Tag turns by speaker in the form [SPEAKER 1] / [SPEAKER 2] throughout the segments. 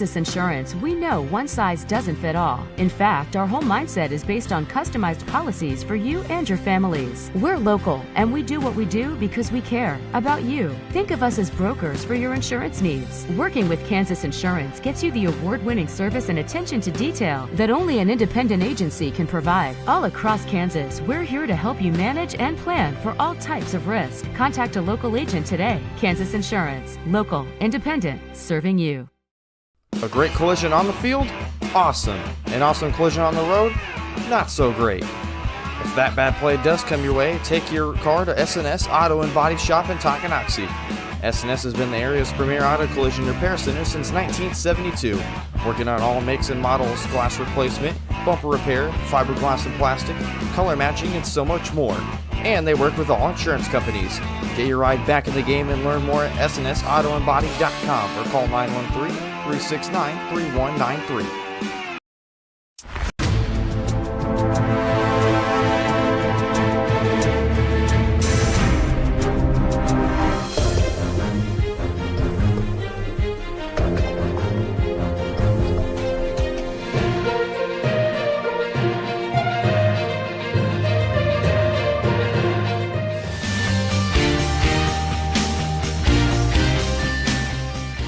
[SPEAKER 1] Kansas Insurance, we know one size doesn't fit all. In fact, our whole mindset is based on customized policies for you and your families. We're local, and we do what we do because we care about you. Think of us as brokers for your insurance needs. Working with Kansas Insurance gets you the award-winning service and attention to detail that only an independent agency can provide. All across Kansas, we're here to help you manage and plan for all types of risk. Contact a local agent today. Kansas Insurance. Local, independent, serving you.
[SPEAKER 2] A great collision on the field? Awesome. An awesome collision on the road? Not so great. If that bad play does come your way, take your car to S&S Auto and Body Shop in Tonganoxie. S&S has been the area's premier auto collision repair center since 1972, working on all makes and models, glass replacement, bumper repair, fiberglass and plastic, color matching, and so much more. And they work with all insurance companies. Get your ride back in the game and learn more at snsautoandbody.com or call 913-369-3193.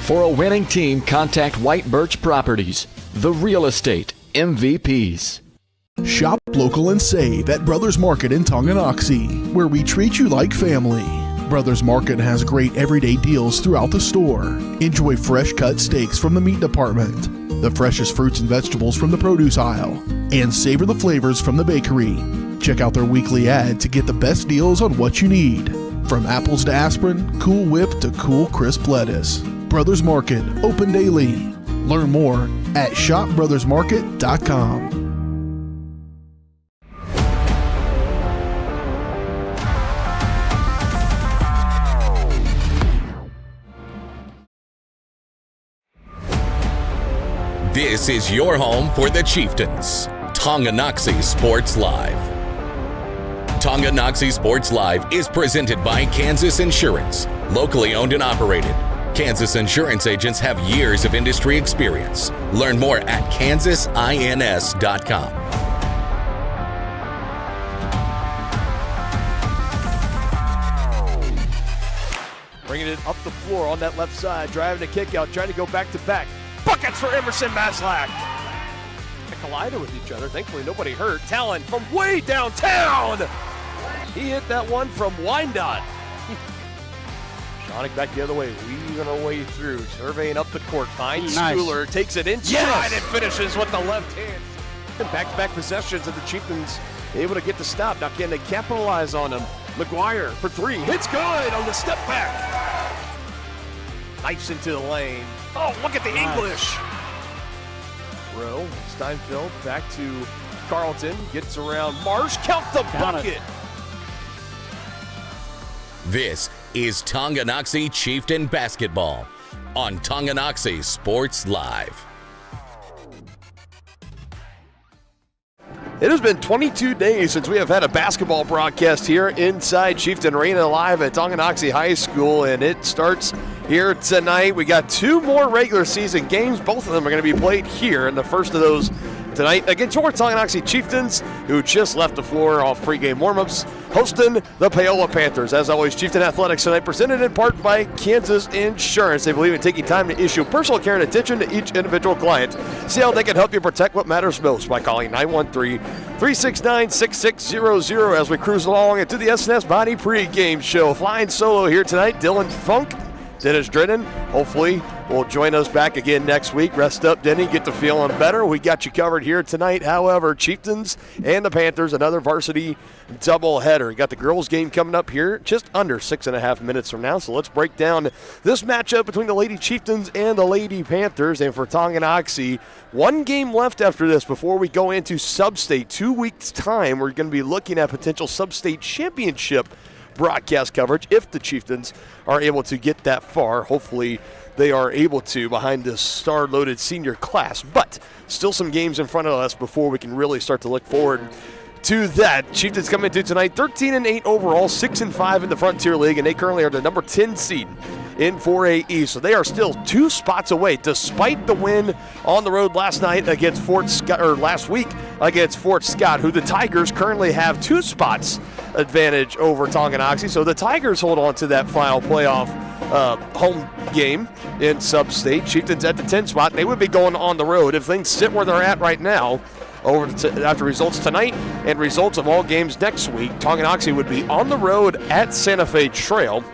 [SPEAKER 3] For a winning team, contact White Birch Properties, the real estate MVPs.
[SPEAKER 4] Shop local and save at Brothers Market in Tonganoxie, where we treat you like family. Brothers Market has great everyday deals throughout the store. Enjoy fresh cut steaks from the meat department, the freshest fruits and vegetables from the produce aisle, and savor the flavors from the bakery. Check out their weekly ad to get the best deals on what you need. From apples to aspirin, Cool Whip to cool crisp lettuce. Brothers Market, open daily. Learn more at shopbrothersmarket.com.
[SPEAKER 5] This is your home for the Chieftains. Tonganoxie Sports Live. Tonganoxie Sports Live is presented by Kansas Insurance, locally owned and operated. Kansas Insurance agents have years of industry experience. Learn more at kansasins.com.
[SPEAKER 6] Bringing it up the floor on that left side, driving a kick out, trying to go back to back. Buckets for Emerson Maslach. They collided with each other. Thankfully, nobody hurt. Talon from way downtown. He hit that one from Wyandotte. Sonic back the other way, weaving our way through, surveying up the court, finds Schooler, takes it in stride and finishes with the left hand. And back-to-back possessions of the Chieftains able to get the stop. Now can they capitalize on them? McGuire for three, hits good on the step back. Knifes into the lane. Oh, look at the English. Rowe, Steinfeld back to Carlton, gets around Marsh, count the bucket.
[SPEAKER 5] This is Tonganoxie Chieftain Basketball on Tonganoxie Sports Live.
[SPEAKER 6] It has been 22 days since we have had a basketball broadcast here inside Chieftain Arena live at Tonganoxie High School, and it starts here tonight. We got two more regular season games. Both of them are going to be played here, and the first of those tonight against your Tonganoxie Chieftains, who just left the floor off pregame warmups, hosting the Paola Panthers. As always, Chieftain Athletics tonight presented in part by Kansas Insurance. They believe in taking time to issue personal care and attention to each individual client. See how they can help you protect what matters most by calling 913-369-6600 as we cruise along into the S&S Body pregame show. Flying solo here tonight, Dylan Funk. Dennis Drennan, hopefully, will join us back again next week. Rest up, Denny. Get to feeling better. We got you covered here tonight. However, Chieftains and the Panthers, another varsity doubleheader. We got the girls' game coming up here just under 6.5 minutes from now. So let's break down this matchup between the Lady Chieftains and the Lady Panthers. And for Tonganoxie, one game left after this before we go into sub-state. 2 weeks' time, we're going to be looking at potential sub-state championship broadcast coverage if the Chieftains are able to get that far. Hopefully they are able to behind this star-loaded senior class, but still some games in front of us before we can really start to look forward to that. Chieftains coming into tonight 13-8 overall, 6-5 in the Frontier League, and they currently are the number 10 seed in 4A East. So they are still 2 spots away, despite the win on the road last week against Fort Scott, who the Tigers currently have 2 spots advantage over Tonganoxie. So the Tigers hold on to that final playoff home game in Sub-State. Chieftains at the 10 spot. They would be going on the road if things sit where they're at right now. After results tonight and results of all games next week, Tonganoxie would be on the road at Santa Fe Trail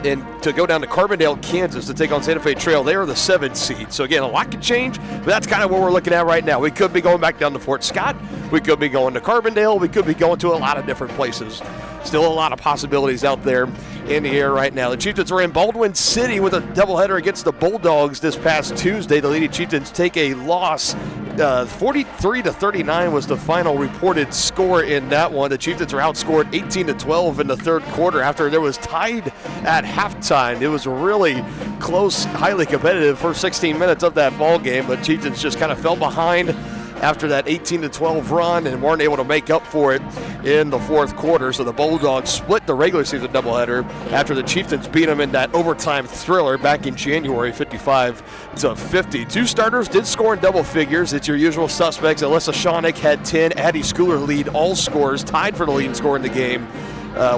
[SPEAKER 6] and to go down to Carbondale, Kansas to take on Santa Fe Trail. They are the 7th seed. So again, a lot could change, but that's kind of what we're looking at right now. We could be going back down to Fort Scott. We could be going to Carbondale. We could be going to a lot of different places. Still a lot of possibilities out there in the air right now. The Chieftains are in Baldwin City with a doubleheader against the Bulldogs this past Tuesday. The Lady Chieftains take a loss. 43-39 was the final reported score in that one. The Chieftains are outscored 18-12 in the third quarter after there was tied at halftime. It was a really close, highly competitive first 16 minutes of that ball game, but Chieftains just kind of fell behind after that 18-12 run and weren't able to make up for it in the fourth quarter. So the Bulldogs split the regular season doubleheader after the Chieftains beat them in that overtime thriller back in January, 55-50. 2 starters did score in double figures. It's your usual suspects. Alyssa Shawnick had 10. Addie Schooler lead all scores, tied for the leading score in the game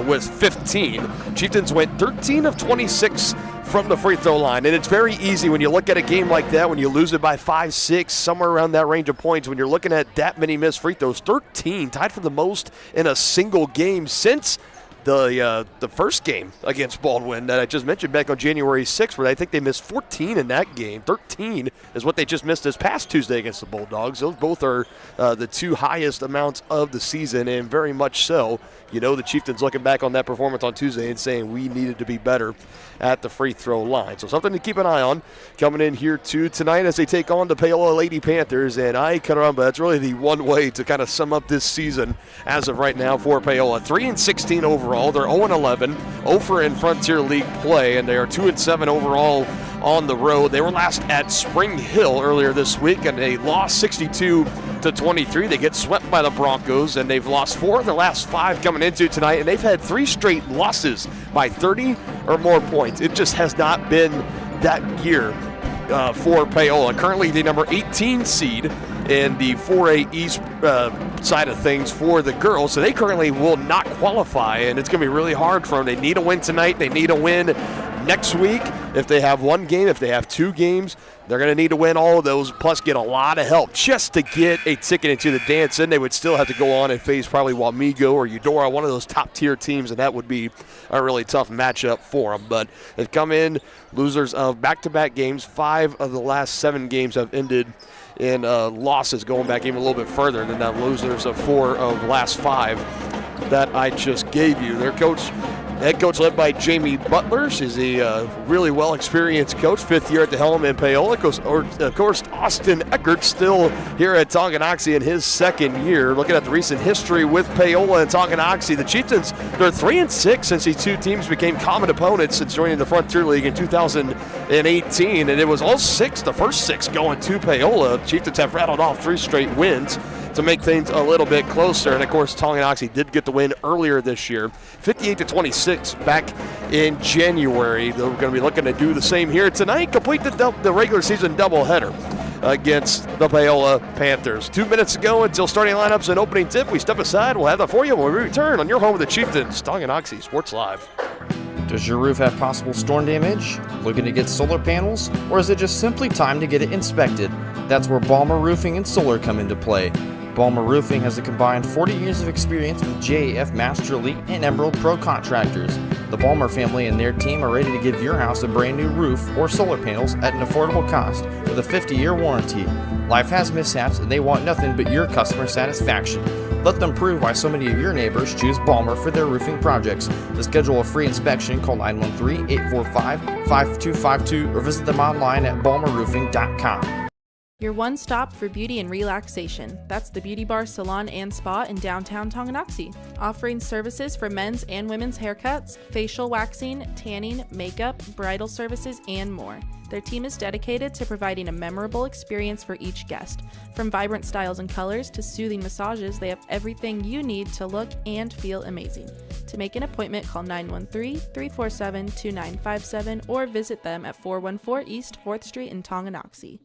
[SPEAKER 6] with 15. Chieftains went 13 of 26 from the free throw line, and it's very easy when you look at a game like that, when you lose it by 5, 6, somewhere around that range of points, when you're looking at that many missed free throws. 13, tied for the most in a single game since the first game against Baldwin that I just mentioned back on January 6th, where I think they missed 14 in that game. 13 is what they just missed this past Tuesday against the Bulldogs. Those both are the 2 highest amounts of the season, and very much so. You know, the Chieftains looking back on that performance on Tuesday and saying we needed to be better at the free throw line. So something to keep an eye on coming in here tonight as they take on the Paola Lady Panthers. And caramba, that's really the one way to kind of sum up this season as of right now for Paola. 3-16 overall. They're 0-11, 0 in Frontier League play, and they are 2-7 overall on the road. They were last at Spring Hill earlier this week, and they lost 62-23. They get swept by the Broncos, and they've lost 4 of their last 5 coming into tonight, and they've had 3 straight losses by 30 or more points. It just has not been that year for Paola. Currently the number 18 seed in the 4A East side of things for the girls, so they currently will not qualify, and it's going to be really hard for them. They need a win tonight. They need a win next week. If they have 1 game, if they have 2 games, they're going to need to win all of those, plus get a lot of help just to get a ticket into the dance. And they would still have to go on and face probably Wamego or Eudora, one of those top-tier teams, and that would be a really tough matchup for them. But they've come in losers of back-to-back games. 5 of the last 7 games have ended in losses, going back even a little bit further than that. Losers of 4 of the last 5 that I just gave you. Their head coach led by Jamie Butler. She's a really well-experienced coach, 5th year at the helm in Paola. Of course, Austin Eckert still here at Tonganoxie in his 2nd year. Looking at the recent history with Paola and Tonganoxie, the Chieftains, they're 3-6 since these 2 teams became common opponents since joining the Frontier League in 2018. And it was all 6, the first 6 going to Paola. Chieftains have rattled off 3 straight wins to make things a little bit closer. And of course, Tonganoxie did get the win earlier this year, 58-26 back in January. They're going to be looking to do the same here tonight, complete the regular season doubleheader against the Paola Panthers. 2 minutes ago until starting lineups and opening tip. We step aside. We'll have that for you when we return on your home of the Chieftains, Tonganoxie Sports Live.
[SPEAKER 2] Does your roof have possible storm damage? Looking to get solar panels? Or is it just simply time to get it inspected? That's where Balmer Roofing and Solar come into play. Balmer Roofing has a combined 40 years of experience with JAF Master Elite and Emerald Pro contractors. The Balmer family and their team are ready to give your house a brand new roof or solar panels at an affordable cost with a 50-year warranty. Life has mishaps and they want nothing but your customer satisfaction. Let them prove why so many of your neighbors choose Balmer for their roofing projects. To schedule a free inspection, call 913-845-5252 or visit them online at balmerroofing.com.
[SPEAKER 7] Your one stop for beauty and relaxation. That's the Beauty Bar Salon and Spa in downtown Tonganoxie, offering services for men's and women's haircuts, facial waxing, tanning, makeup, bridal services, and more. Their team is dedicated to providing a memorable experience for each guest. From vibrant styles and colors to soothing massages, they have everything you need to look and feel amazing. To make an appointment, call 913-347-2957 or visit them at 414 East 4th Street in Tonganoxie.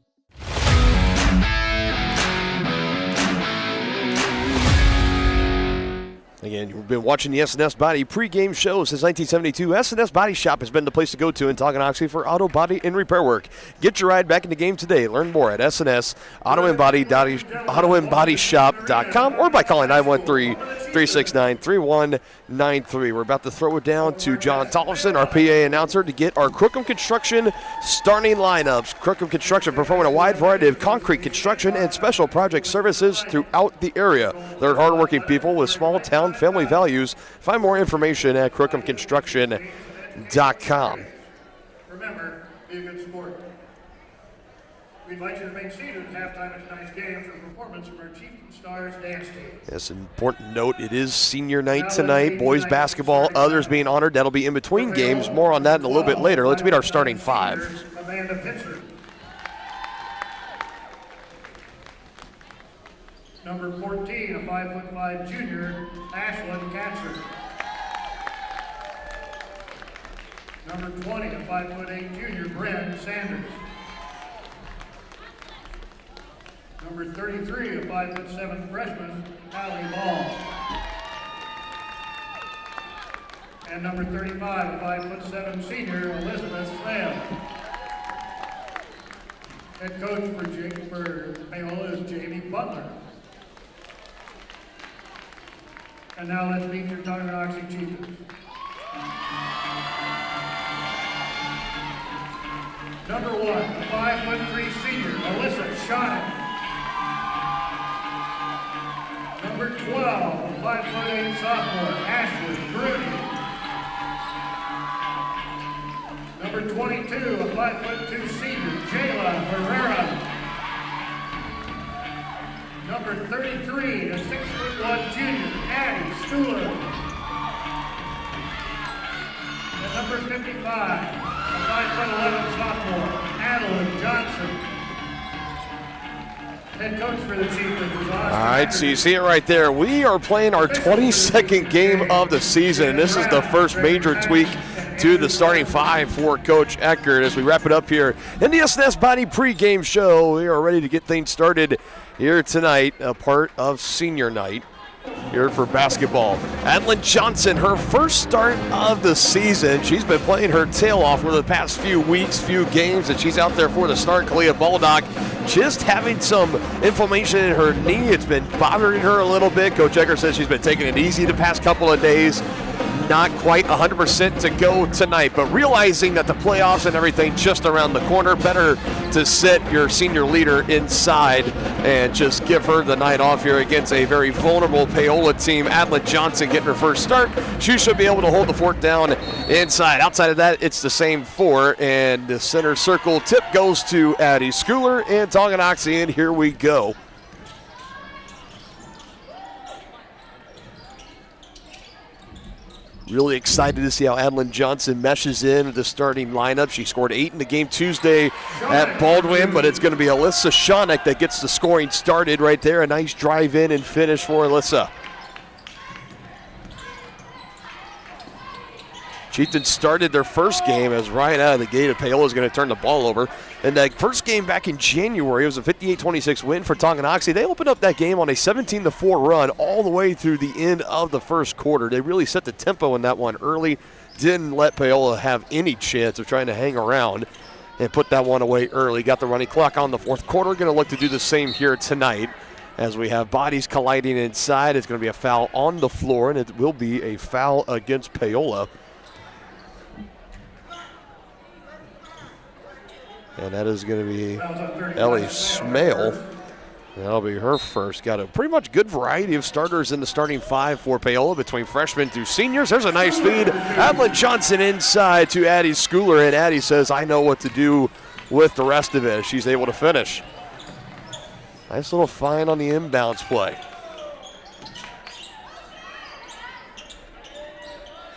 [SPEAKER 6] Again, you've been watching the S&S Body pregame show since 1972. S&S Body Shop has been the place to go to in Tonganoxie for auto, body, and repair work. Get your ride back in the game today. Learn more at S&S AutoandBodyShop.com or by calling 913-369-3193. We're about to throw it down to John Tollefson, our PA announcer, to get our Crookham Construction starting lineups. Crookham Construction performing a wide variety of concrete construction and special project services throughout the area. They're hardworking people with small town family values. Find more information at CrookhamConstruction.com.
[SPEAKER 8] Remember, be a good sport. We invite you to remain seated at halftime of tonight's game for a performance from our Chieftains Stars dance team.
[SPEAKER 6] Yes, an important note, it is senior night tonight. Boys basketball, others being honored. That'll be in between games. More on that in a little bit later. Let's meet our starting five.
[SPEAKER 8] Amanda Pitzer. Number 14, a 5'5" junior, Ashlyn Katzer. Number 20, a 5'8" junior, Bryn Sanders. Number 33, a 5'7" freshman, Allie Ball. And number 35, a 5'7" senior, Elizabeth Snail. Head coach for Paola is Jamie Butler. And now let's meet your Tonganoxie Chieftains. Number 1, a 5'3" senior, Alyssa Schoening. Number 12, a 5'8" sophomore, Ashley Grudy. Number 22, a 5'2" senior, Jayla Herrera. Number 33, a 6'1" junior, Addie Stuhler. And number 55, a 5'11" sophomore, Adeline Johnson. Head coach for the Chieftains.
[SPEAKER 6] All right, so you see it right there. We are playing our 22nd game of the season. This is the first major tweak to the starting five for Coach Eckert. As we wrap it up here in the S&S Body pregame show, we are ready to get things started here tonight, a part of senior night here for basketball. Adeline Johnson, her first start of the season. She's been playing her tail off for the past few weeks, few games, and she's out there for the start. Kalia Baldock just having some inflammation in her knee. It's been bothering her a little bit. Coach Eckert says she's been taking it easy the past couple of days. Not quite 100% to go tonight, but realizing that the playoffs and everything just around the corner, better to sit your senior leader inside and just give her the night off here against a very vulnerable Paola team. Adeline Johnson getting her first start. She should be able to hold the fort down inside. Outside of that, it's the same four, and the center circle tip goes to Addie Schooler and Tonganoxie, and here we go. Really excited to see how Adeline Johnson meshes in the starting lineup. She scored 8 in the game Tuesday at Baldwin, but it's going to be Alyssa Schoening that gets the scoring started right there. A nice drive in and finish for Alyssa. Chieftains started their first game as right out of the gate, Paola is going to turn the ball over. And that first game back in January, it was a 58-26 win for Tonganoxie. They opened up that game on a 17-4 run all the way through the end of the first quarter. They really set the tempo in that one early, didn't let Paola have any chance of trying to hang around and put that one away early. Got the running clock on the fourth quarter. Going to look to do the same here tonight as we have bodies colliding inside. It's going to be a foul on the floor, and it will be a foul against Paola. And that is going to be Ellie Smale. That'll be her first. Got a pretty much good variety of starters in the starting five for Paola, between freshmen to seniors. There's a nice feed. Adeline Johnson inside to Addie Schooler, and Addie says, I know what to do with the rest of it. She's able to finish. Nice little find on the inbounds play.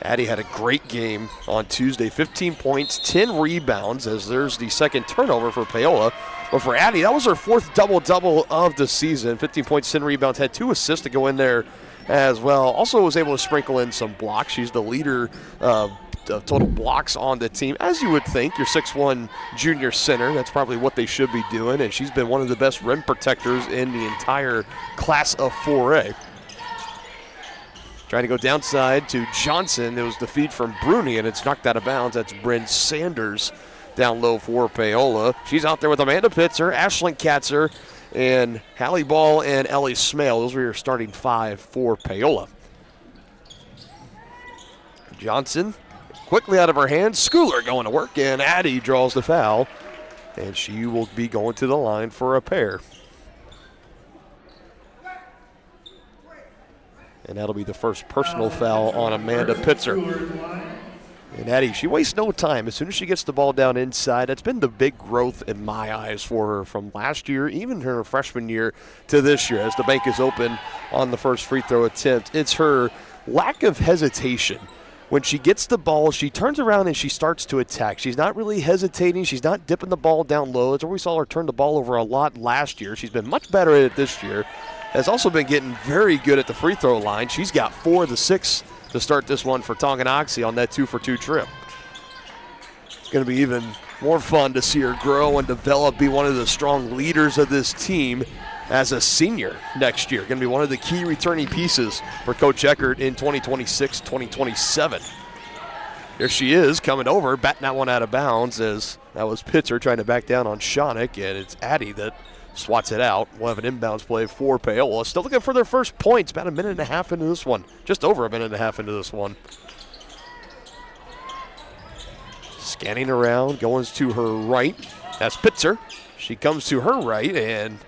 [SPEAKER 6] Addie had a great game on Tuesday. 15 points, 10 rebounds, as there's the second turnover for Paola. But for Addie, that was her fourth double-double of the season. 15 points, 10 rebounds, had 2 assists to go in there as well. Also was able to sprinkle in some blocks. She's the leader of total blocks on the team. As you would think, your 6'1" junior center, that's probably what they should be doing. And she's been one of the best rim protectors in the entire class of 4A. Trying to go downside to Johnson. It was the feed from Bruni, and it's knocked out of bounds. That's Bryn Sanders down low for Paola. She's out there with Amanda Pitzer, Ashlyn Katzer, and Hallie Ball and Ellie Smale. Those were your starting 5 for Paola. Johnson quickly out of her hands. Schooler going to work, and Addie draws the foul, and she will be going to the line for a pair. And that'll be the first personal foul on Amanda Pitzer. And Addie, she wastes no time. As soon as she gets the ball down inside, that's been the big growth in my eyes for her from last year, even her freshman year, to this year as the bank is open on the first free throw attempt. It's her lack of hesitation. When she gets the ball, she turns around and she starts to attack. She's not really hesitating. She's not dipping the ball down low. That's where we saw her turn the ball over a lot last year. She's been much better at it this year. Has also been getting very good at the free throw line. She's got 4 of the 6 to start this one for Tonganoxie on that 2-for-2 trip. It's going to be even more fun to see her grow and develop, be one of the strong leaders of this team as a senior next year. Going to be one of the key returning pieces for Coach Eckert in 2026-2027. Here she is coming over, batting that one out of bounds as that was Pitzer trying to back down on Shawnick, and it's Addie that swats it out. We'll have an inbounds play for Paola. Still looking for their first points. About a minute and a half into this one. Just over a minute and a half into this one. Scanning around, going to her right. That's Pitzer. She comes to her right, and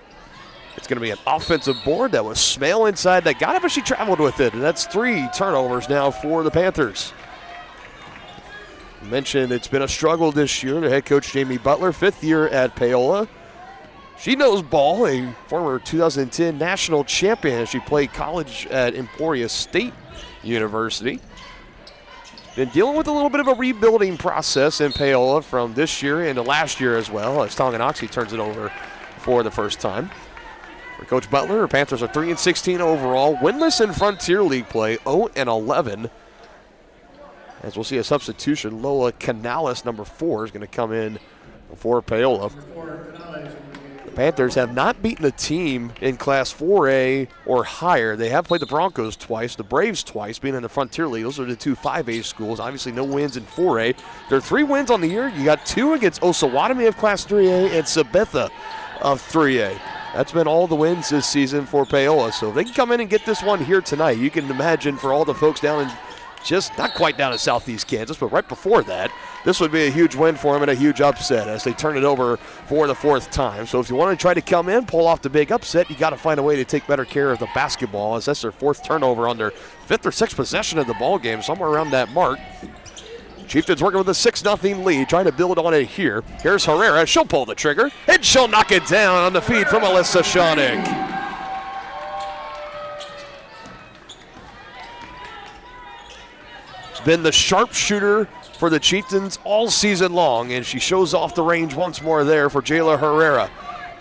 [SPEAKER 6] it's going to be an offensive board. That was Smale inside that got it, but she traveled with it. And that's 3 turnovers now for the Panthers. Mentioned it's been a struggle this year. The head coach, Jamie Butler, 5th year at Paola. She knows ball, a former 2010 national champion. She played college at Emporia State University. Been dealing with a little bit of a rebuilding process in Paola from this year into last year as well, as Tonganoxie turns it over for the first time. For Coach Butler, her Panthers are 3-16 overall, winless in Frontier League play, 0-11. As we'll see a substitution, Lola Canales, number 4, is going to come in for Paola. Panthers have not beaten a team in Class 4A or higher. They have played the Broncos twice, the Braves twice, being in the Frontier League. Those are the 2 5A schools. Obviously no wins in 4A. There are 3 wins on the year. You got 2 against Osawatomie of Class 3A and Sabetha of 3A. That's been all the wins this season for Paola. So if they can come in and get this one here tonight, you can imagine for all the folks down in just not quite down in southeast Kansas, but right before that, this would be a huge win for them and a huge upset as they turn it over for the 4th time. So if you want to try to come in, pull off the big upset, you got to find a way to take better care of the basketball, as that's their 4th turnover on their 5th or 6th possession of the ball game, somewhere around that mark. Chieftains working with a 6-0 lead, trying to build on it here. Here's Herrera. She'll pull the trigger, and she'll knock it down on the feed from Alyssa Shawnick. Been the sharpshooter for the Chieftains all season long, and she shows off the range once more there for Jayla Herrera.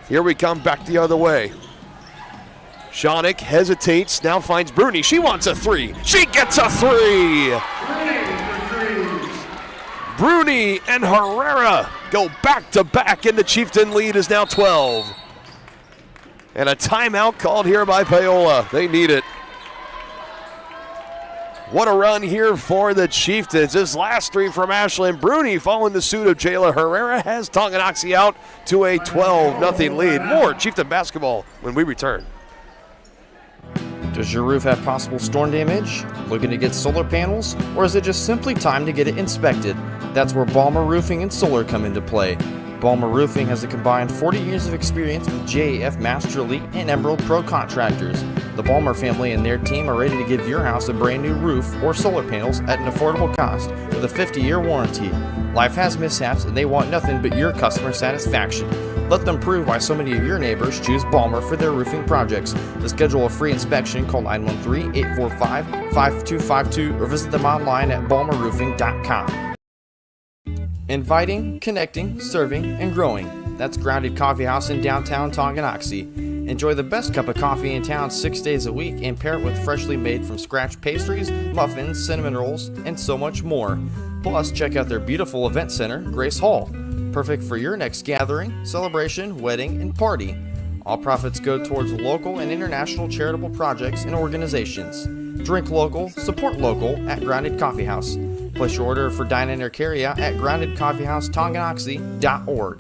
[SPEAKER 6] Here we come back the other way. Shawnick hesitates, now finds Bruni. She wants a 3. She gets a 3! Bruni and Herrera go back-to-back, and the Chieftain lead is now 12. And a timeout called here by Paola. They need it. What a run here for the Chieftains. This last 3 from Ashlyn Bruni following the suit of Jayla Herrera has Tonganoxie out to a 12-0 lead. More Chieftain basketball when we return.
[SPEAKER 2] Does your roof have possible storm damage? Looking to get solar panels? Or is it just simply time to get it inspected? That's where Balmer Roofing and Solar come into play. Balmer Roofing has a combined 40 years of experience with JAF Master Elite and Emerald Pro contractors. The Balmer family and their team are ready to give your house a brand new roof or solar panels at an affordable cost with a 50-year warranty. Life has mishaps and they want nothing but your customer satisfaction. Let them prove why so many of your neighbors choose Balmer for their roofing projects. To schedule a free inspection, call 913-845-5252 or visit them online at balmerroofing.com. Inviting, connecting, serving, and growing. That's Grounded Coffee House in downtown Tonganoxie. Enjoy the best cup of coffee in town 6 days a week and pair it with freshly made from scratch pastries, muffins, cinnamon rolls, and so much more. Plus, check out their beautiful event center, Grace Hall. Perfect for your next gathering, celebration, wedding, and party. All profits go towards local and international charitable projects and organizations. Drink local, support local at Grounded Coffee House. Place your order for dine-in or carry-out at groundedcoffeehousetonganoxie.org.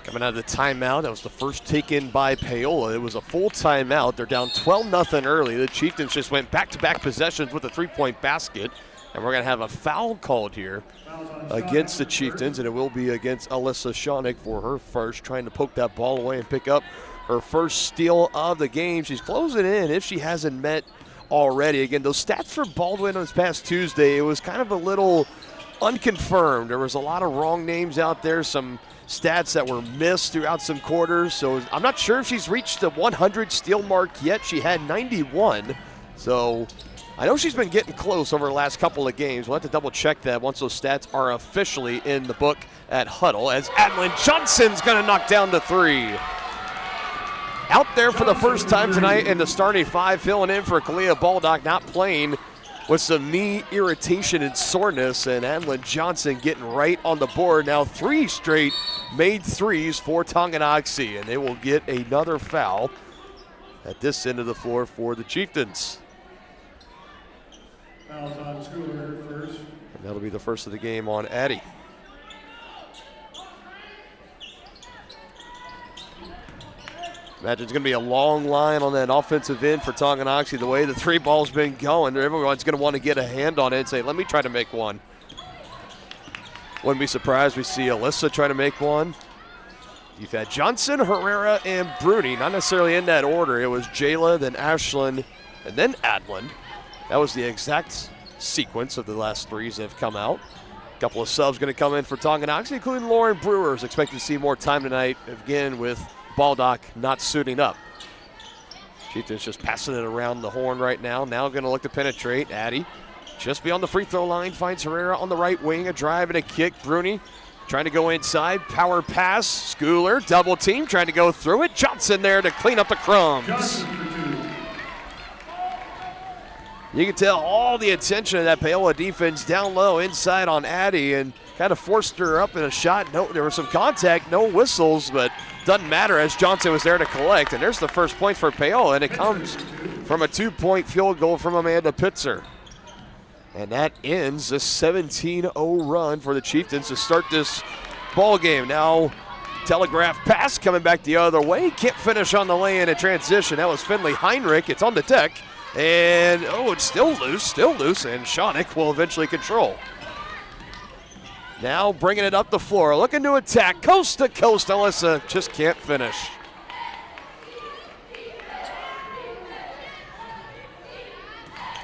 [SPEAKER 6] Coming out of the timeout, that was the first taken by Paola. It was a full timeout. They're down 12-0 early. The Chieftains just went back-to-back possessions with a three-point basket. And we're going to have a foul called here against the Chieftains, and it will be against Alyssa Shawnick for her first, trying to poke that ball away and pick up her first steal of the game. She's closing in if she hasn't met already. Again, those stats for Baldwin on this past Tuesday, it was kind of a little unconfirmed. There was a lot of wrong names out there, some stats that were missed throughout some quarters. So I'm not sure if she's reached the 100 steal mark yet. She had 91. So I know she's been getting close over the last couple of games. We'll have to double check that once those stats are officially in the book at Huddle, as Adlin Johnson's going to knock down the three. Out there for the first time tonight in the starting five, filling in for Kalia Baldock, not playing with some knee irritation and soreness, and Adlin Johnson getting right on the board. Now 3 straight made threes for Tonganoxie, and they will get another foul at this end of the floor for the Chieftains.
[SPEAKER 8] Fouls on Schooler first.
[SPEAKER 6] And that'll be the first of the game on Addie. Imagine it's going to be a long line on that offensive end for Tonganoxie. The way the three ball's been going, everyone's going to want to get a hand on it and say, let me try to make one. Wouldn't be surprised we see Alyssa try to make one. You've had Johnson, Herrera, and Bruni, not necessarily in that order. It was Jayla, then Ashlyn, and then Adlin. That was the exact sequence of the last threes that have come out. A couple of subs going to come in for Tonganoxie, including Lauren Brewer, is expected to see more time tonight, again with Baldock not suiting up. Chieftains just passing it around the horn right now. Now going to look to penetrate. Addie just beyond the free throw line, finds Herrera on the right wing. A drive and a kick. Bruni trying to go inside. Power pass. Schooler double team, trying to go through it. Johnson there to clean up the crumbs. You can tell all the attention of that Paola defense down low inside on Addie, and kind of forced her up in a shot. No, there was some contact, no whistles, but doesn't matter as Johnson was there to collect. And there's the first point for Paola, and it comes from a 2-point field goal from Amanda Pitzer. And that ends the 17-0 run for the Chieftains to start this ball game. Now, telegraph pass coming back the other way. Can't finish on the lay-in at transition. That was Finley Heinrich. It's on the deck. And, it's still loose, and Shawnick will eventually control. Now bringing it up the floor, looking to attack, coast to coast. Alyssa just can't finish.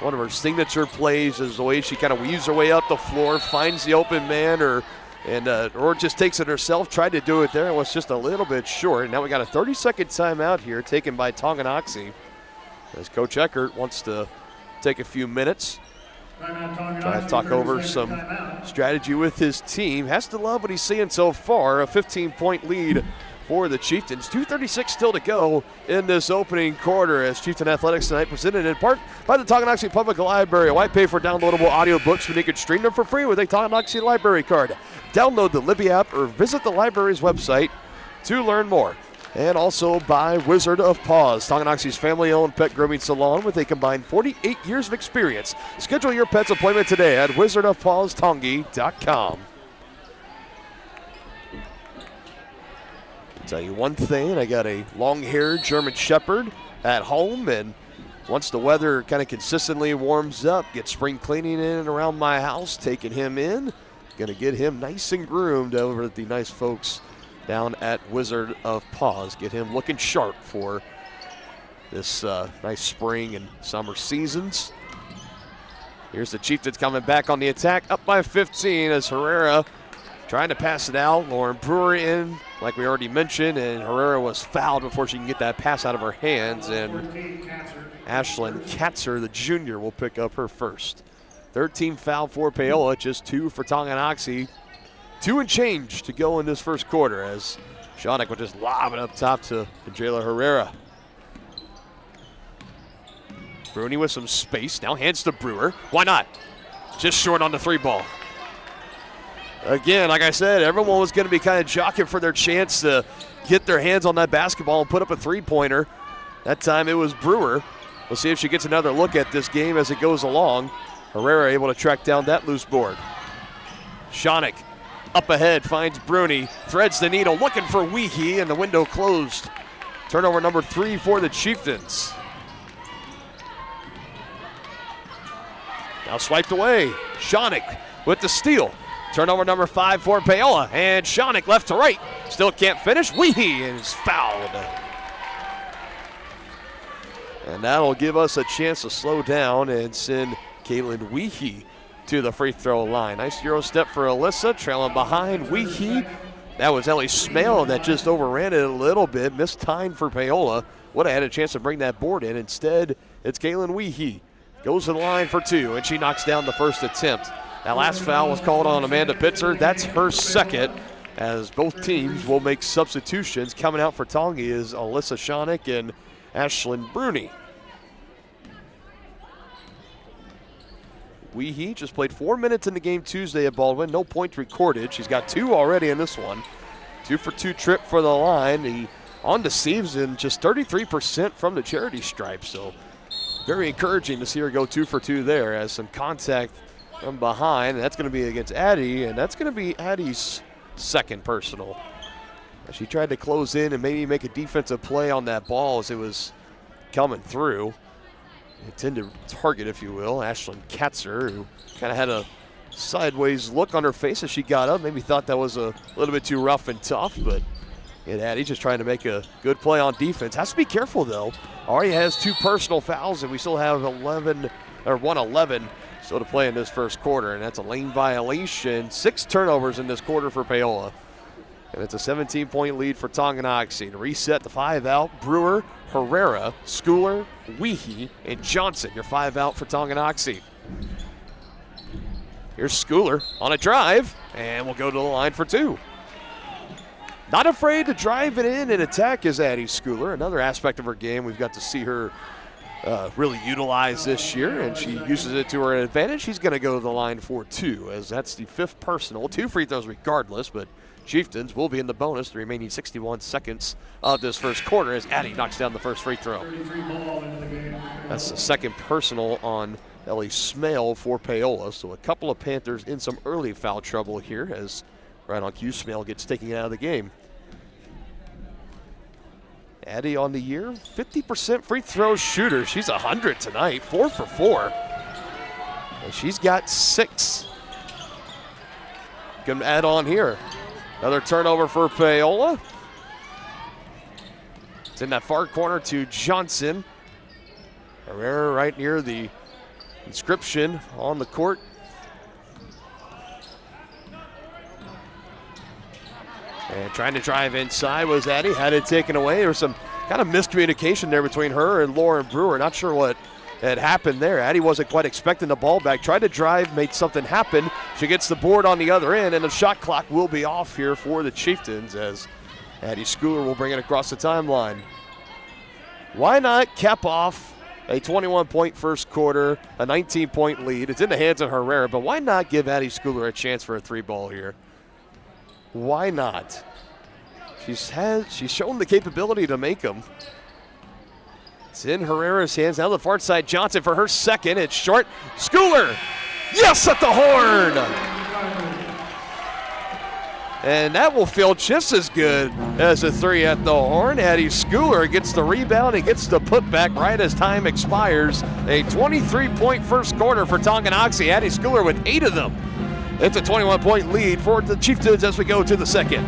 [SPEAKER 6] One of her signature plays is the way she kind of weaves her way up the floor, finds the open man, or just takes it herself. Tried to do it there, it was just a little bit short. Now we got a 30-second timeout here taken by Tonganoxie, as Coach Eckert wants to take a few minutes. Try to talk over some strategy with his team. Has to love what he's seeing so far. A 15-point lead for the Chieftains. 2:36 still to go in this opening quarter, as Chieftain Athletics tonight presented in part by the Tonganoxie Public Library. White paper downloadable audiobooks when you can stream them for free with a Tonganoxie library card. Download the Libby app or visit the library's website to learn more. And also by Wizard of Paws, Tonganoxie's family-owned pet grooming salon with a combined 48 years of experience. Schedule your pet's appointment today at wizardofpawstongi.com. Tell you one thing, I got a long-haired German Shepherd at home, and once the weather kind of consistently warms up, get spring cleaning in and around my house, taking him in. Going to get him nice and groomed over at the nice folks down at Wizard of Paws. Get him looking sharp for this nice spring and summer seasons. Here's the Chieftains coming back on the attack, up by 15 as Herrera trying to pass it out. Lauren Brewer in, like we already mentioned, and Herrera was fouled before she can get that pass out of her hands. And Ashlyn Katzer, the junior, will pick up her first. 13 foul for Paola, just 2 for Tonganoxie. 2 and change to go in this first quarter as Shawnick will just lob it up top to Jayla Herrera. Bruni with some space, now hands to Brewer. Why not? Just short on the 3 ball. Again, like I said, everyone was going to be kind of jockeying for their chance to get their hands on that basketball and put up a 3-pointer. That time it was Brewer. We'll see if she gets another look at this game as it goes along. Herrera able to track down that loose board. Shawnick up ahead, finds Bruni, threads the needle, looking for Weehee, and the window closed. Turnover number 3 for the Chieftains. Now swiped away. Shawnick with the steal. Turnover number 5 for Paola, and Shawnick left to right. Still can't finish. Weehee is fouled. And that'll give us a chance to slow down and send Caitlin Weehee to the free throw line. Nice Euro step for Alyssa, trailing behind Weehee. That was Ellie Smale that just overran it a little bit. Missed time for Paola. Would have had a chance to bring that board in. Instead, it's Caitlin Weehee. Goes to the line for 2, and she knocks down the first attempt. That last foul was called on Amanda Pitzer. That's her second, as both teams will make substitutions. Coming out for Tongi is Alyssa Shawnick and Ashlyn Bruni. Weehee just played 4 minutes in the game Tuesday at Baldwin. No points recorded. She's got 2 already in this one. 2 for 2 trip for the line. On the season, just 33% from the charity stripe. So very encouraging to see her go 2 for 2 there, as some contact from behind. And that's going to be against Addie, and that's going to be Addie's second personal. She tried to close in and maybe make a defensive play on that ball as it was coming through. Intended target, if you will, Ashlyn Katzer, who kind of had a sideways look on her face as she got up. Maybe thought that was a little bit too rough and tough, but Addie just trying to make a good play on defense. Has to be careful, though. Already has 2 personal fouls, and we still have 111 still to play in this first quarter, and that's a lane violation. 6 turnovers in this quarter for Paola. And it's a 17-point lead for Tonganoxie. To reset the 5 out, Brewer, Herrera, Schooler, Weehee, and Johnson. Your 5 out for Tonganoxie. Here's Schooler on a drive, and we'll go to the line for 2. Not afraid to drive it in and attack is Addie Schooler. Another aspect of her game we've got to see her really utilize this year, and she uses it to her advantage. She's going to go to the line for 2, as that's the 5th personal. 2 free throws regardless, but Chieftains will be in the bonus the remaining 61 seconds of this first quarter as Addie knocks down the first free throw. That's the 2nd personal on Ellie Smale for Paola. So a couple of Panthers in some early foul trouble here as right on cue, Smale gets taken out of the game. Addie on the year, 50% free throw shooter. She's 100 tonight, 4 for 4. And she's got 6. Can add on here. Another turnover for Paola. It's in that far corner to Johnson. Herrera right near the inscription on the court. And trying to drive inside was Addie. Had it taken away. There was some kind of miscommunication there between her and Lauren Brewer. Not sure what had happened there. Addie wasn't quite expecting the ball back. Tried to drive, made something happen. She gets the board on the other end, and the shot clock will be off here for the Chieftains as Addie Schooler will bring it across the timeline. Why not cap off a 21-point first quarter, a 19-point lead? It's in the hands of Herrera, but why not give Addie Schooler a chance for a 3-ball here? Why not? She's shown the capability to make them. It's in Herrera's hands. Now the far side, Johnson for her second. It's short. Schooler, yes, at the horn. And that will feel just as good as a 3 at the horn. Addie Schooler gets the rebound and gets the putback right as time expires. A 23-point first quarter for Tonganoxie. Addie Schooler with 8 of them. It's a 21-point lead for the Chieftains as we go to the second.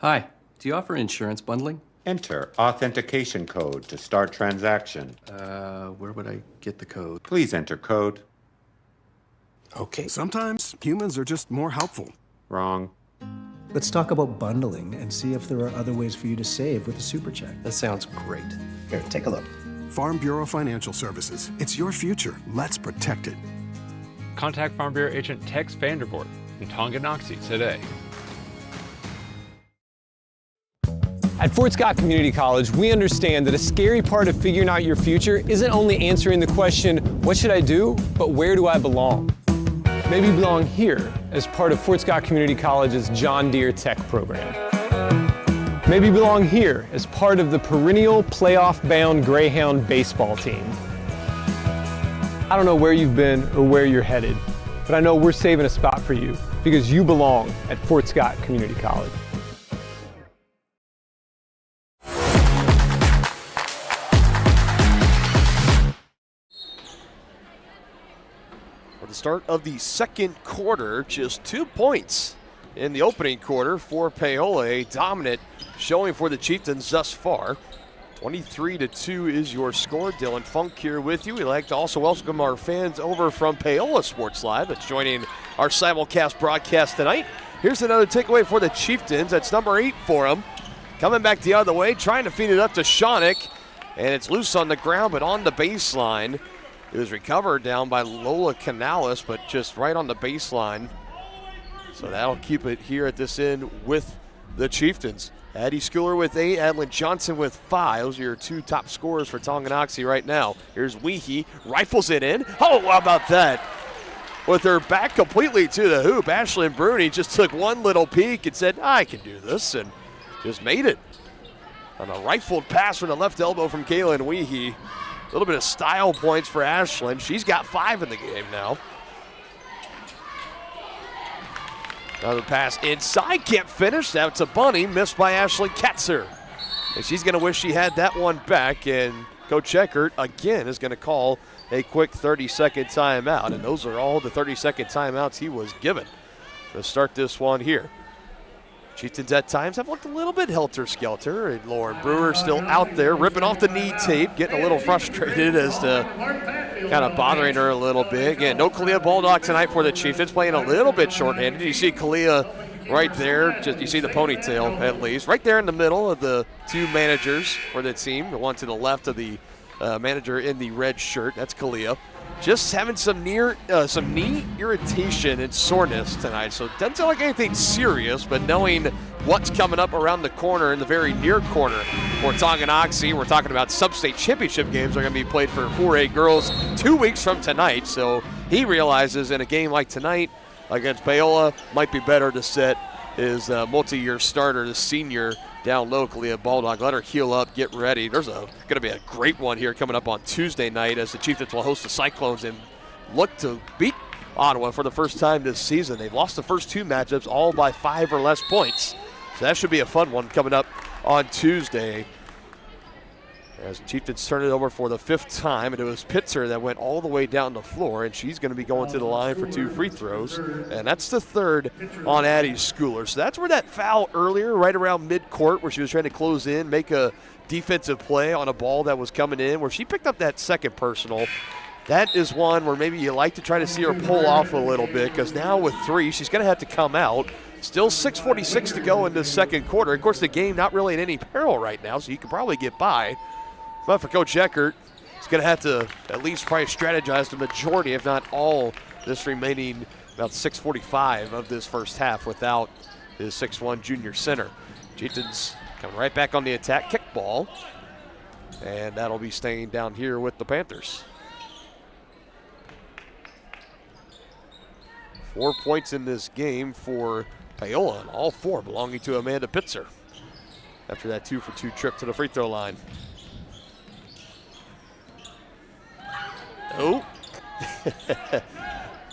[SPEAKER 9] Hi, do you offer insurance bundling?
[SPEAKER 10] Enter authentication code to start transaction.
[SPEAKER 9] Where would I get the code?
[SPEAKER 10] Please enter code
[SPEAKER 11] Okay. Sometimes humans are just more helpful.
[SPEAKER 10] Wrong.
[SPEAKER 12] Let's talk about bundling and see if there are other ways for you to save with a super check.
[SPEAKER 9] That sounds great.
[SPEAKER 12] Here, take a look.
[SPEAKER 11] Farm Bureau Financial Services. It's your future. Let's protect it.
[SPEAKER 13] Contact Farm Bureau agent Tex Vandervoort in Tonganoxie today.
[SPEAKER 14] At Fort Scott Community College, we understand that a scary part of figuring out your future isn't only answering the question, what should I do, but where do I belong? Maybe you belong here as part of Fort Scott Community College's John Deere Tech program. Maybe you belong here as part of the perennial playoff-bound Greyhound baseball team. I don't know where you've been or where you're headed, but I know we're saving a spot for you because you belong at Fort Scott Community College.
[SPEAKER 6] For the start of the second quarter, just 2 points in the opening quarter for Paola, a dominant showing for the Chieftains thus far. 23-2 is your score. Dylan Funk here with you. We'd like to also welcome our fans over from Paola Sports Live that's joining our simulcast broadcast tonight. Here's another takeaway for the Chieftains. That's number 8 for them. Coming back the other way, trying to feed it up to Shawnick, and it's loose on the ground, but on the baseline. It was recovered down by Lola Canales, but just right on the baseline. So that'll keep it here at this end with the Chieftains. Addie Schooler with 8, Adlin Johnson with 5. Those are your 2 top scorers for Tonganoxie right now. Here's Weehee, rifles it in. Oh, how about that? With her back completely to the hoop, Ashlyn Bruni just took one little peek and said, I can do this, and just made it. On a rifled pass from the left elbow from Kaylin Weehee. A little bit of style points for Ashlyn. She's got 5 in the game now. Another pass inside, can't finish. That's a bunny, missed by Ashley Ketzer. And she's going to wish she had that one back, and Coach Eckert, again, is going to call a quick 30-second timeout, and those are all the 30-second timeouts he was given to start this one here. Chieftains at times have looked a little bit helter-skelter, and Lauren Brewer still out there ripping off the knee tape, getting a little frustrated as to kind of bothering her a little bit. Again, no Kalia Bulldog tonight for the Chieftains, playing a little bit shorthanded. You see Kalia right there, you see the ponytail at least, right there in the middle of the 2 managers for the team. The one to the left of the manager in the red shirt, that's Kalia. Just having some knee irritation and soreness tonight. So it doesn't sound like anything serious, but knowing what's coming up around the corner in the very near corner for Tonganoxie, we're talking about sub-state championship games are going to be played for 4A girls 2 weeks from tonight. So he realizes in a game like tonight against Paola, might be better to set his multi-year starter, the senior, down locally at Bulldog. Let her heal up, get ready. There's going to be a great one here coming up on Tuesday night as the Chieftains will host the Cyclones and look to beat Ottawa for the first time this season. They've lost the first 2 matchups all by 5 or less points. So that should be a fun one coming up on Tuesday. As the Chieftains turn it over for the 5th time, and it was Pitzer that went all the way down the floor, and she's going to be going to the line for 2 free throws, and that's the 3rd on Addie Schooler. So that's where that foul earlier, right around midcourt, where she was trying to close in, make a defensive play on a ball that was coming in, where she picked up that 2nd personal. That is one where maybe you like to try to see her pull off a little bit, because now with 3, she's going to have to come out. Still 6:46 to go in the second quarter. Of course, the game not really in any peril right now, so you can probably get by. But for Coach Eckert, he's going to have to at least probably strategize the majority, if not all, this remaining about 6:45 of this first half without his 6'1" junior center. Chieftains coming right back on the attack, kickball, and that'll be staying down here with the Panthers. 4 points in this game for Paola, and all 4 belonging to Amanda Pitzer after that 2-for-2 trip to the free throw line. Oh,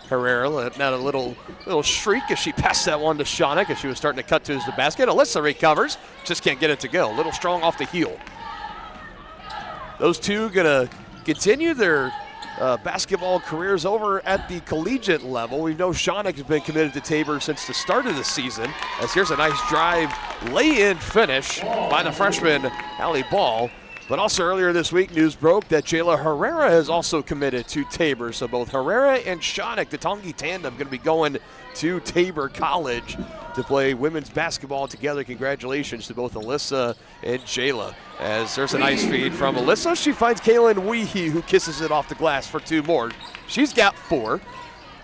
[SPEAKER 6] Herrera letting out a little shriek as she passed that one to Shawnick as she was starting to cut to the basket. Alyssa recovers, just can't get it to go. A little strong off the heel. Those 2 gonna continue their basketball careers over at the collegiate level. We know Shawnick has been committed to Tabor since the start of the season. As here's a nice drive, lay-in finish by the freshman Allie Ball. But also earlier this week, news broke that Jayla Herrera has also committed to Tabor. So both Herrera and Schoeneck, the Tongi tandem, going to be going to Tabor College to play women's basketball together. Congratulations to both Alyssa and Jayla. As there's a nice feed from Alyssa, she finds Kaylin Weehee, who kisses it off the glass for 2 more. She's got 4.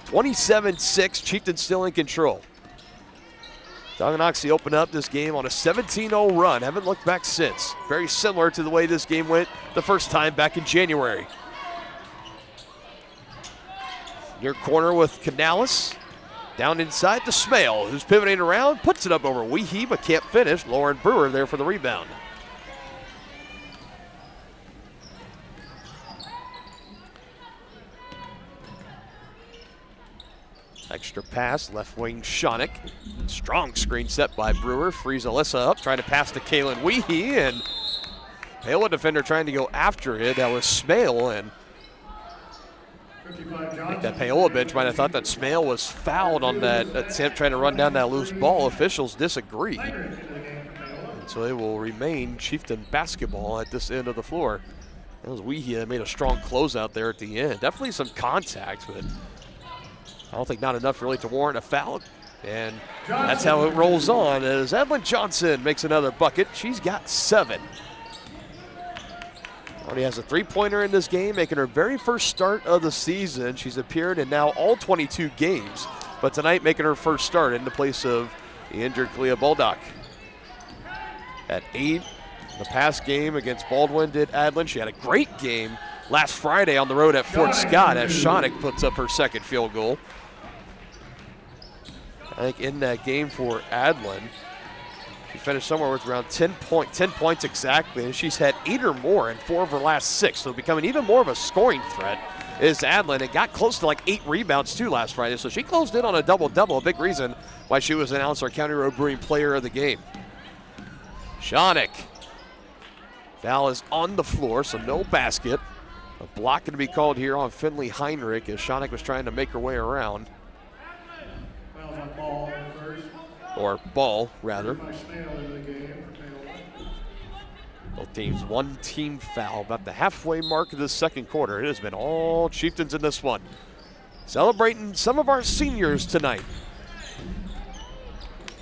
[SPEAKER 6] 27-6, Chieftains still in control. Tonganoxie opened up this game on a 17-0 run. Haven't looked back since. Very similar to the way this game went the first time back in January. Near corner with Canales. Down inside to Smale, who's pivoting around, puts it up over Weehee, but can't finish. Lauren Brewer there for the rebound. Extra pass, left wing Schoeneck. Strong screen set by Brewer. Frees Alyssa up, trying to pass to Kaylin Weehee, and Paola defender trying to go after it. That was Smale, and I think that Paola bench might have thought that Smale was fouled on that attempt trying to run down that loose ball. Officials disagree. And so it will remain Chieftain basketball at this end of the floor. That was Weehee that made a strong closeout there at the end. Definitely some contact, but I don't think not enough really to warrant a foul. And that's how it rolls on as Evelyn Johnson makes another bucket. She's got 7. Already has a 3-pointer in this game, making her very first start of the season. She's appeared in now all 22 games, but tonight making her first start in the place of the injured Clea Baldock. At 8, the past game against Baldwin did Adlin. She had a great game last Friday on the road at Fort Scott as Schoeneck puts up her second field goal. I think in that game for Adlin, she finished somewhere with around 10 points exactly, and she's had 8 or more in 4 of her last 6, so becoming even more of a scoring threat is Adlin. It got close to like 8 rebounds too last Friday, so she closed in on a double-double, a big reason why she was announced our County Road Brewing Player of the Game. Schoeneck. Foul is on the floor, so no basket. A block going to be called here on Finley Heinrich as Schoeneck was trying to make her way around. Or ball, rather. Both teams, 1 team foul. About the halfway mark of the second quarter. It has been all Chieftains in this one. Celebrating some of our seniors tonight.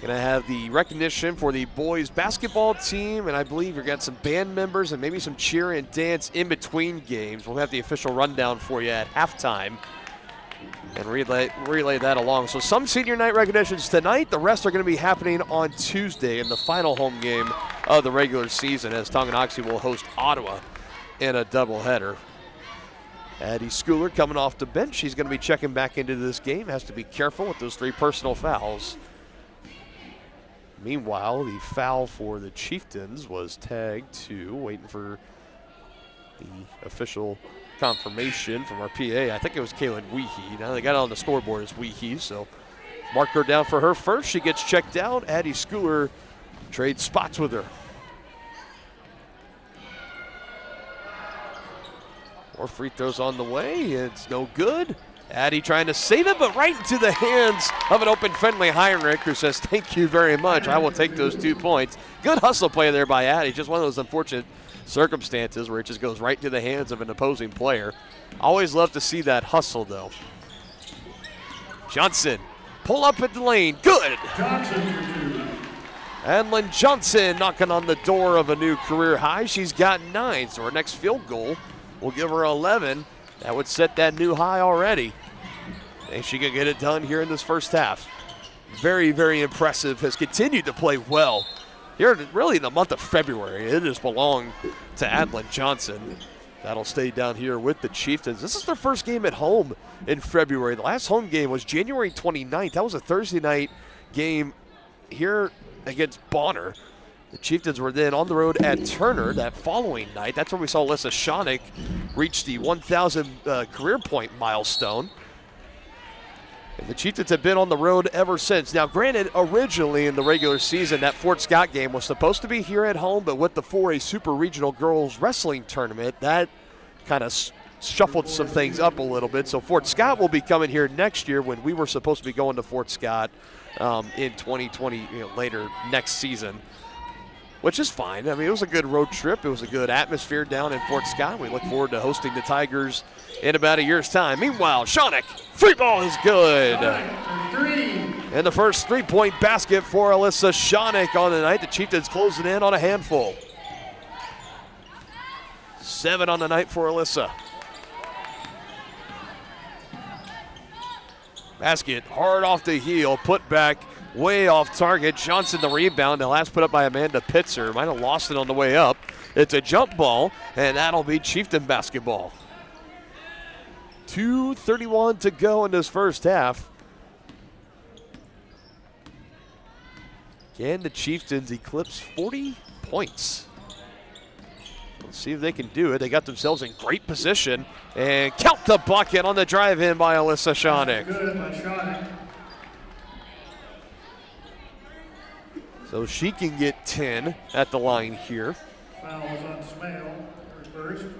[SPEAKER 6] Gonna have the recognition for the boys basketball team, and I believe you've got some band members and maybe some cheer and dance in between games. We'll have the official rundown for you at halftime and relay that along. So some senior night recognitions tonight. The rest are going to be happening on Tuesday in the final home game of the regular season as Tonganoxie will host Ottawa in a doubleheader. Addie Schooler coming off the bench. She's going to be checking back into this game. Has to be careful with those 3 personal fouls. Meanwhile, the foul for the Chieftains was tagged to, waiting for the official confirmation from our PA. I think it was Kaylin Weehee. Now they got it on the scoreboard as Weehee, so mark her down for her first. She gets checked out. Addie Schooler trades spots with her. More free throws on the way. It's no good. Addie trying to save it, but right into the hands of an open Finley Heinrich, who says, thank you very much. I will take those 2 points. Good hustle play there by Addie. Just one of those unfortunate circumstances where it just goes right into the hands of an opposing player. Always love to see that hustle, though. Johnson, pull up at the lane. Good. Adlin Johnson knocking on the door of a new career high. She's got 9, so her next field goal will give her 11. That would set that new high already. And she can get it done here in this first half. Very, very impressive. Has continued to play well here really in the month of February. It has belonged to Adlin Johnson. That'll stay down here with the Chieftains. This is their first game at home in February. The last home game was January 29th. That was a Thursday night game here against Bonner. The Chieftains were then on the road at Turner that following night. That's where we saw Alyssa Schoeneck reach the 1,000 career point milestone. And the Chieftains have been on the road ever since. Now, granted, originally in the regular season, that Fort Scott game was supposed to be here at home, but with the 4A Super Regional Girls Wrestling Tournament, that kind of shuffled some things up a little bit. So Fort Scott will be coming here next year when we were supposed to be going to Fort Scott in 2020, later next season. which is fine. I mean, it was a good road trip. It was a good atmosphere down in Fort Scott. We look forward to hosting the Tigers in about a year's time. Meanwhile, Shawnick, free ball is good. And the first three-point basket for Alyssa Shawnick on the night. The Chieftains closing in on a handful. 7 on the night for Alyssa. Basket hard off the heel, put back way off target. Johnson the rebound. The last put up by Amanda Pitzer. Might have lost it on the way up. It's a jump ball, and that'll be Chieftain basketball. 2:31 to go in this first half. Can the Chieftains eclipse 40 points? Let's see if they can do it. They got themselves in great position. And count the bucket on the drive-in by Alyssa Shawnick.
[SPEAKER 8] Good by Shawnick.
[SPEAKER 6] So she can get 10 at the line here.
[SPEAKER 8] Foul is on Smale. Third.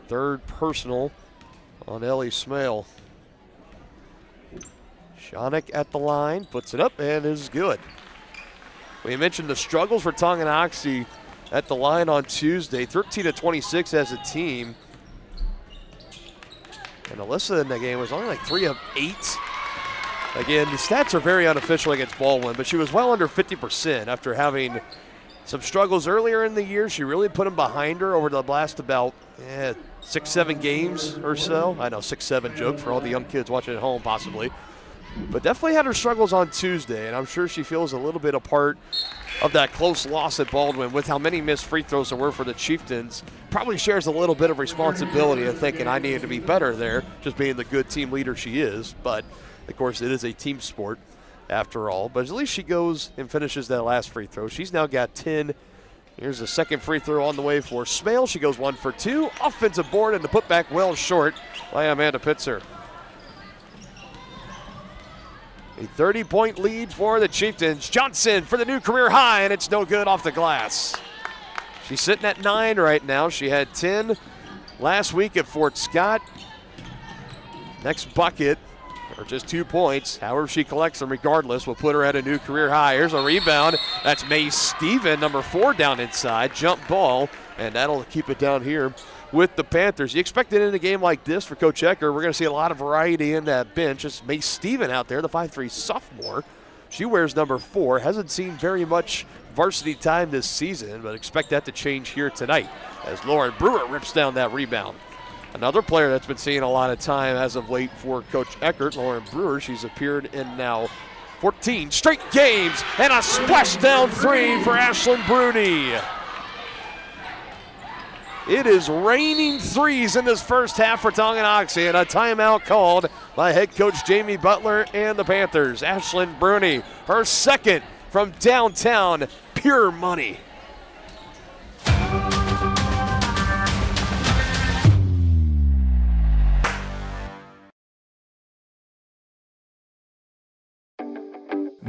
[SPEAKER 6] Third personal on Ellie Smale. Shawnick at the line, puts it up, and is good. We mentioned the struggles for Tonganoxie at the line on Tuesday, 13-26 as a team. And Alyssa in that game was only like 3 of 8. Again, the stats are very unofficial against Baldwin, but she was well under 50% after having some struggles earlier in the year. She really put them behind her over the last about 6-7 games or so. I know, 6-7 joke for all the young kids watching at home possibly. But definitely had her struggles on Tuesday, and I'm sure she feels a little bit a part of that close loss at Baldwin with how many missed free throws there were for the Chieftains. Probably shares a little bit of responsibility of thinking I needed to be better there, just being the good team leader she is. But, of course, it is a team sport after all. But at least she goes and finishes that last free throw. She's now got 10. Here's the second free throw on the way for Smale. She goes 1 for 2. Offensive board and the putback well short by Amanda Pitzer. A 30-point lead for the Chieftains. Johnson for the new career high, and it's no good off the glass. She's sitting at 9 right now. She had 10 last week at Fort Scott. Next bucket, or just 2 points, however she collects them regardless, will put her at a new career high. Here's a rebound. That's May Steven, number 4 down inside. Jump ball, and that'll keep it down here with the Panthers. You expect it in a game like this for Coach Ecker. We're going to see a lot of variety in that bench. It's May Steven out there, the 5'3" sophomore. She wears number 4. Hasn't seen very much varsity time this season, but expect that to change here tonight as Lauren Brewer rips down that rebound. Another player that's been seeing a lot of time as of late for Coach Eckert, Lauren Brewer. She's appeared in now 14 straight games, and a splashdown 3 for Ashlyn Bruni. It is raining threes in this first half for Tonganoxie, and a timeout called by head coach Jamie Butler and the Panthers. Ashlyn Bruni, her second from downtown, pure money.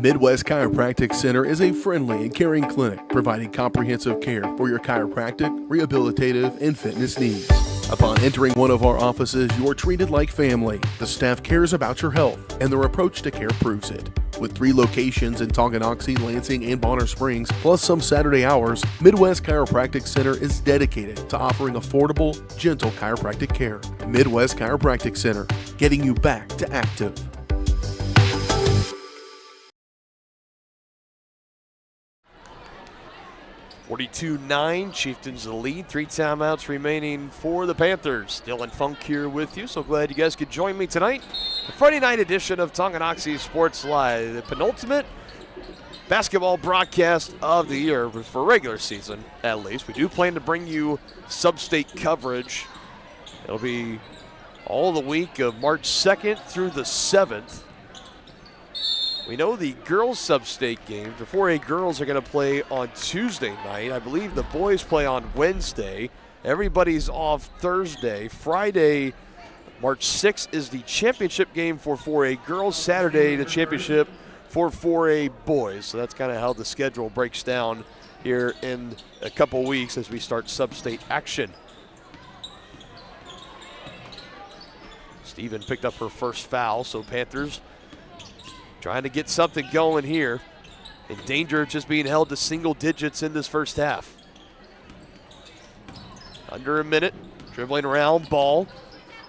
[SPEAKER 4] Midwest Chiropractic Center is a friendly and caring clinic providing comprehensive care for your chiropractic, rehabilitative, and fitness needs. Upon entering one of our offices, you are treated like family. The staff cares about your health, and their approach to care proves it. With 3 locations in Tonganoxie, Lansing, and Bonner Springs, plus some Saturday hours, Midwest Chiropractic Center is dedicated to offering affordable, gentle chiropractic care. Midwest Chiropractic Center, getting you back to active.
[SPEAKER 6] 42-9, Chieftains the lead. 3 timeouts remaining for the Panthers. Dylan Funk here with you, so glad you guys could join me tonight. The Friday night edition of Tonganoxie Sports Live, the penultimate basketball broadcast of the year for regular season, at least. We do plan to bring you sub-state coverage. It'll be all the week of March 2nd through the 7th. We know the girls' sub-state games, the 4A girls are going to play on Tuesday night. I believe the boys play on Wednesday. Everybody's off Thursday. Friday, March 6th is the championship game for 4A girls. Saturday, the championship for 4A boys. So that's kind of how the schedule breaks down here in a couple weeks as we start sub-state action. Steven picked up her first foul, so Panthers trying to get something going here. In danger of just being held to single digits in this first half. Under a minute, dribbling around, ball.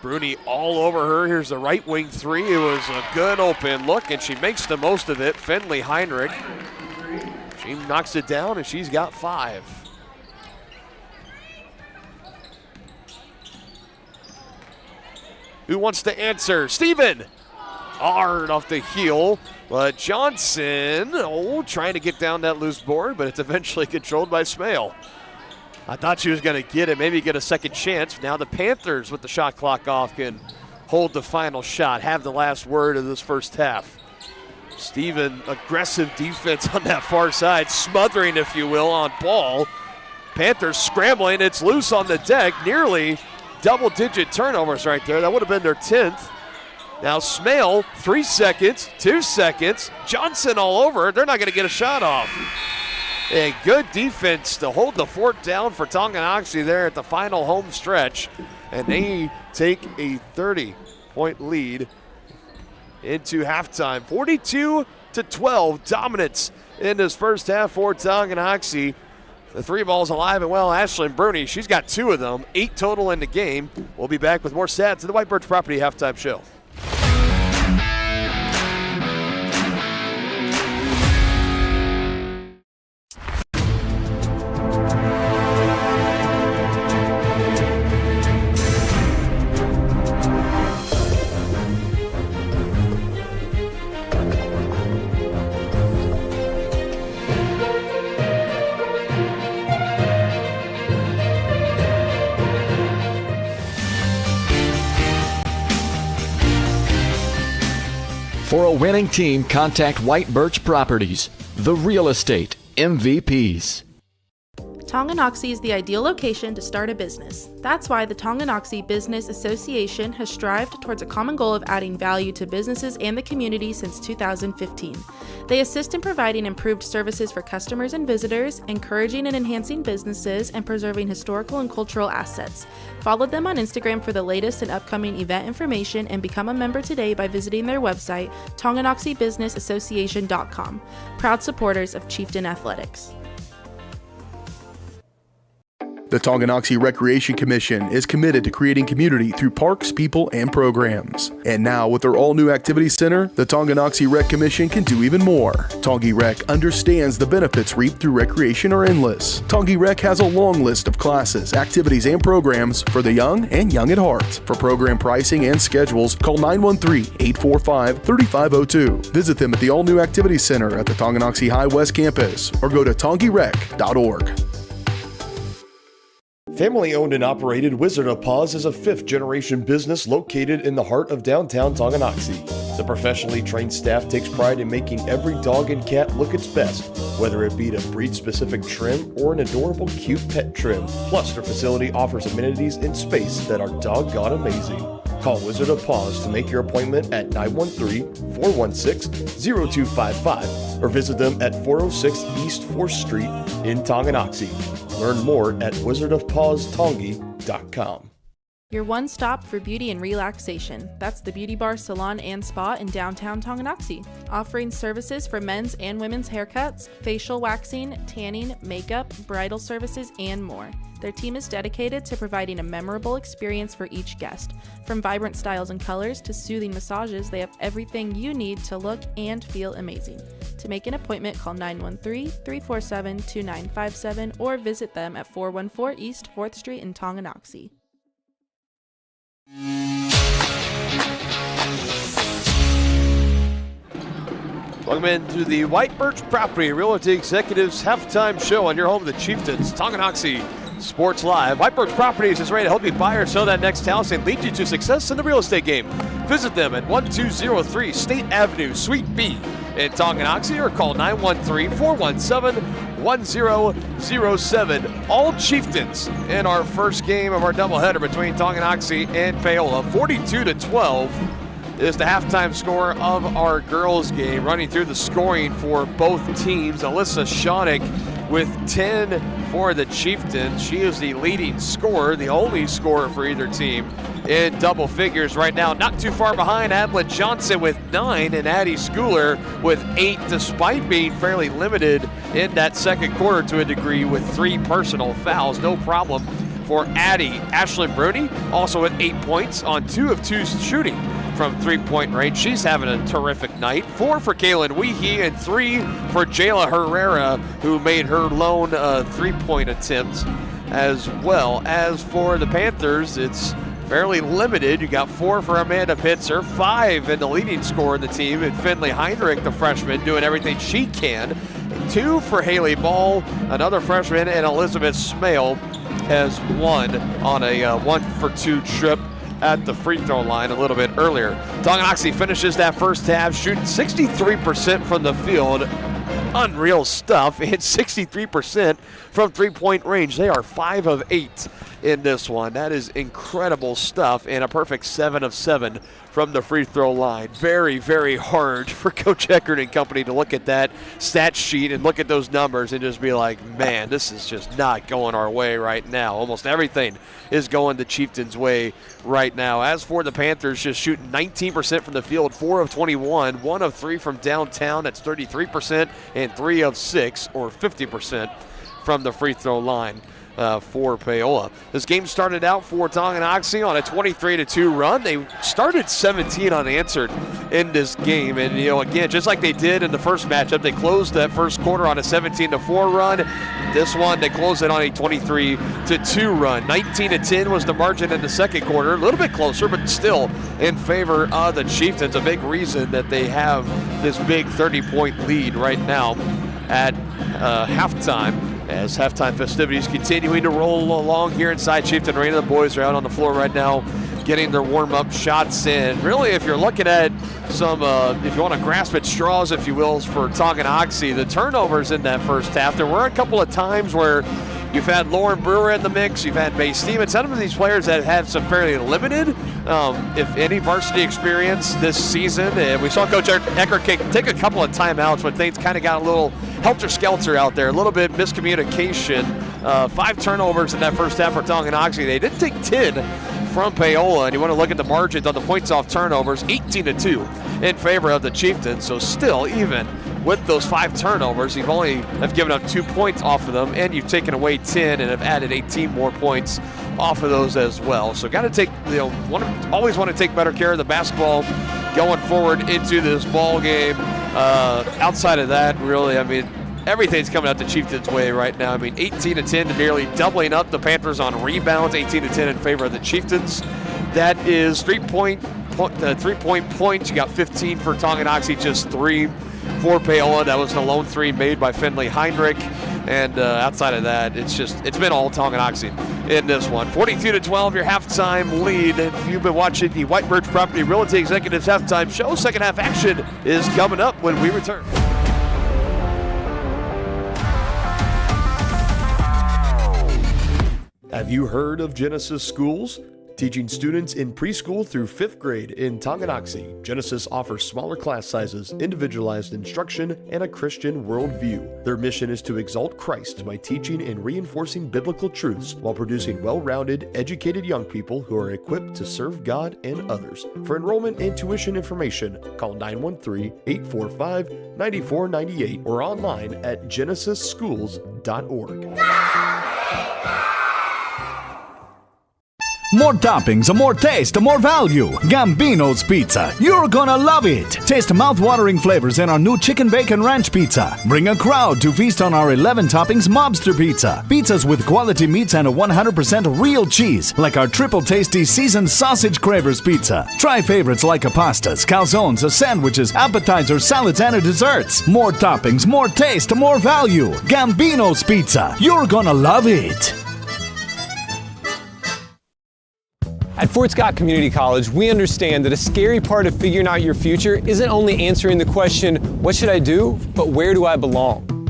[SPEAKER 6] Bruni all over her. Here's the right wing three. It was a good open look, and she makes the most of it. Finley Heinrich. She knocks it down, and she's got 5. Who wants to answer? Steven! Hard off the heel, but Johnson, trying to get down that loose board, but it's eventually controlled by Smale. I thought she was going to get it, maybe get a second chance. Now the Panthers, with the shot clock off, can hold the final shot, have the last word of this first half. Steven, aggressive defense on that far side, smothering, if you will, on ball. Panthers scrambling, it's loose on the deck, nearly double-digit turnovers right there. That would have been their 10th. Now Smale, 3 seconds, 2 seconds. Johnson all over. They're not going to get a shot off. A good defense to hold the fort down for Tonganoxie there at the final home stretch. And they take a 30-point lead into halftime. 42-12 dominance in this first half for Tonganoxie. The 3 ball's alive and well. Ashlyn Bruni, she's got 2 of them, 8 total in the game. We'll be back with more stats in the White Birch Property Halftime Show.
[SPEAKER 3] For a winning team, contact White Birch Properties, the real estate MVPs.
[SPEAKER 7] Tonganoxie is the ideal location to start a business. That's why the Tonganoxie Business Association has strived towards a common goal of adding value to businesses and the community since 2015. They assist in providing improved services for customers and visitors, encouraging and enhancing businesses, and preserving historical and cultural assets. Follow them on Instagram for the latest and upcoming event information and become a member today by visiting their website, TonganoxieBusinessAssociation.com. Proud supporters of Chieftain Athletics.
[SPEAKER 4] The Tonganoxie Recreation Commission is committed to creating community through parks, people, and programs. And now, with their all-new activity center, the Tonganoxie Rec Commission can do even more. Tongi Rec understands the benefits reaped through recreation are endless. Tongi Rec has a long list of classes, activities, and programs for the young and young at heart. For program pricing and schedules, call 913-845-3502. Visit them at the all-new activity center at the Tonganoxie High West campus or go to tongirec.org.
[SPEAKER 6] Family-owned and operated Wizard of Paws is a 5th-generation business located in the heart of downtown Tonganoxie. The professionally trained staff takes pride in making every dog and cat look its best, whether it be a breed-specific trim or an adorable, cute pet trim. Plus, their facility offers amenities and space that are doggone amazing. Call Wizard of Paws to make your appointment at 913-416-0255 or visit them at 406 East 4th Street in Tonganoxie. Learn more at wizardofpawstongi.com.
[SPEAKER 7] Your one stop for beauty and relaxation. That's the Beauty Bar, Salon, and Spa in downtown Tonganoxie, offering services for men's and women's haircuts, facial waxing, tanning, makeup, bridal services, and more. Their team is dedicated to providing a memorable experience for each guest. From vibrant styles and colors to soothing massages, they have everything you need to look and feel amazing. To make an appointment, call 913-347-2957 or visit them at 414 East 4th Street in Tonganoxie.
[SPEAKER 6] Welcome into the White Birch Property Realty Executives Halftime Show on your home of the Chieftains, Tonganoxie Sports Live. White Birch Properties is ready to help you buy or sell that next house and lead you to success in the real estate game. Visit them at 1203 State Avenue, Suite B in Tonganoxie, or call 913-417-1007. All Chieftains in our first game of our doubleheader between Tonganoxie and Paola. 42-12. is the halftime score of our girls game. Running through the scoring for both teams, Alyssa Shawnick with 10 for the Chieftains. She is the leading scorer, the only scorer for either team in double figures right now. Not too far behind, Adlin Johnson with 9 and Addie Schooler with 8, despite being fairly limited in that second quarter to a degree with 3 personal fouls. No problem for Addie. Ashlyn Bruni also with 8 points on 2 of 2 shooting from three-point range. She's having a terrific night. 4 for Kaylin Weehee and 3 for Jayla Herrera, who made her lone three-point attempt as well. As for the Panthers, it's fairly limited. You got 4 for Amanda Pitzer, 5 in the leading scorer in the team, and Finley Heinrich, the freshman, doing everything she can. 2 for Haley Ball, another freshman, and Elizabeth Smale has 1 on a 1-for-2 trip at the free throw line a little bit earlier. Tonganoxie finishes that first half shooting 63% from the field. Unreal stuff, and 63% from three-point range. They are 5 of 8 in this one. That is incredible stuff, and a perfect 7 of 7 from the free throw line. Very, very hard for Coach Eckert and company to look at that stat sheet and look at those numbers and just be like, man, this is just not going our way right now. Almost everything is going the Chieftains' way right now. As for the Panthers, just shooting 19% from the field, 4 of 21, 1 of 3 from downtown, that's 33%, and 3 of 6, or 50% from the free throw line. For Paola. This game started out for Tonganoxie on a 23-2 run. They started 17 unanswered in this game, and again, just like they did in the first matchup, they closed that first quarter on a 17-4 run. This one, they closed it on a 23-2 run. 19-10 was the margin in the second quarter. A little bit closer, but still in favor of the Chieftains. A big reason that they have this big 30-point lead right now at halftime. As halftime festivities continuing to roll along here inside Chieftain Arena. The boys are out on the floor right now getting their warm-up shots in. Really, if you're looking at some, if you want to grasp at straws, if you will, for Tonganoxie, the turnovers in that first half, there were a couple of times where you've had Lauren Brewer in the mix, you've had May Stevens, some of these players that have some fairly limited, if any, varsity experience this season. And we saw Coach Eckert take a couple of timeouts when things kind of got a little helter-skelter out there, a little bit miscommunication. 5 turnovers in that first half for Tonganoxie. They did take 10 from Paola, and you want to look at the margins on the points off turnovers, 18-2 in favor of the Chieftains. So still, even with those 5 turnovers, you've only have given up 2 points off of them, and you've taken away 10 and have added 18 more points off of those as well. So got to take, always want to take better care of the basketball going forward into this ball game. Outside of that, really, I mean, everything's coming out the Chieftains' way right now. I mean, 18-10 to nearly doubling up the Panthers on rebounds, 18-10 in favor of the Chieftains. That is 3-point points. You got 15 for Tonganoxie, just 3 for Paola. That was the lone 3 made by Finley Heinrich. And outside of that, it's been all Tonganoxie in this one. 42-12, your halftime lead. If you've been watching the White Birch Property Realty Executives halftime show, second half action is coming up when we return.
[SPEAKER 15] Have you heard of Genesis Schools? Teaching students in preschool through 5th grade in Tonganoxie, Genesis offers smaller class sizes, individualized instruction, and a Christian worldview. Their mission is to exalt Christ by teaching and reinforcing biblical truths while producing well-rounded, educated young people who are equipped to serve God and others. For enrollment and tuition information, call 913-845-9498 or online at genesisschools.org.
[SPEAKER 16] More toppings, more taste, more value. Gambino's Pizza. You're gonna love it. Taste mouth-watering flavors in our new chicken bacon ranch pizza. Bring a crowd to feast on our 11 toppings mobster pizza. Pizzas with quality meats and a 100% real cheese, like our triple tasty seasoned sausage cravers pizza. Try favorites like pastas, calzones, sandwiches, appetizers, salads, and desserts. More toppings, more taste, more value. Gambino's Pizza. You're gonna love it.
[SPEAKER 14] At Fort Scott Community College, we understand that a scary part of figuring out your future isn't only answering the question, what should I do, but where do I belong?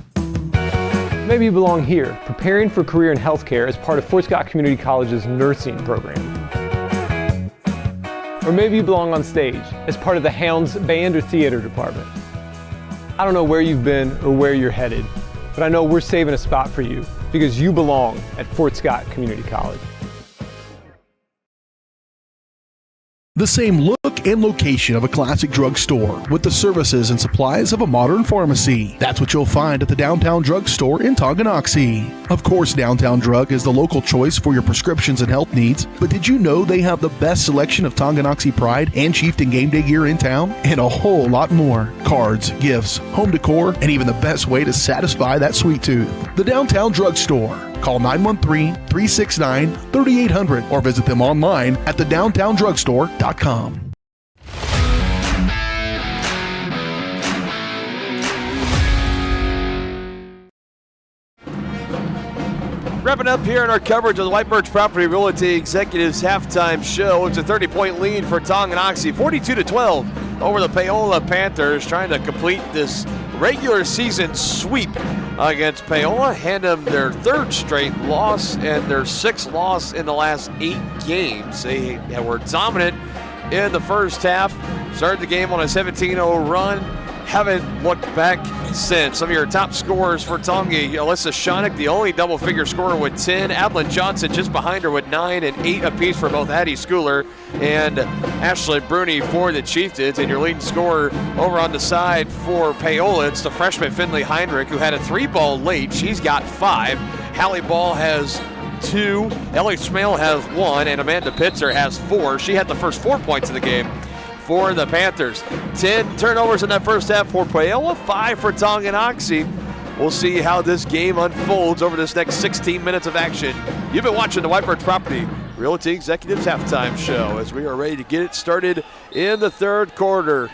[SPEAKER 14] Maybe you belong here, preparing for a career in healthcare as part of Fort Scott Community College's nursing program. Or maybe you belong on stage as part of the Hounds band or theater department. I don't know where you've been or where you're headed, but I know we're saving a spot for you because you belong at Fort Scott Community College.
[SPEAKER 4] The same look and location of a classic drugstore with the services and supplies of a modern pharmacy. That's what you'll find at the Downtown Drug Store in Tonganoxie. Of course, Downtown Drug is the local choice for your prescriptions and health needs, but did you know they have the best selection of Tonganoxie Pride and Chieftain game day gear in town? And a whole lot more. Cards, gifts, home decor, and even the best way to satisfy that sweet tooth. The Downtown Drug Store. Call 913-369-3800 or visit them online at thedowntowndrugstore.com.
[SPEAKER 6] Wrapping up here in our coverage of the White Birch Property Realty Executives halftime show. It's a 30-point lead for Tonganoxie, 42-12 over the Paola Panthers, trying to complete this regular season sweep against Paola, hand them their third straight loss and their sixth loss in the last 8 games. They were dominant in the first half, started the game on a 17-0 run, haven't looked back since. Some of your top scorers for Tongi: Alyssa Schoenig, the only double-figure scorer with 10. Adeline Johnson just behind her with 9, and 8 apiece for both Addie Schooler and Ashley Bruni for the Chieftains. And your leading scorer over on the side for Paola, it's the freshman Finley Heinrich, who had a 3-ball late. She's got 5. Hallie Ball has 2. Ellie Schmale has 1, and Amanda Pitzer has 4. She had the first 4 points of the game for the Panthers. 10 turnovers in that first half for Paola, 5 for Tonganoxie. We'll see how this game unfolds over this next 16 minutes of action. You've been watching the White Birch Property Realty Executives halftime show as we are ready to get it started in the third quarter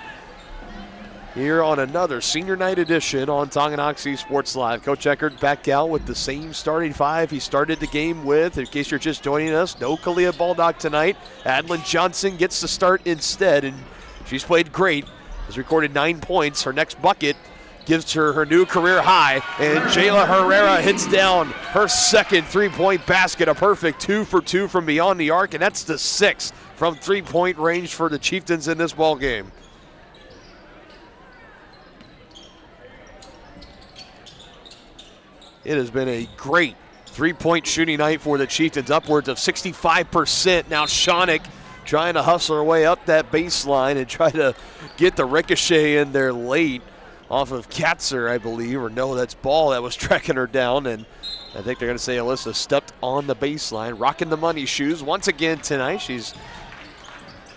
[SPEAKER 6] here on another senior night edition on Tonganoxie Sports Live. Coach Eckert back out with the same starting 5 he started the game with. In case you're just joining us, no Kalia Baldock tonight. Adeline Johnson gets the start instead, and she's played great. Has recorded 9 points. Her next bucket gives her her new career high, and Jayla Herrera hits down her second 3-point basket. A perfect 2 for 2 from beyond the arc, and that's the 6th from 3-point range for the Chieftains in this ball game. It has been a great 3-point shooting night for the Chieftains, upwards of 65%. Now Schoenig trying to hustle her way up that baseline and try to get the ricochet in there late off of Katzer, I believe, or no, that's Ball that was tracking her down, and I think they're going to say Alyssa stepped on the baseline, rocking the money shoes once again tonight. She's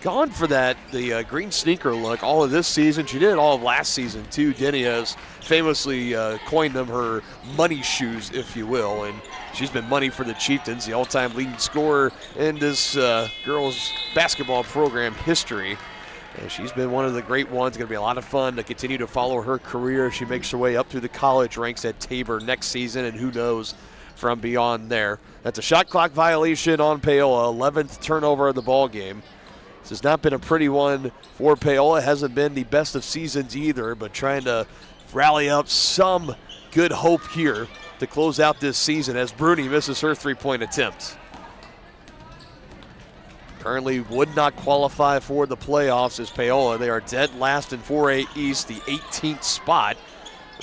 [SPEAKER 6] gone for that, the green sneaker look all of this season. She did it all of last season too. Denny has famously coined them her money shoes, if you will, and she's been money for the Chieftains, the all-time leading scorer in this girls basketball program history. And she's been one of the great ones. Going to be a lot of fun to continue to follow her career as she makes her way up through the college ranks at Tabor next season, and who knows from beyond there. That's a shot clock violation on Paola, 11th turnover of the ball game. This has not been a pretty one for Paola. It hasn't been the best of seasons either, but trying to rally up some good hope here to close out this season as Bruni misses her 3-point attempt. Currently would not qualify for the playoffs as Paola. They are dead last in 4A East, the 18th spot,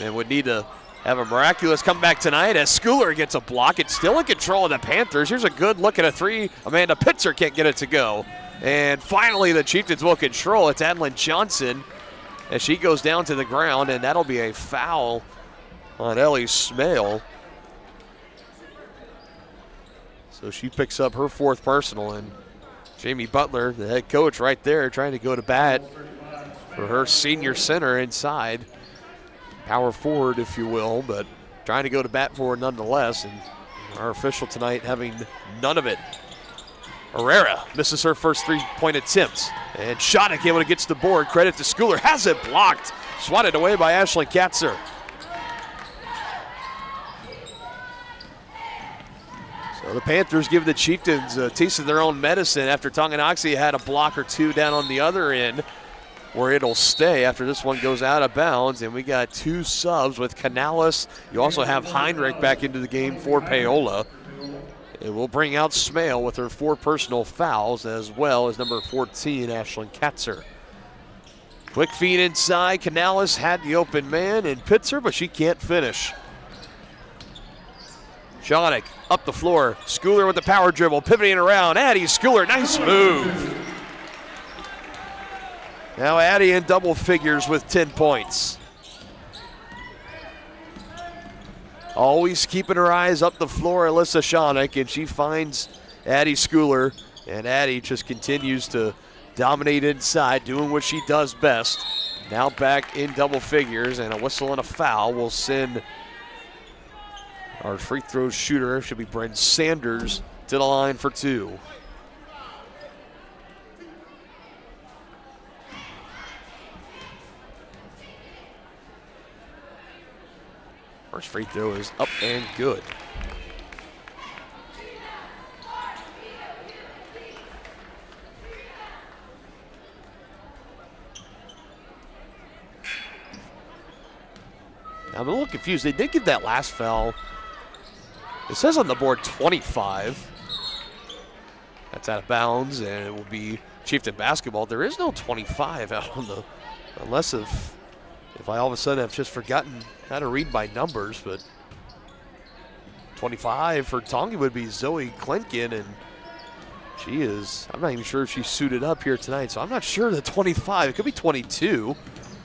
[SPEAKER 6] and would need to have a miraculous comeback tonight as Schooler gets a block. It's still in control of the Panthers. Here's a good look at a 3. Amanda Pitzer can't get it to go. And finally, the Chieftains will control. It's Adeline Johnson as she goes down to the ground, and that'll be a foul on Ellie Smale. So she picks up her 4th personal, and Jamie Butler, the head coach right there, trying to go to bat for her senior center inside. Power forward, if you will, but trying to go to bat for her nonetheless. And our official tonight having none of it. Herrera misses her first 3-point attempt. And Schoenig able to get to the board. Credit to Schooler. Has it blocked. Swatted away by Ashley Katzer. So the Panthers give the Chieftains a taste of their own medicine after Tonganoxie had a block or 2 down on the other end, where it'll stay after this one goes out of bounds. And we got 2 subs with Canales. You also have Heinrich back into the game for Paola. It will bring out Smale with her 4 personal fouls, as well as number 14, Ashlyn Katzer. Quick feed inside. Canales had the open man and pits her, but she can't finish. Schoenig up the floor. Schooler with the power dribble, pivoting around. Addie Schooler, nice move. Now Addie in double figures with 10 points. Always keeping her eyes up the floor, Alyssa Schoenig, and she finds Addie Schooler, and Addie just continues to dominate inside, doing what she does best. Now back in double figures, and a whistle and a foul will send our free throw shooter, should be Brent Sanders, to the line for 2. First free throw is up and good. I'm a little confused. They did get that last foul. It says on the board 25. That's out of bounds, and it will be Chieftain basketball. There is no 25 out on the, unless if I all of a sudden have just forgotten how to read by numbers, but 25 for Tonga would be Zoe Klenkin, and she is, I'm not even sure if she's suited up here tonight, so I'm not sure the 25. It could be 22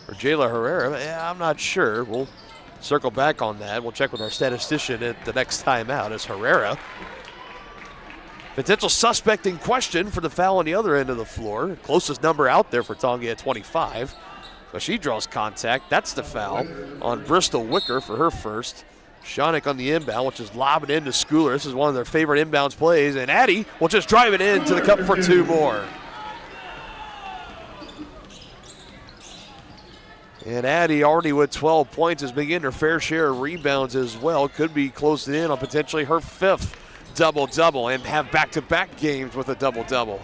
[SPEAKER 6] or Jayla Herrera. But yeah, I'm not sure. We'll circle back on that. We'll check with our statistician at the next time out as Herrera. Potential suspect in question for the foul on the other end of the floor. Closest number out there for Tonga at 25. But she draws contact. That's the foul on Bristol Wicker for her first. Schoenig on the inbound, which is lobbing into Schooler. This is one of their favorite inbounds plays. And Addie will just drive it into the cup for 2 more. And Addie already with 12 points has been getting her fair share of rebounds as well. Could be closing in on potentially her 5th double-double and have back-to-back games with a double-double.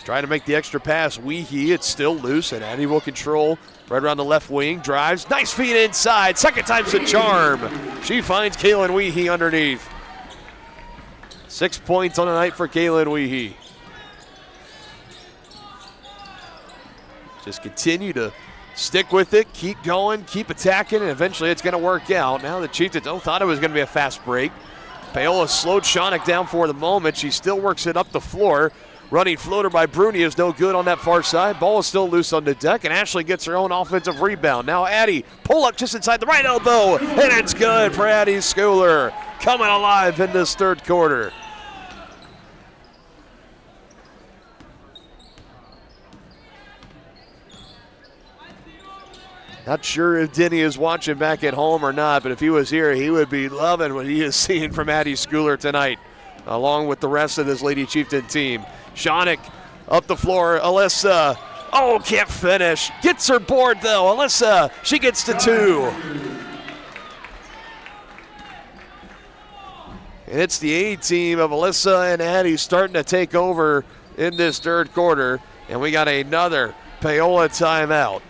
[SPEAKER 6] Trying to make the extra pass. Weehee, it's still loose, and Addie will control right around the left wing. Drives, nice feed inside. Second time's the charm. She finds Kaylin Weehee underneath. 6 points on the night for Kaylin Weehee. Just continue to stick with it, keep going, keep attacking, and eventually it's going to work out. Now the Chieftains thought it was going to be a fast break. Paola slowed Schoenig down for the moment. She still works it up the floor. Running floater by Bruni is no good on that far side. Ball is still loose on the deck, and Ashley gets her own offensive rebound. Now Addie, pull up just inside the right elbow, and it's good for Addie Schooler. Coming alive in this third quarter. Not sure if Denny is watching back at home or not, but if he was here, he would be loving what he is seeing from Addie Schooler tonight, along with the rest of this Lady Chieftain team. Schoenig up the floor. Alyssa, can't finish. Gets her board though. Alyssa, she gets to 2. And it's the A team of Alyssa and Addie starting to take over in this third quarter. And we got another Paola timeout.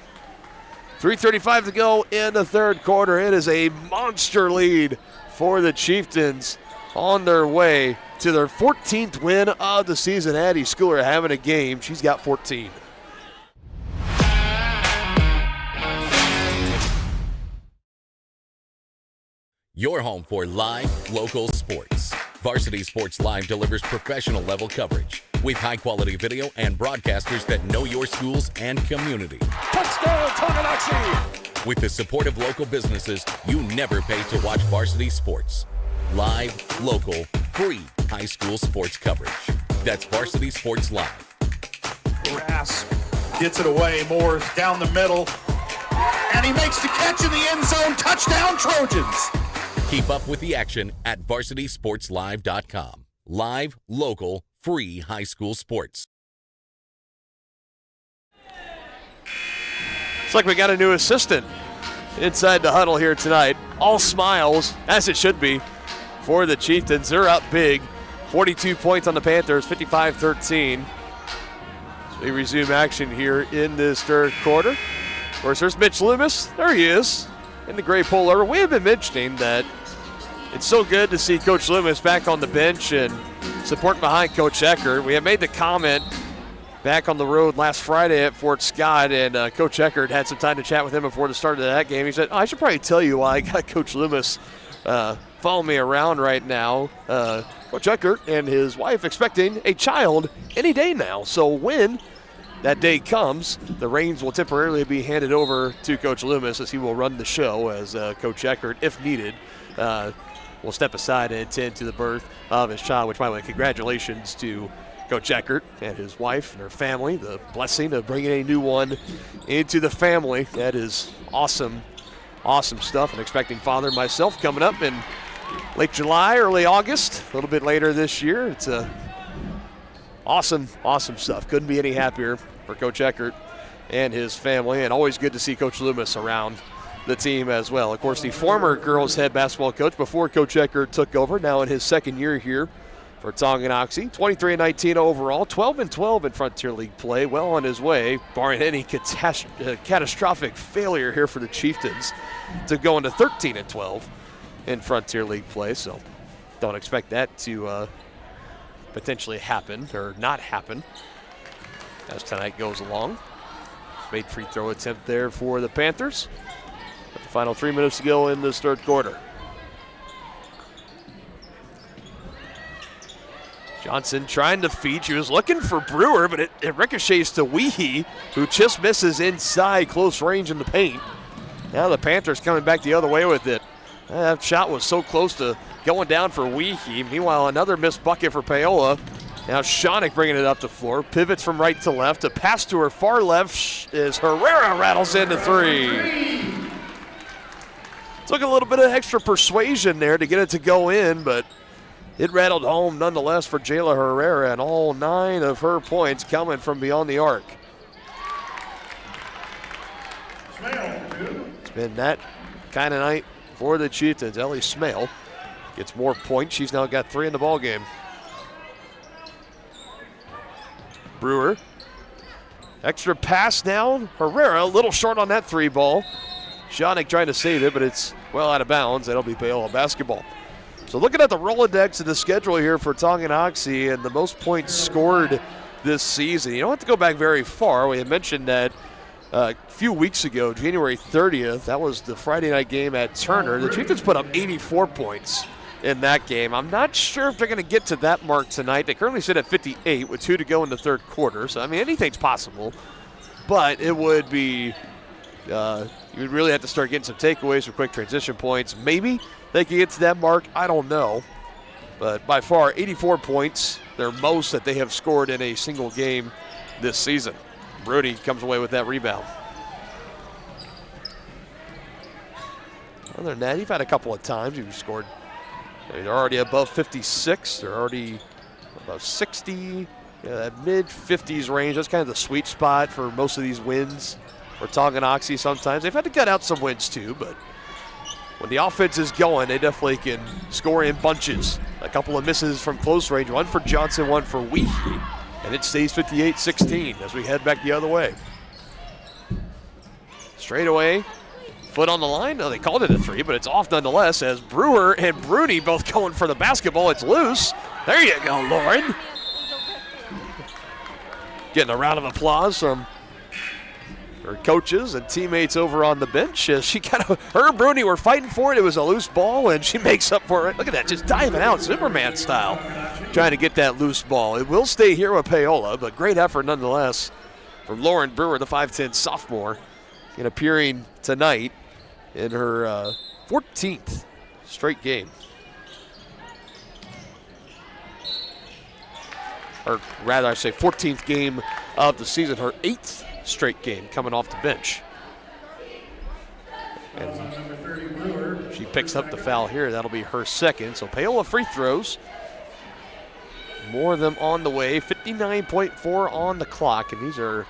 [SPEAKER 6] 3:35 to go in the third quarter. It is a monster lead for the Chieftains on their way to their 14th win of the season. Addie Schooler having a game. She's got 14.
[SPEAKER 5] Your home for live, local sports. Varsity Sports Live delivers professional level coverage with high quality video and broadcasters that know your schools and community.
[SPEAKER 6] Touchdown, Tonganoxie!
[SPEAKER 5] With the support of local businesses, you never pay to watch varsity sports. Live, local, free high school sports coverage. That's Varsity Sports Live.
[SPEAKER 17] Rask gets it away. Moore's down the middle. And he makes the catch in the end zone. Touchdown, Trojans.
[SPEAKER 5] Keep up with the action at varsitysportslive.com. Live, local, free high school sports.
[SPEAKER 6] It's like we got a new assistant inside the huddle here tonight. All smiles, as it should be, for the Chieftains. They're up big. 42 points on the Panthers, 55-13. So we resume action here in this third quarter. Of course, there's Mitch Loomis. There he is. in the gray polo. We have been mentioning that it's so good to see Coach Loomis back on the bench and support behind Coach Eckert. We have made the comment back on the road last Friday at Fort Scott, and Coach Eckert had some time to chat with him before the start of that game. He said, I should probably tell you why I got Coach Loomis following me around right now. Coach Eckert and his wife expecting a child any day now. So when that day comes, the reins will temporarily be handed over to Coach Loomis as he will run the show as Coach Eckert, if needed, will step aside and attend to the birth of his child, which, by the way, congratulations to Coach Eckert and his wife and her family, the blessing of bringing a new one into the family. That is awesome, awesome stuff. An expecting father myself coming up in late July, early August, a little bit later this year. It's awesome, awesome stuff. Couldn't be any happier for Coach Eckert and his family, and always good to see Coach Loomis around the team as well. Of course, the former girls head basketball coach before Coach Eckert took over, now in his second year here for Tonganoxie. 23-19 overall, 12-12 in Frontier League play. Well on his way, barring any catastrophic failure here for the Chieftains, to go into 13-12 in Frontier League play. So don't expect that to potentially happen or not happen as tonight goes along. Made free throw attempt there for the Panthers. With the final 3 minutes to go in this third quarter. Johnson trying to feed. She was looking for Brewer, but it ricochets to Weehee, who just misses inside close range in the paint. Now the Panthers coming back the other way with it. That shot was so close to going down for Weehee. Meanwhile, another missed bucket for Paola. Now Shonick bringing it up the floor. Pivots from right to left. A pass to her far left as Herrera rattles into three. Took a little bit of extra persuasion there to get it to go in, but it rattled home nonetheless for Jayla Herrera, and all 9 of her points coming from beyond the arc. It's been that kind of night for the Chieftains. Ellie Smale gets more points. She's now got 3 in the ball game. Brewer, extra pass now. Herrera a little short on that 3 ball. Shonick trying to save it, but it's well out of bounds. That'll be Paola basketball. So looking at the Rolodex of the schedule here for Tonganoxie and the most points scored this season, you don't have to go back very far. We had mentioned that a few weeks ago, January 30th, that was the Friday night game at Turner. The Chieftains put up 84 points in that game. I'm not sure if they're going to get to that mark tonight. They currently sit at 58 with 2 to go in the third quarter. So, I mean, anything's possible. But it would be, you would really have to start getting some takeaways for quick transition points. Maybe they can get to that mark. I don't know. But by far, 84 points, their most that they have scored in a single game this season. Brody comes away with that rebound. Other than that, you've had a couple of times you've scored. They're already above 56. They're already above 60. That mid-50s range. That's kind of the sweet spot for most of these wins for Tonganoxie sometimes. They've had to cut out some wins too, but when the offense is going, they definitely can score in bunches. A couple of misses from close range. One for Johnson, one for Weehee. And it stays 58-16 as we head back the other way. Straight away, foot on the line. No, they called it a 3, but it's off nonetheless as Brewer and Bruni both going for the basketball. It's loose. There you go, Lauren. Getting a round of applause from her coaches and teammates over on the bench. She her and Bruni were fighting for it. It was a loose ball, and she makes up for it. Look at that, just diving out, Superman style, trying to get that loose ball. It will stay here with Paola, but great effort nonetheless from Lauren Brewer, the 5'10 sophomore, and appearing tonight in her 14th straight game. Or rather, I say 14th game of the season, her 8th straight game coming off the bench. And she picks up the foul here. That'll be her second. So Paola free throws. More of them on the way. 59.4 on the clock. And these are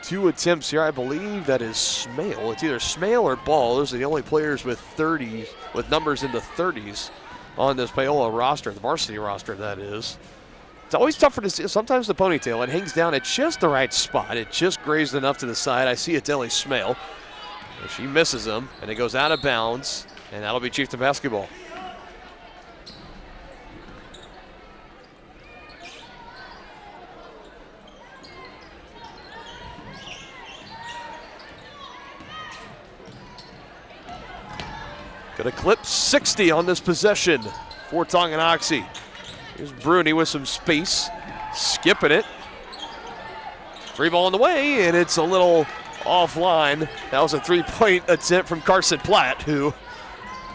[SPEAKER 6] 2 attempts here. I believe that is Smale. It's either Smale or Ball. Those are the only players with 30s, with numbers in the 30s on this Paola roster, the varsity roster, that is. It's always tougher to see. Sometimes the ponytail, it hangs down at just the right spot. It just grazed enough to the side. I see it's Ellie Smale. And she misses him, and it goes out of bounds, and that'll be Chieftain basketball. Gonna clip 60 on this possession for Tonganoxie. Here's Bruni with some space, skipping it. Free ball in the way, and it's a little offline. That was a three-point attempt from Carson Platt, who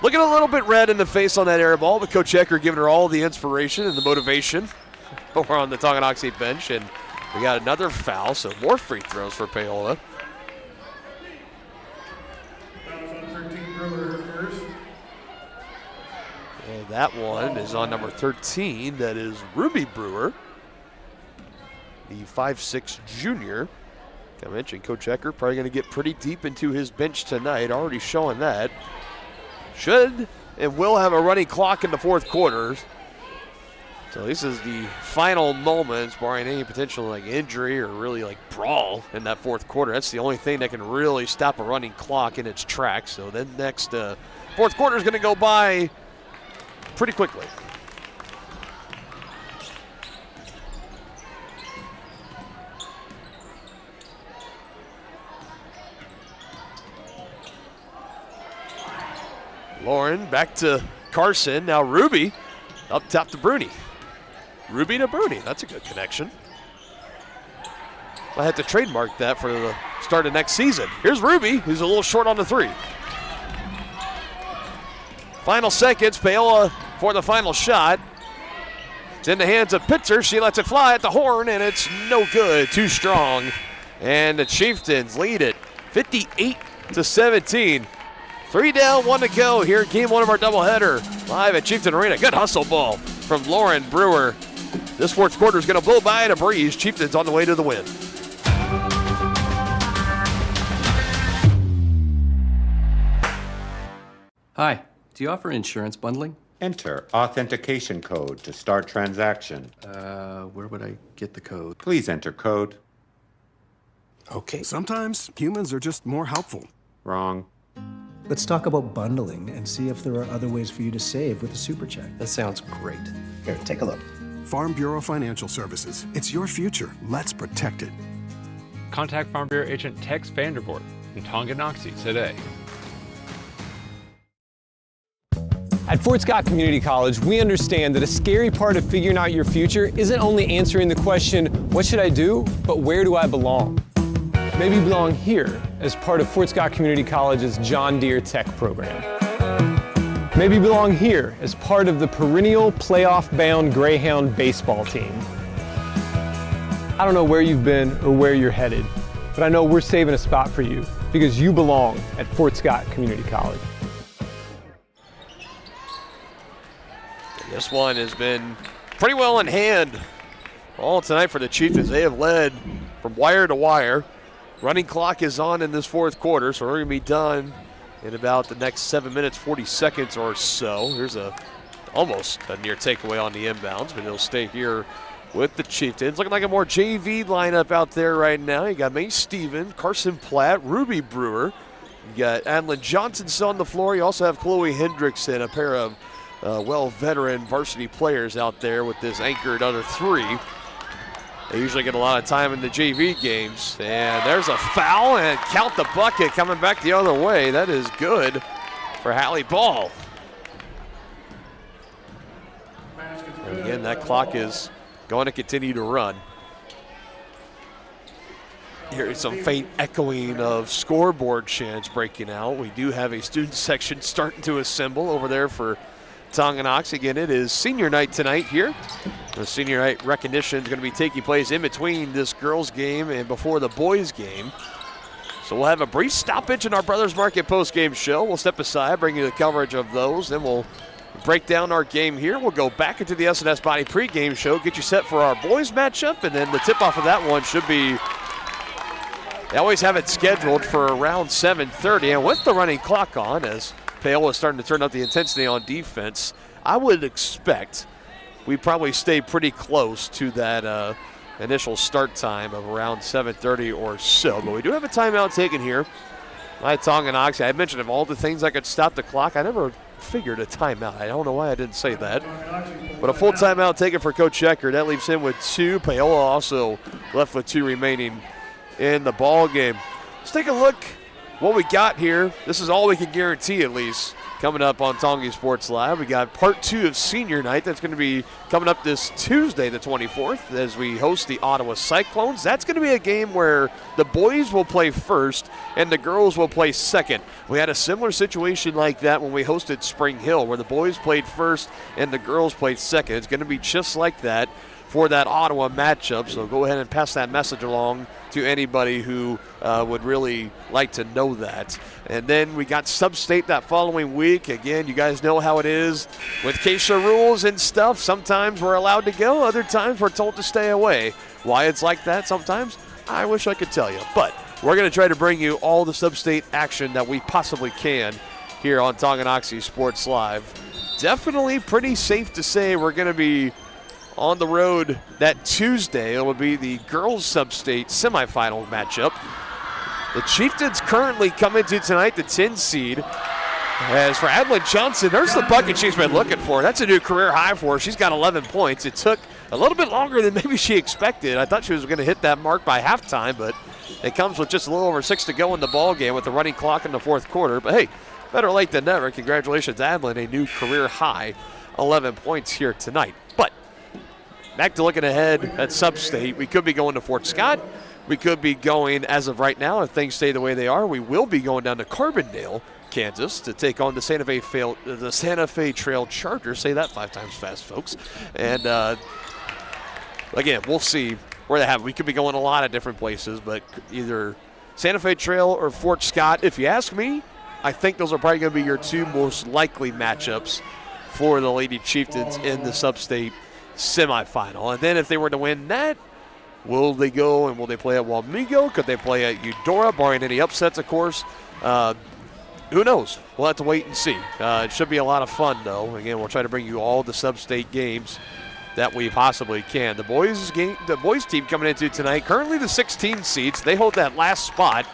[SPEAKER 6] looking a little bit red in the face on that air ball, but Coach Ecker giving her all the inspiration and the motivation over on the Tonganoxie bench, and we got another foul, so more free throws for Paola. And that one is on number 13. That is Ruby Brewer, the 5'6" junior. I mentioned Coach Ecker probably going to get pretty deep into his bench tonight, already showing that. Should and will have a running clock in the fourth quarter. So this is the final moments, barring any potential like injury or really like brawl in that fourth quarter. That's the only thing that can really stop a running clock in its tracks. So then next fourth quarter is going to go by pretty quickly. Lauren back to Carson. Now Ruby up top to Bruni. Ruby to Bruni. That's a good connection. I had to trademark that for the start of next season. Here's Ruby, who's a little short on the three. Final seconds. Paola for the final shot. It's in the hands of Pitzer. She lets it fly at the horn, and it's no good. Too strong. And the Chieftains lead it 58-17. 3 down, 1 to go here in game one of our doubleheader. Live at Chieftain Arena. Good hustle ball from Lauren Brewer. This fourth quarter is going to blow by in a breeze. Chieftains on the way to the win.
[SPEAKER 9] Hi, do you offer insurance bundling?
[SPEAKER 10] Enter authentication code to start transaction.
[SPEAKER 9] Where would I get the code?
[SPEAKER 10] Please enter code.
[SPEAKER 11] Okay. Sometimes humans are just more helpful.
[SPEAKER 10] Wrong.
[SPEAKER 12] Let's talk about bundling and see if there are other ways for you to save with a super check.
[SPEAKER 9] That sounds great.
[SPEAKER 12] Here, take a look.
[SPEAKER 11] Farm Bureau Financial Services. It's your future. Let's protect it.
[SPEAKER 13] Contact Farm Bureau agent Tex Vandervoort in Tonganoxie today.
[SPEAKER 14] At Fort Scott Community College, we understand that a scary part of figuring out your future isn't only answering the question, what should I do, but where do I belong? Maybe you belong here as part of Fort Scott Community College's John Deere Tech program. Maybe you belong here as part of the perennial playoff-bound Greyhound baseball team. I don't know where you've been or where you're headed, but I know we're saving a spot for you because you belong at Fort Scott Community College.
[SPEAKER 6] This one has been pretty well in hand all tonight for the Chieftains. They have led from wire to wire. Running clock is on in this fourth quarter, so we're going to be done in about the next 7 minutes, 40 seconds or so. Here's almost a near takeaway on the inbounds, but he'll stay here with the Chieftains. Looking like a more JV lineup out there right now. You got May Steven, Carson Platt, Ruby Brewer. You got Adlin Johnson still on the floor. You also have Chloe Hendrickson, a pair of veteran varsity players out there with this anchored under three. They usually get a lot of time in the JV games. And there's a foul, and count the bucket coming back the other way. That is good for Hallie Ball. And again, that clock is going to continue to run. Here's some faint echoing of scoreboard chants breaking out. We do have a student section starting to assemble over there for Tonganoxie. Again, it is senior night tonight here. The senior night recognition is going to be taking place in between this girls' game and before the boys' game. So we'll have a brief stoppage in our Brothers Market post-game show. We'll step aside, bring you the coverage of those, then we'll break down our game here. We'll go back into the S&S Body pregame show, get you set for our boys matchup, and then the tip-off of that one should be, they always have it scheduled for around 7:30, and with the running clock on, as Paola is starting to turn up the intensity on defense, I would expect we probably stay pretty close to that initial start time of around 7:30 or so. But we do have a timeout taken here My Tonganoxie, I mentioned of all the things I could stop the clock, I never figured a timeout. I don't know why I didn't say that. But a full timeout taken for Coach Checker. That leaves him with 2. Paola also left with 2 remaining in the ball game. Let's take a look what we got here. This is all we can guarantee, at least, coming up on Tongi Sports Live. We got part 2 of senior night. That's going to be coming up this Tuesday, the 24th, as we host the Ottawa Cyclones. That's going to be a game where the boys will play first and the girls will play second. We had a similar situation like that when we hosted Spring Hill, where the boys played first and the girls played second. It's going to be just like that for that Ottawa matchup, so go ahead and pass that message along to anybody who would really like to know that. And then we got Sub-State that following week. Again, you guys know how it is with CASA rules and stuff. Sometimes we're allowed to go, other times we're told to stay away. Why it's like that sometimes, I wish I could tell you. But we're going to try to bring you all the Sub-State action that we possibly can here on Tonganoxie Sports Live. Definitely pretty safe to say we're going to be on the road that Tuesday. It will be the girls Sub-State semifinal matchup. The Chieftains currently come into tonight the 10 seed. As for Adlin Johnson, there's the bucket she's been looking for. That's a new career high for her. She's got 11 points. It took a little bit longer than maybe she expected. I thought she was going to hit that mark by halftime, but it comes with just a little over 6 to go in the ball game with the running clock in the fourth quarter. But hey, better late than never. Congratulations, Adlin, a new career high 11 points here tonight. But back to looking ahead at Sub-State, we could be going to Fort Scott. We could be going, as of right now, if things stay the way they are, we will be going down to Carbondale, Kansas, to take on the Santa Fe Trail Chargers. Say that 5 times fast, folks. And again, we'll see where they have it. We could be going a lot of different places, but either Santa Fe Trail or Fort Scott. If you ask me, I think those are probably going to be your 2 most likely matchups for the Lady Chieftains in the Sub-State semifinal. And then if they were to win that, will they go and will they play at Wamego? Could they play at Eudora, barring any upsets, of course? Who knows? We'll have to wait and see. It should be a lot of fun, though. Again, we'll try to bring you all the Sub-State games that we possibly can. The boys team coming into tonight, currently the 16 seeds. They hold that last spot,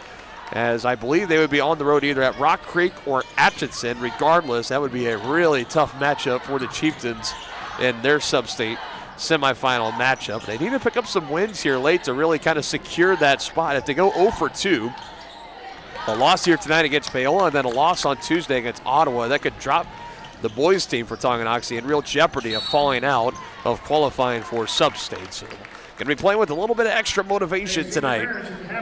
[SPEAKER 6] as I believe they would be on the road either at Rock Creek or Atchison. Regardless, that would be a really tough matchup for the Chieftains in their Sub-State semifinal matchup. They need to pick up some wins here late to really kind of secure that spot. If they go 0 for 2, a loss here tonight against Paola and then a loss on Tuesday against Ottawa, that could drop the boys team for Tonganoxie in real jeopardy of falling out of qualifying for Sub-State. So going to be playing with a little bit of extra motivation tonight.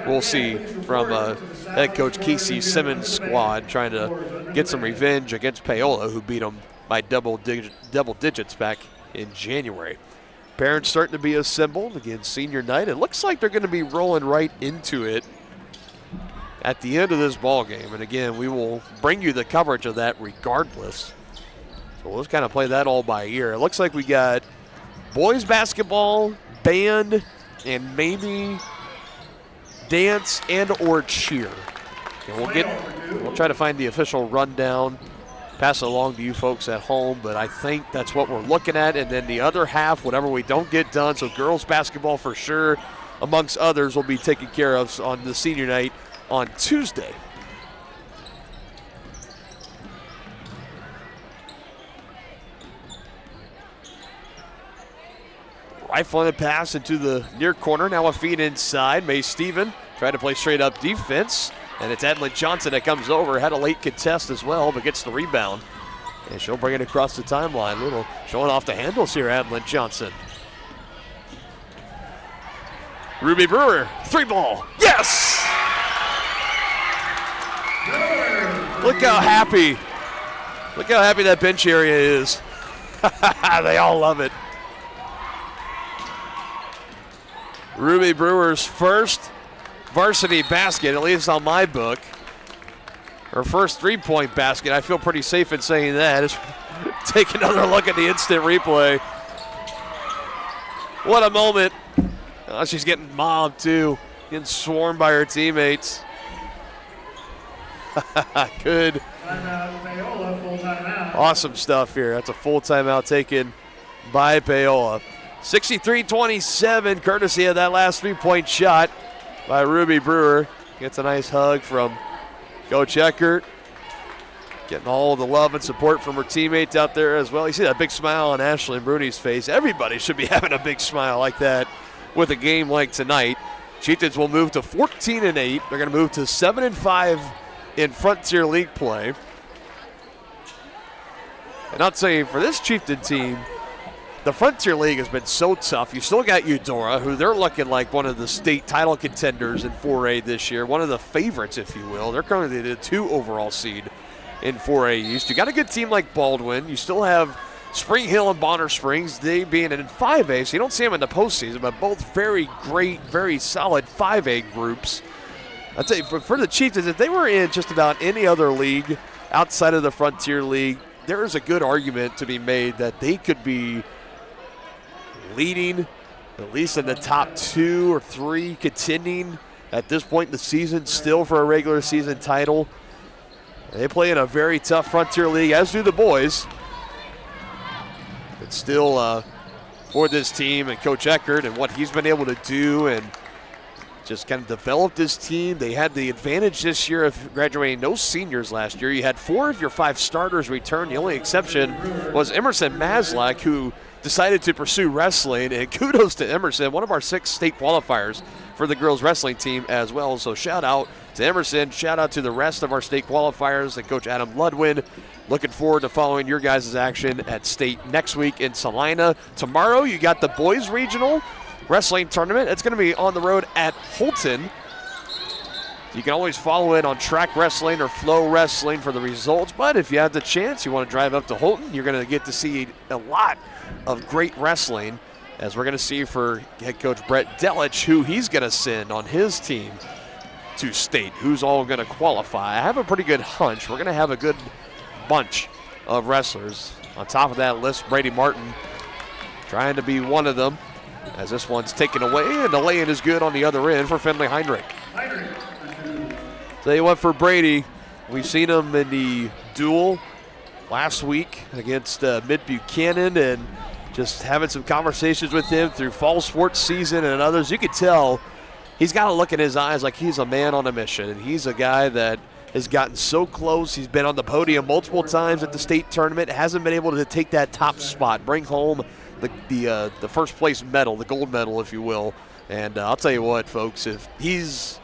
[SPEAKER 6] We'll see from head coach Casey Simmons' squad trying to get some revenge against Paola, who beat them by double digits back in January. Parents starting to be assembled. Again, senior night. It looks like they're going to be rolling right into it at the end of this ball game. And again, we will bring you the coverage of that regardless. So we'll just kind of play that all by ear. It looks like we got boys basketball, band, and maybe dance and or cheer. And we'll try to find the official rundown, pass it along to you folks at home, but I think that's what we're looking at. And then the other half, whatever we don't get done, so girls basketball for sure, amongst others, will be taken care of on the senior night on Tuesday. Rifling pass into the near corner. Now a feed inside. May Steven trying to play straight up defense. And it's Adlin Johnson that comes over. Had a late contest as well, but gets the rebound. And she'll bring it across the timeline. A little showing off the handles here, Adlin Johnson. Ruby Brewer, 3-ball. Yes! Look how happy that bench area is. They all love it. Ruby Brewer's first varsity basket, at least on my book. Her first 3-point basket. I feel pretty safe in saying that. Let's take another look at the instant replay. What a moment. Oh, she's getting mobbed too. Getting swarmed by her teammates. Good. Awesome stuff here. That's a full timeout taken by Paola. 63-27, courtesy of that last 3-point shot by Ruby Brewer. Gets a nice hug from Coach Eckert getting all the love and support from her teammates out there as well. You see that big smile on Ashley and Bruni's face. Everybody should be having a big smile like that with a game like tonight. Chieftains will move to 14-8. They're going to move to 7-5 in Frontier League play. And I'll tell you, for this Chieftain team, the Frontier League has been so tough. You still got Eudora, who they're looking like one of the state title contenders in 4A this year, one of the favorites, if you will. They're currently the 2 overall seed in 4A East. You got a good team like Baldwin. You still have Spring Hill and Bonner Springs, they being in 5A, so you don't see them in the postseason, but both very great, very solid 5A groups. I'll tell you, for the Chieftains, if they were in just about any other league outside of the Frontier League, there is a good argument to be made that they could be leading at least in the top 2 or 3, contending at this point in the season still for a regular season title. They play in a very tough Frontier League, as do the boys. But still, for this team and Coach Eckert and what he's been able to do and just kind of develop this team. They had the advantage this year of graduating no seniors last year. You had 4 of your 5 starters return. The only exception was Emerson Maslak, who decided to pursue wrestling, and kudos to Emerson, one of our 6 state qualifiers for the girls wrestling team as well. So shout out to Emerson, shout out to the rest of our state qualifiers and Coach Adam Ludwin. Looking forward to following your guys' action at state next week in Salina. Tomorrow you got the boys regional wrestling tournament. It's going to be on the road at Holton. You can always follow it on Track Wrestling or Flow Wrestling for the results, but if you have the chance, you want to drive up to Holton, you're going to get to see a lot of great wrestling, as we're going to see for head coach Brett Delich, who he's going to send on his team to state, who's all going to qualify. I have a pretty good hunch we're going to have a good bunch of wrestlers. On top of that list, Brady Martin trying to be one of them, as this one's taken away, and the lay-in is good on the other end for Finley Heinrich. Tell you what, for Brady, we've seen him in the duel last week against Mid Buchanan, and just having some conversations with him through fall sports season and others. You could tell he's got a look in his eyes like he's a man on a mission, and he's a guy that has gotten so close. He's been on the podium multiple times at the state tournament, hasn't been able to take that top spot, bring home the first place medal, the gold medal, if you will. And I'll tell you what, folks, if he's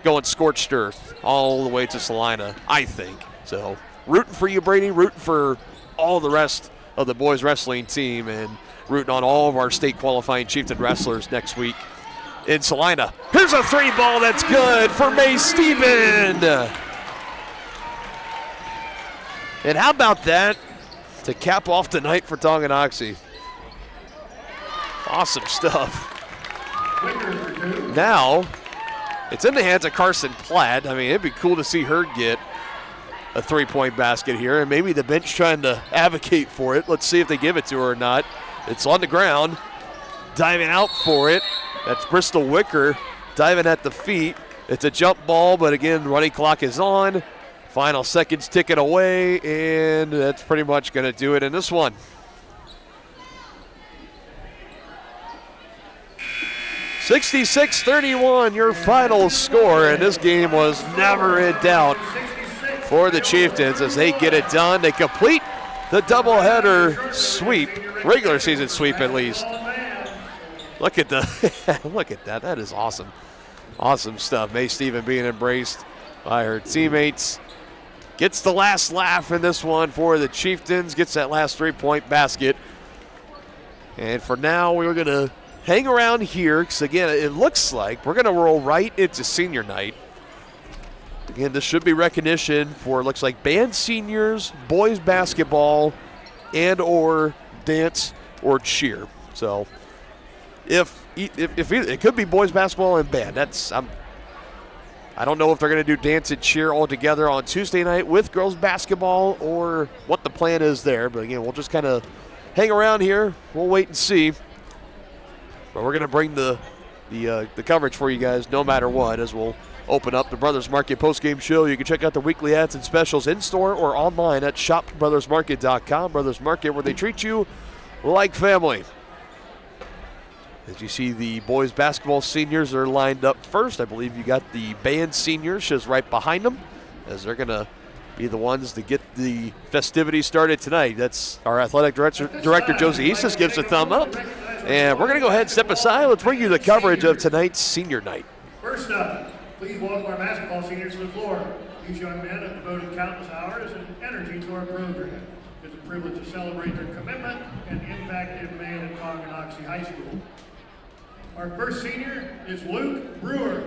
[SPEAKER 6] going scorched earth all the way to Salina, I think. So rooting for you, Brady, rooting for all the rest of the boys wrestling team, and rooting on all of our state qualifying Chieftain wrestlers next week in Salina. Here's a 3 ball that's good for May Steven. And how about that to cap off the night for Tonganoxie? Awesome stuff. Now, it's in the hands of Carson Platt. I mean, it'd be cool to see her get a 3-point basket here, and maybe the bench trying to advocate for it. Let's see if they give it to her or not. It's on the ground, diving out for it. That's Bristol Wicker diving at the feet. It's a jump ball, but again, running clock is on. Final seconds ticking away, and that's pretty much going to do it in this one. (66-31) your final score, and this game was never in doubt for the Chieftains as they get it done. They complete the doubleheader sweep, regular season sweep at least. Look at the look at that. That is awesome. Awesome stuff. May Steven being embraced by her teammates. Gets the last laugh in this one for the Chieftains. Gets that last 3-point basket. And for now, we're going to hang around here because, again, it looks like we're going to roll right into senior night. Again, this should be recognition for, looks like, band seniors, boys basketball, and or dance or cheer. So if it could be boys basketball and band. I don't know if they're going to do dance and cheer all together on Tuesday night with girls basketball or what the plan is there. But again, we'll just kind of hang around here. We'll wait and see. But we're going to bring the coverage for you guys no matter what, as we'll open up the Brothers Market postgame show. You can check out the weekly ads and specials in-store or online at shopbrothersmarket.com. Brothers Market, where they treat you like family. As you see, the boys basketball seniors are lined up first. I believe you got the band seniors just right behind them. as they're going to be the ones to get the festivities started tonight. That's our athletic director Josie Eastis gives a thumb up. And we're going to go ahead and step aside. Let's bring you the coverage of tonight's senior night.
[SPEAKER 8] First up, please welcome our basketball seniors to the floor. These young men have devoted countless hours and energy to our program. It's a privilege to celebrate their commitment and impact they've made at Tonganoxie High School. Our first senior is Luke Brewer.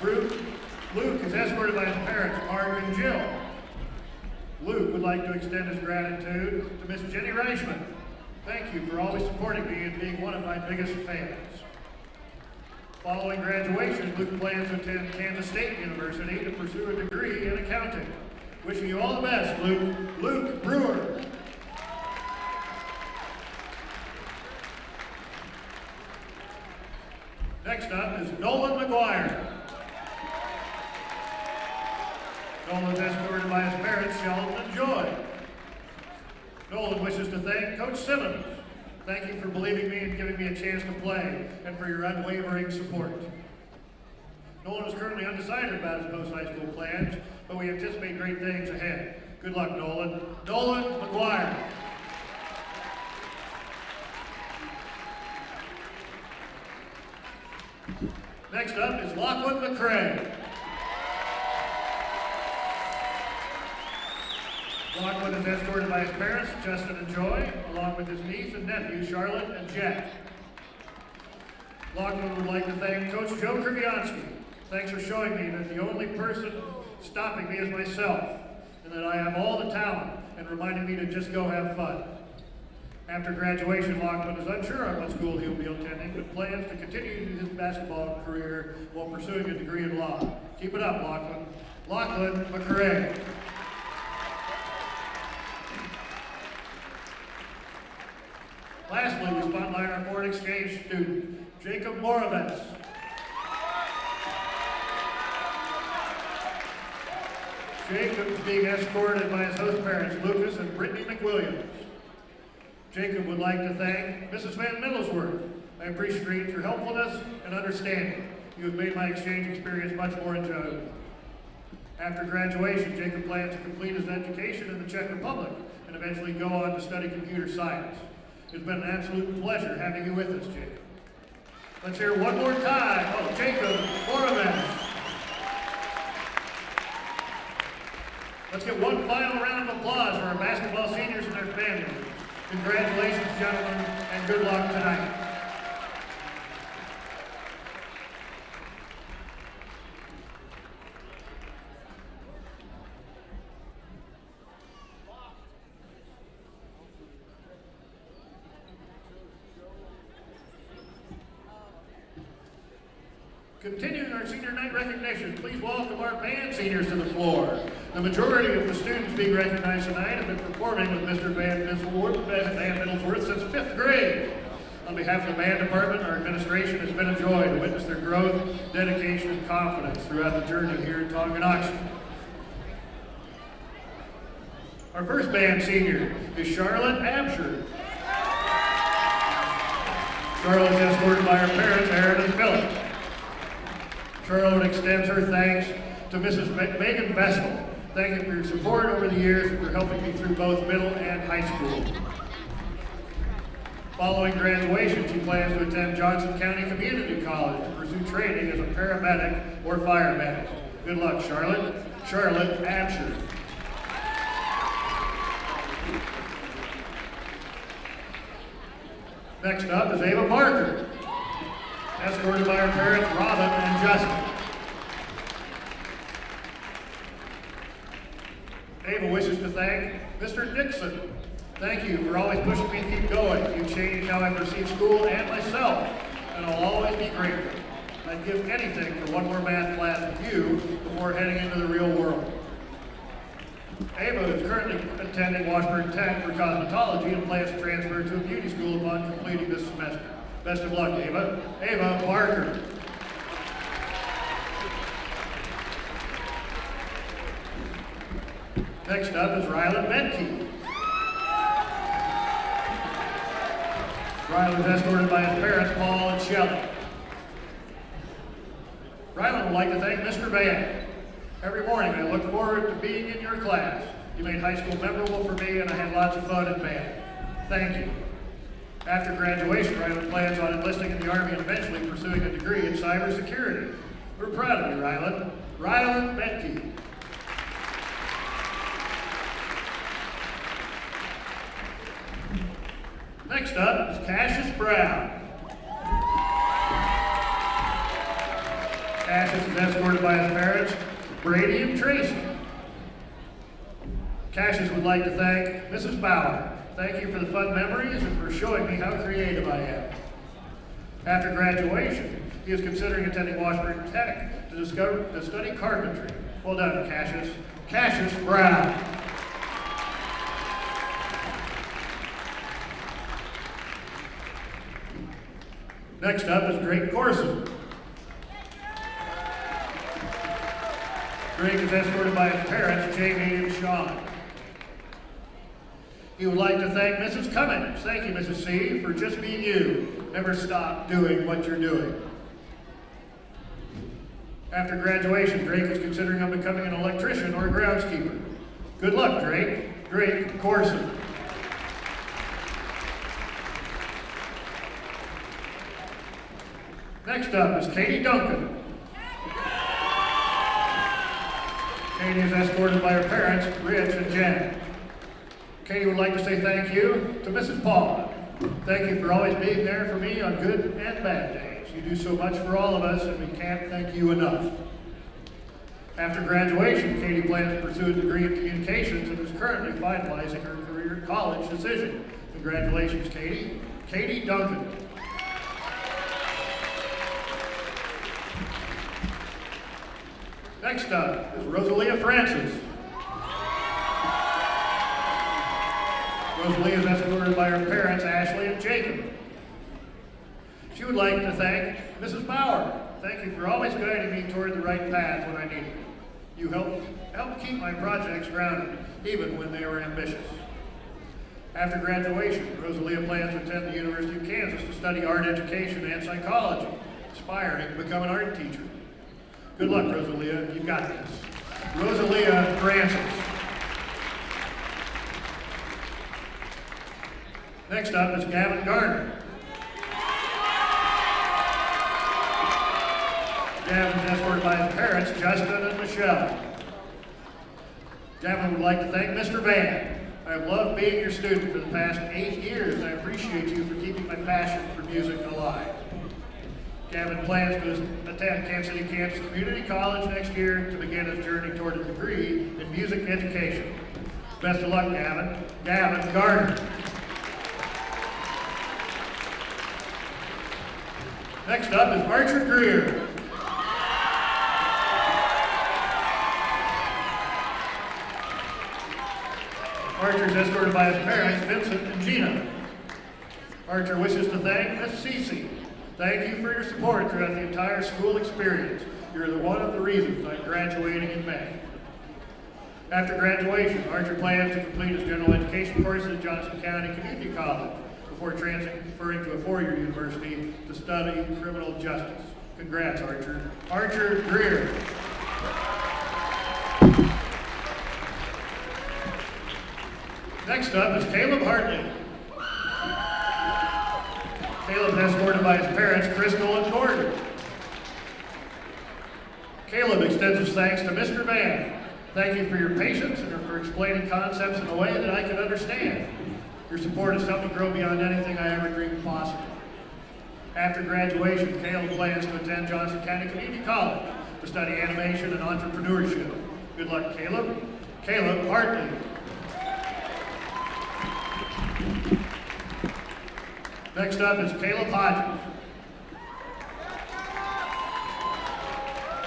[SPEAKER 8] Luke is escorted by his parents, Mark and Jill. Luke would like to extend his gratitude to Miss Jenny Reichman. Thank you for always supporting me and being one of my biggest fans. Following graduation, Luke plans to attend Kansas State University to pursue a degree in accounting. Wishing you all the best, Luke. Luke Brewer. Next up is Nolan McGuire. Nolan is escorted by his parents, Sheldon and Joy. Nolan wishes to thank Coach Simmons. Thank you for believing me and giving me a chance to play, and for your unwavering support. Nolan is currently undecided about his post-high school plans, but we anticipate great things ahead. Good luck, Nolan. Nolan McGuire. Next up is Lachlan McCray. Lachlan is escorted by his parents, Justin and Joy, along with his niece and nephew, Charlotte and Jack. Lachlan would like to thank Coach Joe Krivyansky. Thanks for showing me that the only person stopping me is myself, and that I have all the talent, and reminding me to just go have fun. After graduation, Lachlan is unsure on what school he will be attending, but plans to continue his basketball career while pursuing a degree in law. Keep it up, Lachlan. Lachlan McCray. Lastly, we spotlight our foreign exchange student, Jacob Moravec. Jacob is being escorted by his host parents, Lucas and Brittany McWilliams. Jacob would like to thank Mrs. Van Middlesworth. I appreciate your helpfulness and understanding. You have made my exchange experience much more enjoyable. After graduation, Jacob plans to complete his education in the Czech Republic and eventually go on to study computer science. It's been an absolute pleasure having you with us, Jacob. Let's hear one more time. Oh, Jacob Moravec. Let's get one final round of applause for our basketball seniors and their families. Congratulations, gentlemen, and good luck tonight. Continuing our senior night recognition, please welcome our band seniors to the floor. The majority of the students being recognized tonight have been performing with Mr. Van Middlesworth since 5th grade. On behalf of the band department, our administration has been a joy to witness their growth, dedication, and confidence throughout the journey here at Tonganoxie. Our first band senior is Charlotte Absher. Charlotte is escorted by her parents, Aaron and Philip. Charlotte extends her thanks to Mrs. Megan Vestal. Thank you for your support over the years and for helping me through both middle and high school. Following graduation, she plans to attend Johnson County Community College to pursue training as a paramedic or fire medic. Good luck, Charlotte. Charlotte Absher. Next up is Ava Parker, escorted by her parents, Robin and Justin. Ava wishes to thank Mr. Dixon. Thank you for always pushing me to keep going. You changed how I perceive school and myself, and I'll always be grateful. I'd give anything for one more math class with you before heading into the real world. Ava is currently attending Washburn Tech for cosmetology and plans to transfer to a beauty school upon completing this semester. Best of luck, Ava. Ava Parker. Next up is Rylan Menke. Rylan is escorted by his parents, Paul and Shelley. Rylan would like to thank Mr. Van. Every morning I look forward to being in your class. You made high school memorable for me, and I had lots of fun in band. Thank you. After graduation, Rylan plans on enlisting in the Army and eventually pursuing a degree in cybersecurity. We're proud of you, Rylan. Rylan Betke. Next up is Cassius Brown. Cassius is escorted by his parents, Brady and Tracy. Cassius would like to thank Mrs. Paola. Thank you for the fun memories and for showing me how creative I am. After graduation, he is considering attending Washburn Tech to study carpentry. Well done, Cassius. Cassius Brown. Next up is Drake Corson. Drake is escorted by his parents, Jamie and Sean. He would like to thank Mrs. Cummings. Thank you, Mrs. C, for just being you. Never stop doing what you're doing. After graduation, Drake is considering on becoming an electrician or a groundskeeper. Good luck, Drake. Drake Corson. Next up is Katie Duncan. Katie is escorted by her parents, Rich and Jen. Katie would like to say thank you to Mrs. Paola. Thank you for always being there for me on good and bad days. You do so much for all of us, and we can't thank you enough. After graduation, Katie plans to pursue a degree in communications and is currently finalizing her career college decision. Congratulations, Katie. Katie Duncan. Next up is Rosalia Francis. Rosalia is escorted by her parents, Ashley and Jacob. She would like to thank Mrs. Bauer. Thank you for always guiding me toward the right path when I needed it. You helped keep my projects grounded, even when they were ambitious. After graduation, Rosalia plans to attend the University of Kansas to study art education and psychology, aspiring to become an art teacher. Good luck, Rosalia. You've got this. Rosalia Francis. Next up is Gavin Garner. Gavin is escorted by his parents, Justin and Michelle. Gavin would like to thank Mr. Van. I have loved being your student for the past 8 years. I appreciate you for keeping my passion for music alive. Gavin plans to attend Kansas City Kansas Community College next year to begin his journey toward a degree in music education. Best of luck, Gavin. Gavin Gardner. Next up is Archer Greer. Archer is escorted by his parents, Vincent and Gina. Archer wishes to thank Miss Cece. Thank you for your support throughout the entire school experience. You're one of the reasons I'm graduating in May. After graduation, Archer plans to complete his general education courses at Johnson County Community College before transferring to a four-year university to study criminal justice. Congrats, Archer. Archer Greer. Next up is Caleb Hartley. Caleb is escorted by his parents, Crystal and Gordon. Caleb extends his thanks to Mr. Van. Thank you for your patience and for explaining concepts in a way that I can understand. Your support has helped me grow beyond anything I ever dreamed possible. After graduation, Caleb plans to attend Johnson County Community College to study animation and entrepreneurship. Good luck, Caleb. Caleb Hartley. Next up is Caleb Hodges.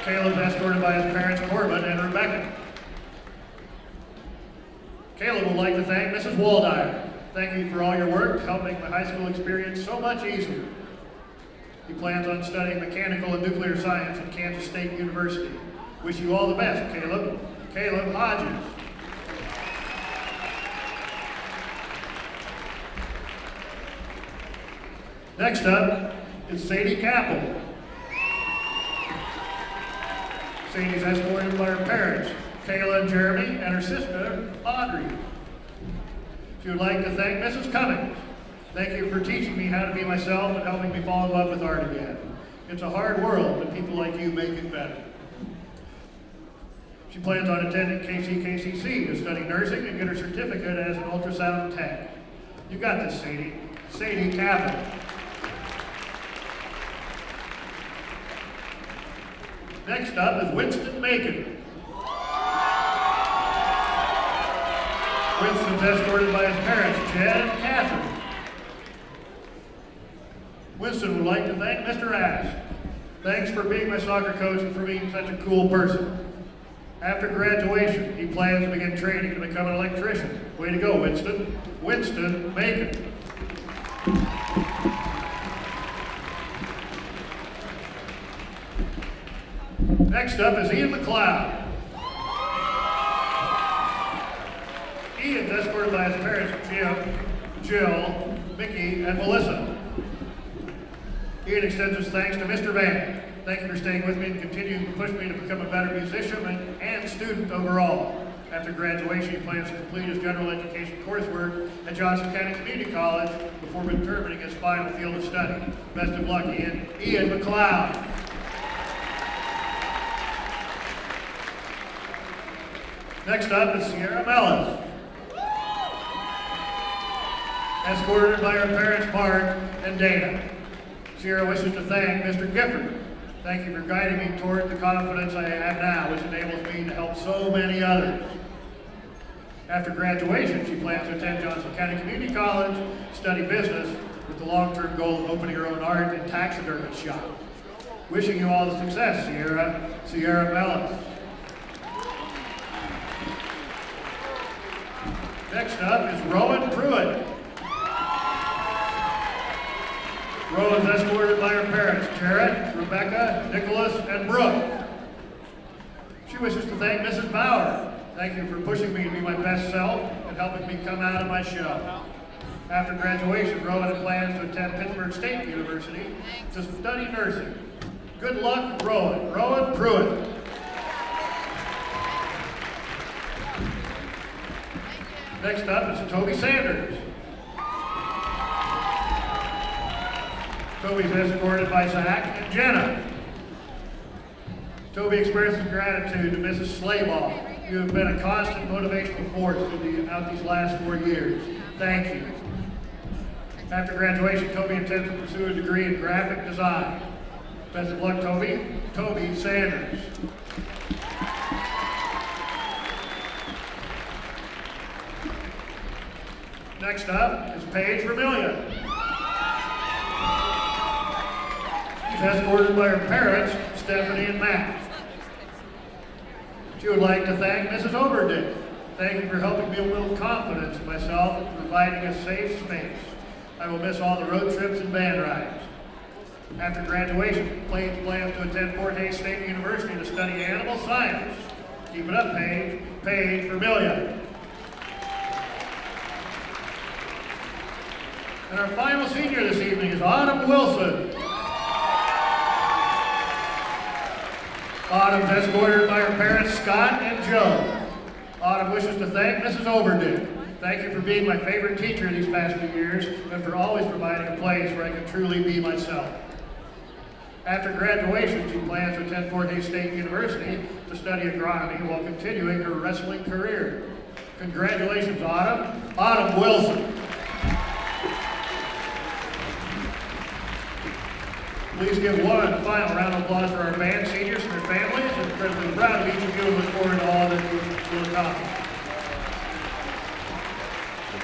[SPEAKER 8] Caleb is escorted by his parents, Corbin and Rebecca. Caleb would like to thank Mrs. Waldire. Thank you for all your work to help make my high school experience so much easier. He plans on studying mechanical and nuclear science at Kansas State University. Wish you all the best, Caleb. Caleb Hodges. Next up is Sadie Capel. Sadie's escorted by her parents, Kayla and Jeremy, and her sister, Audrey. She would like to thank Mrs. Cummings. Thank you for teaching me how to be myself and helping me fall in love with art again. It's a hard world, but people like you make it better. She plans on attending KCKCC to study nursing and get her certificate as an ultrasound tech. You got this, Sadie. Sadie Capital. Next up is Winston Macon. Winston's escorted by his parents, Chad and Catherine. Winston would like to thank Mr. Ash. Thanks for being my soccer coach and for being such a cool person. After graduation, he plans to begin training to become an electrician. Way to go, Winston. Winston Macon. Next up is Ian McLeod. Ian's escorted by his parents, Jim, Jill, Mickey, and Melissa. Ian extends his thanks to Mr. Van. Thank you for staying with me and continuing to push me to become a better musician and student overall. After graduation, he plans to complete his general education coursework at Johnson County Community College before determining his final field of study. Best of luck, Ian. Ian McLeod. Next up is Sierra Mellis. Escorted by her parents, Mark and Dana. Sierra wishes to thank Mr. Gifford. Thank you for guiding me toward the confidence I have now, which enables me to help so many others. After graduation, she plans to attend Johnson County Community College, study business, with the long-term goal of opening her own art and taxidermy shop. Wishing you all the success, Sierra Mellis. Next up is Rowan Pruitt. Rowan's escorted by her parents, Jared, Rebecca, Nicholas, and Brooke. She wishes to thank Mrs. Bauer. Thank you for pushing me to be my best self and helping me come out of my shell. After graduation, Rowan plans to attend Pittsburgh State University to study nursing. Good luck, Rowan. Rowan Pruitt. Next up is Toby Sanders. Toby's escorted by Zach and Jenna. Toby expresses gratitude to Mrs. Slaybaugh. You have been a constant motivational force throughout these last 4 years. Thank you. After graduation, Toby intends to pursue a degree in graphic design. Best of luck, Toby. Toby Sanders. Next up is Paige Vermillion. She's escorted by her parents, Stephanie and Matt. She would like to thank Mrs. Overdick. Thank you for helping me build confidence in myself and providing a safe space. I will miss all the road trips and band rides. After graduation, Paige plans to attend Fort Hays State University to study animal science. Keep it up, Paige. Paige Vermillion. And our final senior this evening is Autumn Wilson. Autumn's escorted by her parents, Scott and Joe. Autumn wishes to thank Mrs. Overdick. Thank you for being my favorite teacher these past few years and for always providing a place where I can truly be myself. After graduation, she plans to attend Fort Hays State University to study agronomy while continuing her wrestling career. Congratulations, Autumn. Autumn Wilson. Please give one final round of applause for our band seniors and their families. I'm incredibly proud of each of you and look forward to all that you will accomplish.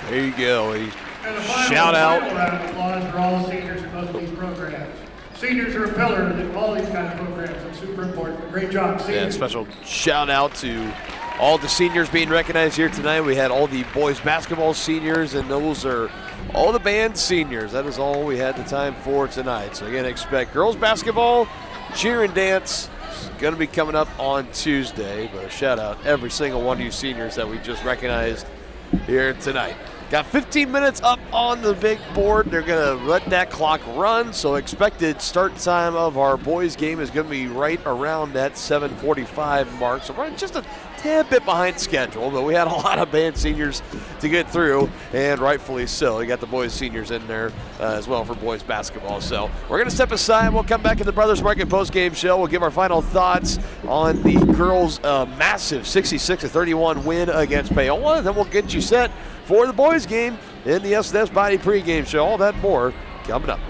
[SPEAKER 6] There you go.
[SPEAKER 8] And a final round of applause for all the seniors in both of these programs. Seniors are a pillar in all these kind of programs. It's super important. Great job, seniors.
[SPEAKER 6] Yeah, special shout out to all the seniors being recognized here tonight. We had all the boys basketball seniors, and those are all the band seniors. That is all we had the time for tonight. So again, expect girls basketball, cheer and dance. It's going to be coming up on Tuesday, but a shout out every single one of you seniors that we just recognized here tonight. Got 15 minutes up on the big board. They're going to let that clock run, so expected start time of our boys game is going to be right around that 7:45 mark. So we're just a tad bit behind schedule, but we had a lot of band seniors to get through, and rightfully so. We got the boys seniors in there as well for boys basketball. So we're going to step aside. We'll come back in the Brothers Market postgame show. We'll give our final thoughts on the girls' massive 66-31 win against Paola. Then we'll get you set for the boys game in the S&S Body pregame show. All that more coming up.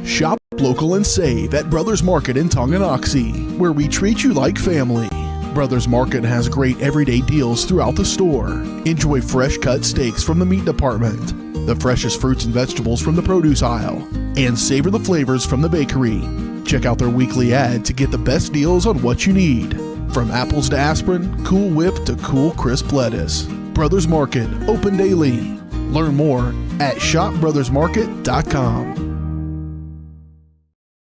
[SPEAKER 4] Shop local and save at Brothers Market in Tonganoxie, where we treat you like family. Brothers Market has great everyday deals throughout the store. Enjoy fresh cut steaks from the meat department, the freshest fruits and vegetables from the produce aisle, and savor the flavors from the bakery. Check out their weekly ad to get the best deals on what you need. From apples to aspirin, Cool Whip to cool crisp lettuce. Brothers Market, open daily. Learn more at shopbrothersmarket.com.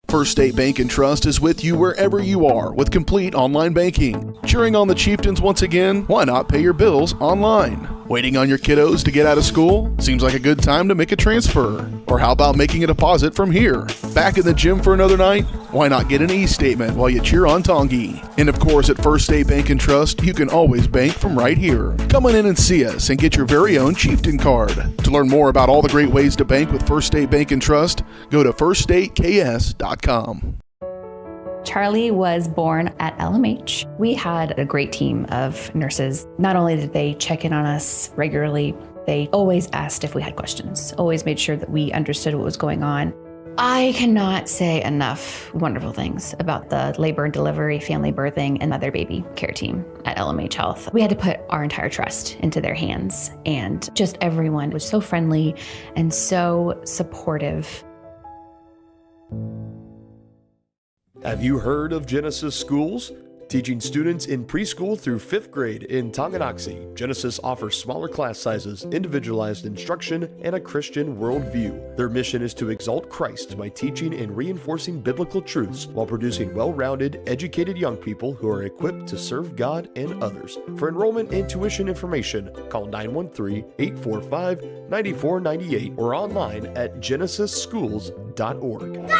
[SPEAKER 4] First State Bank & Trust is with you wherever you are with complete online banking. Cheering on the Chieftains once again? Why not pay your bills online? Waiting on your kiddos to get out of school? Seems like a good time to make a transfer. Or how about making a deposit from here? Back in the gym for another night? Why not get an e-statement while you cheer on Tongi? And of course, at First State Bank & Trust, you can always bank from right here. Come on in and see us and get your very own Chieftain card. To learn more about all the great ways to bank with First State Bank & Trust, go to firststateks.com.
[SPEAKER 18] Charlie was born at LMH. We had a great team of nurses. Not only did they check in on us regularly, they always asked if we had questions, always made sure that we understood what was going on. I cannot say enough wonderful things about the labor and delivery, family birthing, and mother baby care team at LMH Health. We had to put our entire trust into their hands, and just everyone was so friendly and so supportive.
[SPEAKER 15] Have you heard of Genesis Schools? Teaching students in preschool through 5th grade in Tonganoxie, Genesis offers smaller class sizes, individualized instruction, and a Christian worldview. Their mission is to exalt Christ by teaching and reinforcing biblical truths while producing well-rounded, educated young people who are equipped to serve God and others. For enrollment and tuition information, call 913-845-9498 or online at genesisschools.org.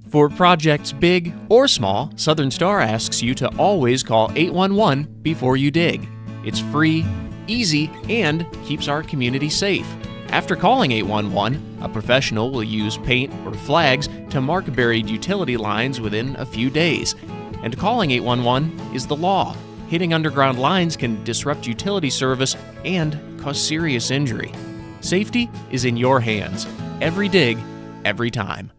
[SPEAKER 19] For projects big or small, Southern Star asks you to always call 811 before you dig. It's free, easy, and keeps our community safe. After calling 811, a professional will use paint or flags to mark buried utility lines within a few days. And calling 811 is the law. Hitting underground lines can disrupt utility service and cause serious injury. Safety is in your hands. Every dig, every time.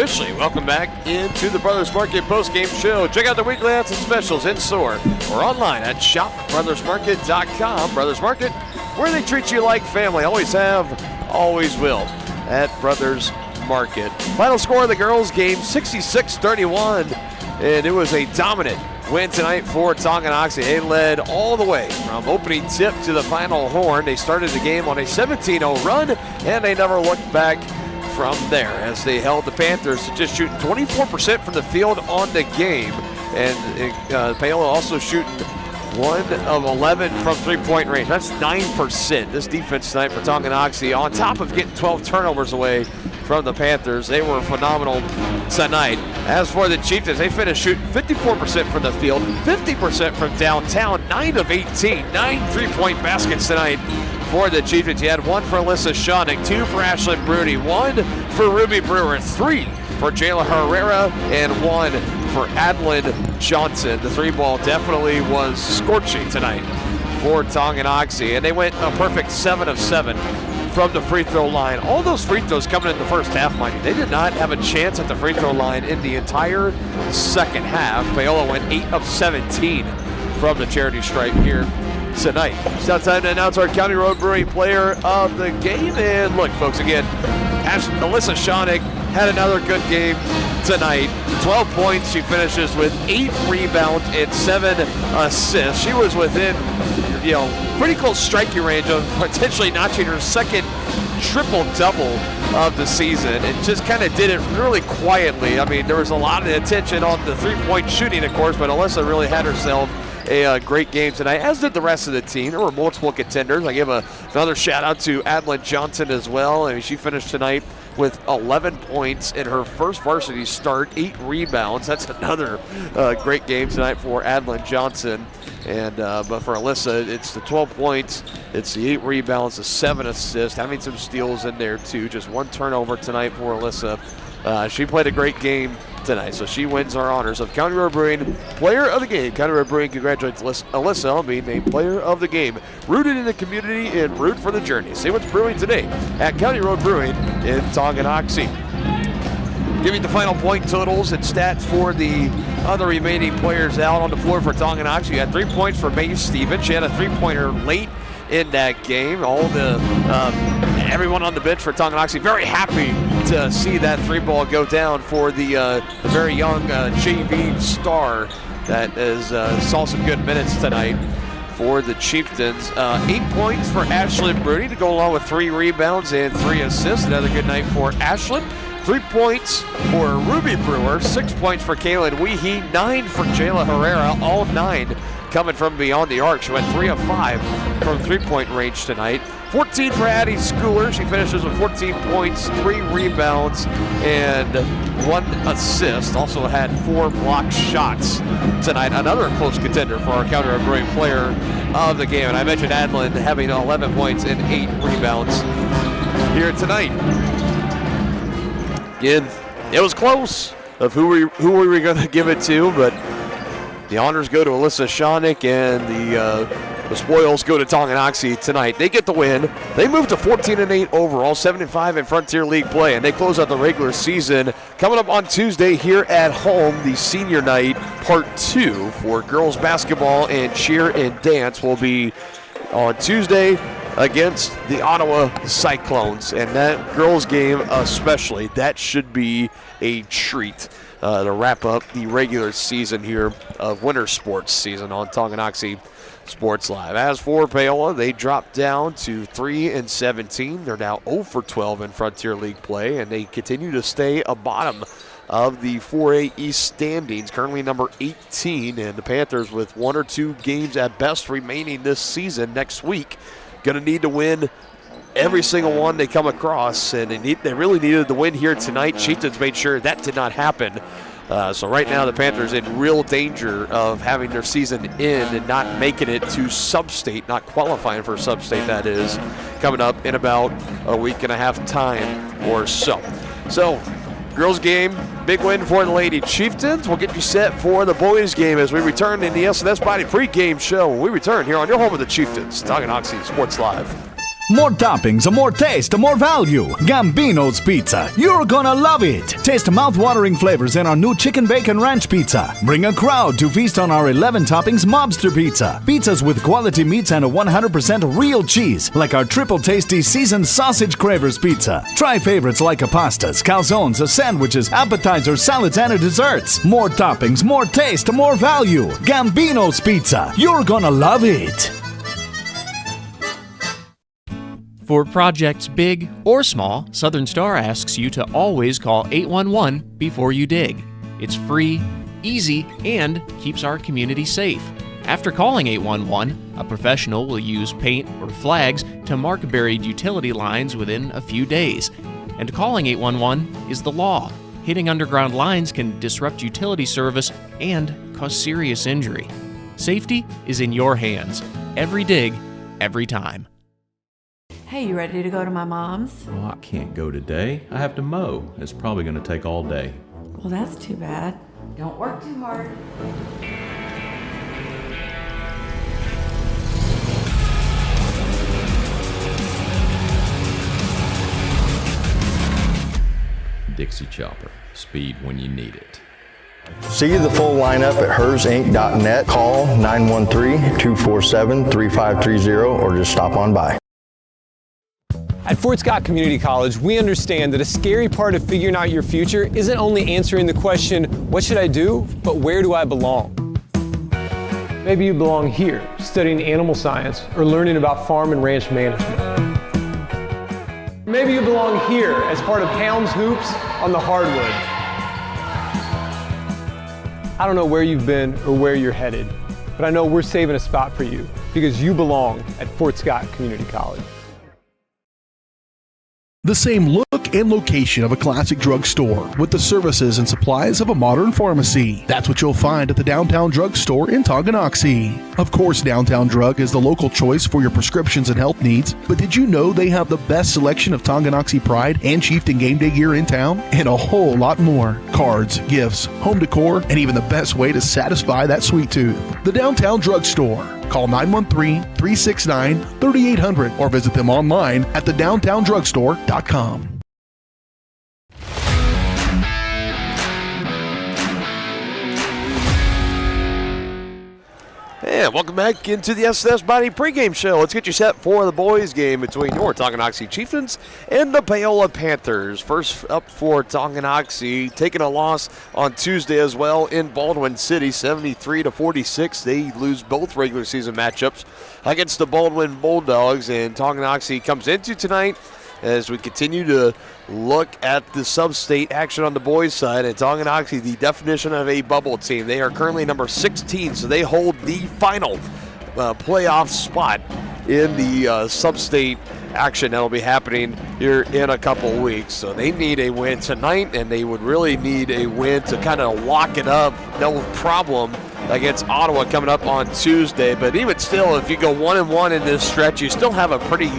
[SPEAKER 6] Officially, welcome back into the Brothers Market postgame show. Check out the weekly ads and specials in store or online at shopbrothersmarket.com. Brothers Market, where they treat you like family. Always have, always will at Brothers Market. Final score of the girls' game, 66-31, and it was a dominant win tonight for Tonganoxie. They led all the way from opening tip to the final horn. They started the game on a 17-0 run, and they never looked back from there as they held the Panthers to just shooting 24% from the field on the game. And Paola also shooting 1 of 11 from three-point range. That's 9%. This defense tonight for Tonganoxie, on top of getting 12 turnovers away from the Panthers. They were phenomenal tonight. As for the Chieftains, they finished shooting 54% from the field, 50% from downtown, 9 of 18, 9 three-point baskets tonight for the Chieftains. You had 1 for Alyssa Schoenig, 2 for Ashlyn Bruni, 1 for Ruby Brewer, 3 for Jayla Herrera, and 1 for Adlin Johnson. The three ball definitely was scorching tonight for Tonganoxie, and they went a perfect 7 of 7 from the free throw line. All those free throws coming in the first half, mind you. They did not have a chance at the free throw line in the entire second half. Paola went 8 of 17 from the charity stripe here tonight. It's now time to announce our County Road Brewing player of the game. And look, folks, again, Alyssa Schoenig had another good game tonight. 12 points. She finishes with 8 rebounds and 7 assists. She was within, pretty close striking range of potentially notching her second triple-double of the season, and just kind of did it really quietly. I mean, there was a lot of attention on the three-point shooting, of course, but Alyssa really had herself a great game tonight, as did the rest of the team. There were multiple contenders. I give another shout-out to Adlin Johnson as well. I mean, she finished tonight with 11 points in her first varsity start, 8 rebounds. That's another great game tonight for Adlin Johnson. And but for Alyssa, it's the 12 points, it's the 8 rebounds, the 7 assists, having some steals in there too. Just 1 turnover tonight for Alyssa. She played a great game tonight, so she wins our honors of County Road Brewing Player of the Game. County Road Brewing congratulates Alyssa on being named Player of the Game. Rooted in the community and root for the journey. See what's brewing today at County Road Brewing in Tonganoxie. Giving the final point totals and stats for the other remaining players out on the floor for Tonganoxie. You had 3 points for Mae Stevens. She had a 3-pointer late in that game. All the everyone on the bench for Tonganoxie very happy to see that 3-ball go down for the very young JV star that saw some good minutes tonight for the Chieftains. 8 points for Ashlyn Bruni to go along with 3 rebounds and 3 assists. Another good night for Ashlyn. 3 points for Ruby Brewer, 6 points for Kaylin Weehee, 9 for Jayla Herrera, all 9 coming from beyond the arc. She went 3 of 5 from 3-point range tonight. 14 for Addie Schooler. She finishes with 14 points, 3 rebounds, and 1 assist. Also had 4 blocked shots tonight. Another close contender for our County Road Brewing Player of the Game. And I mentioned Adlin having 11 points and 8 rebounds here tonight. Again, it was close of who we were going to give it to, but the honors go to Alyssa Shawnick, and the spoils go to Tonganoxie tonight. They get the win. They move to 14-8 overall, 7-5 in Frontier League play, and they close out the regular season. Coming up on Tuesday here at home, the senior night part 2 for girls basketball and cheer and dance will be on Tuesday against the Ottawa Cyclones, and that girls game especially, that should be a treat to wrap up the regular season here of winter sports season on Tonganoxie Sports Live. As for Paola, they dropped down to 3-17. They're now 0 for 12 in Frontier League play, and they continue to stay a bottom of the 4A East standings, currently number 18, and the Panthers with 1 or 2 games at best remaining this season next week. Going to need to win every single one they come across, and they really needed the win here tonight. Chieftains made sure that did not happen. So right now the Panthers in real danger of having their season end and not making it to sub-state, not qualifying for sub-state, that is, coming up in about a week and a half time or so. So, girls game, big win for the Lady Chieftains. We'll get you set for the boys game as we return in the SNS Body pregame show. When we return here on your home of the Chieftains, Tonganoxie Sports Live.
[SPEAKER 16] More toppings, more taste, more value. Gambino's Pizza. You're gonna love it. Taste mouth-watering flavors in our new Chicken Bacon Ranch Pizza. Bring a crowd to feast on our 11 toppings Mobster Pizza. Pizzas with quality meats and a 100% real cheese, like our triple tasty seasoned sausage cravers pizza. Try favorites like pastas, calzones, sandwiches, appetizers, salads, and desserts. More toppings, more taste, more value. Gambino's Pizza. You're gonna love it.
[SPEAKER 19] For projects big or small, Southern Star asks you to always call 811 before you dig. It's free, easy, and keeps our community safe. After calling 811, a professional will use paint or flags to mark buried utility lines within a few days. And calling 811 is the law. Hitting underground lines can disrupt utility service and cause serious injury. Safety is in your hands. Every dig, every time.
[SPEAKER 20] Hey, you ready to go to my mom's?
[SPEAKER 21] Oh, I can't go today. I have to mow. It's probably going to take all day.
[SPEAKER 20] Well, that's too bad. Don't work too hard.
[SPEAKER 21] Dixie Chopper. Speed when you need it.
[SPEAKER 22] See the full lineup at hersinc.net. Call 913-247-3530 or just stop on by.
[SPEAKER 14] At Fort Scott Community College, we understand that a scary part of figuring out your future isn't only answering the question, what should I do, but where do I belong?
[SPEAKER 23] Maybe you belong here, studying animal science or learning about farm and ranch management. Maybe you belong here as part of Helms Hoops on the hardwood. I don't know where you've been or where you're headed, but I know we're saving a spot for you because you belong at Fort Scott Community College.
[SPEAKER 4] The same look and location of a classic drugstore with the services and supplies of a modern pharmacy. That's what you'll find at the Downtown Drug Store in Tonganoxie. Of course, Downtown Drug is the local choice for your prescriptions and health needs, but did you know they have the best selection of Tonganoxie Pride and Chieftain game day gear in town? And a whole lot more. Cards, gifts, home decor, and even the best way to satisfy that sweet tooth. The Downtown Drug Store. Call 913-369-3800 or visit them online at thedowntowndrugstore.com.
[SPEAKER 6] And welcome back into the S&S Body pregame show. Let's get you set for the boys' game between your Tonganoxie Chieftains and the Paola Panthers. First up for Tonganoxie, taking a loss on Tuesday as well in Baldwin City, 73-46. They lose both regular season matchups against the Baldwin Bulldogs, and Tonganoxie comes into tonight as we continue to look at the sub-state action on the boys' side. And Tonganoxie, the definition of a bubble team. They are currently number 16, so they hold the final playoff spot in the sub-state action that will be happening here in a couple weeks. So they need a win tonight, and they would really need a win to kind of lock it up. No problem against Ottawa coming up on Tuesday. But even still, if you go 1-1 in this stretch, you still have a pretty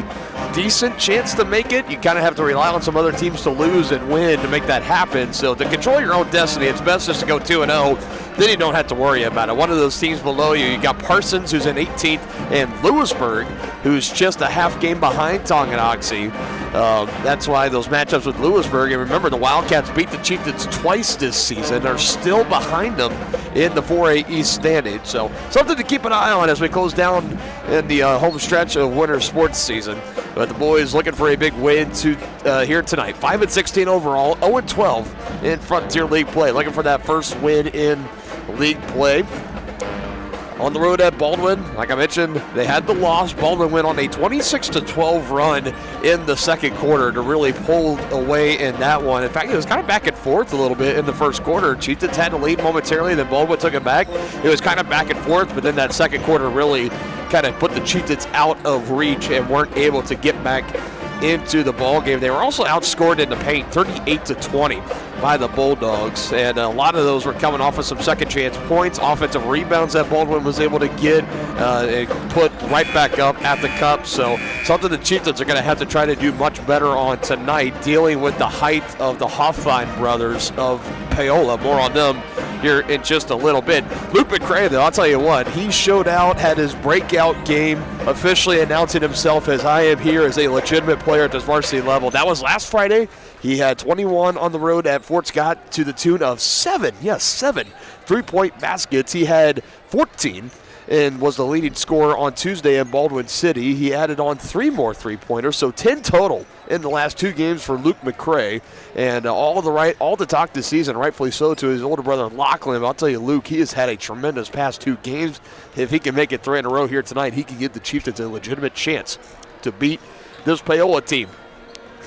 [SPEAKER 6] decent chance to make it. You kind of have to rely on some other teams to lose and win to make that happen. So to control your own destiny, it's best just to go 2-0. Then you don't have to worry about it. One of those teams below you, you got Parsons, who's in 18th, and Lewisburg, who's just a half game behind Tonganoxie. That's why those matchups with Lewisburg, and remember the Wildcats beat the Chieftains twice this season, are still behind them in the 4A East standings. So something to keep an eye on as we close down in the home stretch of winter sports season. But the boys looking for a big win here tonight. 5-16 overall, 0-12 in Frontier League play. Looking for that first win in league play. On the road at Baldwin, like I mentioned, they had the loss. Baldwin went on a 26-12 run in the second quarter to really pull away in that one. In fact, it was kind of back and forth a little bit in the first quarter. Chieftains had to lead momentarily, then Baldwin took it back. It was kind of back and forth, but then that second quarter really kind of put the Chieftains out of reach and weren't able to get back into the ball game. They were also outscored in the paint, 38-20 by the Bulldogs, and a lot of those were coming off of some second chance points, offensive rebounds that Baldwin was able to get and put right back up at the cup. So something the Chieftains are going to have to try to do much better on tonight, dealing with the height of the Hoffine brothers of Paola. More on them here in just a little bit. Luke McCray, though, I'll tell you what, he showed out, had his breakout game, officially announcing himself as I am here as a legitimate player at this varsity level. That was last Friday. He had 21 on the road at Fort Scott to the tune of 7 3-point baskets. He had 14 and was the leading scorer on Tuesday in Baldwin City. He added on 3 more three-pointers, so 10 total in the last 2 games for Luke McCray. And all the talk this season, rightfully so, to his older brother Lachlan. I'll tell you, Luke, he has had a tremendous past 2 games. If he can make it 3 in a row here tonight, he can give the Chieftains a legitimate chance to beat this Paola team.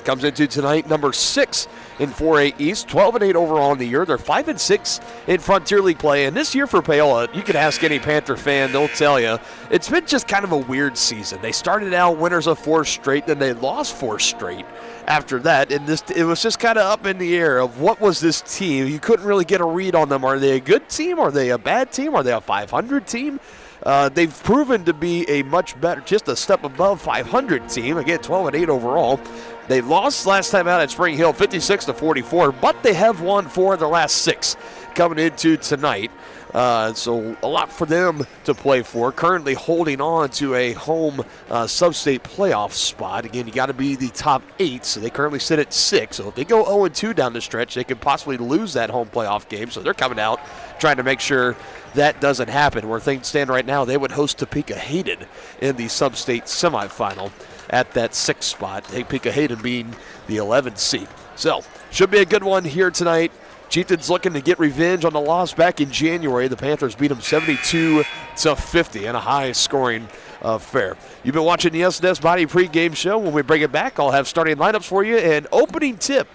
[SPEAKER 6] Comes into tonight number 6 in 4A East, 12-8 overall in the year. They're 5-6 in Frontier League play. And this year for Paola, you can ask any Panther fan, they'll tell you, it's been just kind of a weird season. They started out winners of 4 straight, then they lost 4 straight after that. And it was just kind of up in the air of what was this team. You couldn't really get a read on them. Are they a good team? Are they a bad team? Are they a 500 team? They've proven to be a much better, just a step above 500 team. Again, 12-8 overall. They lost last time out at Spring Hill, 56-44, but they have won 4 of their last 6 coming into tonight. So a lot for them to play for. Currently holding on to a home sub-state playoff spot. Again, you got to be the top 8, so they currently sit at 6. So if they go 0-2 down the stretch, they could possibly lose that home playoff game. So they're coming out trying to make sure that doesn't happen. Where things stand right now, they would host Topeka Hayden in the sub-state semifinal at that 6th spot. Topeka Hayden being the 11th seed. So should be a good one here tonight. Chieftains looking to get revenge on the loss back in January. The Panthers beat them 72-50 in a high-scoring affair. You've been watching the SNS Body pregame show. When we bring it back, I'll have starting lineups for you and opening tip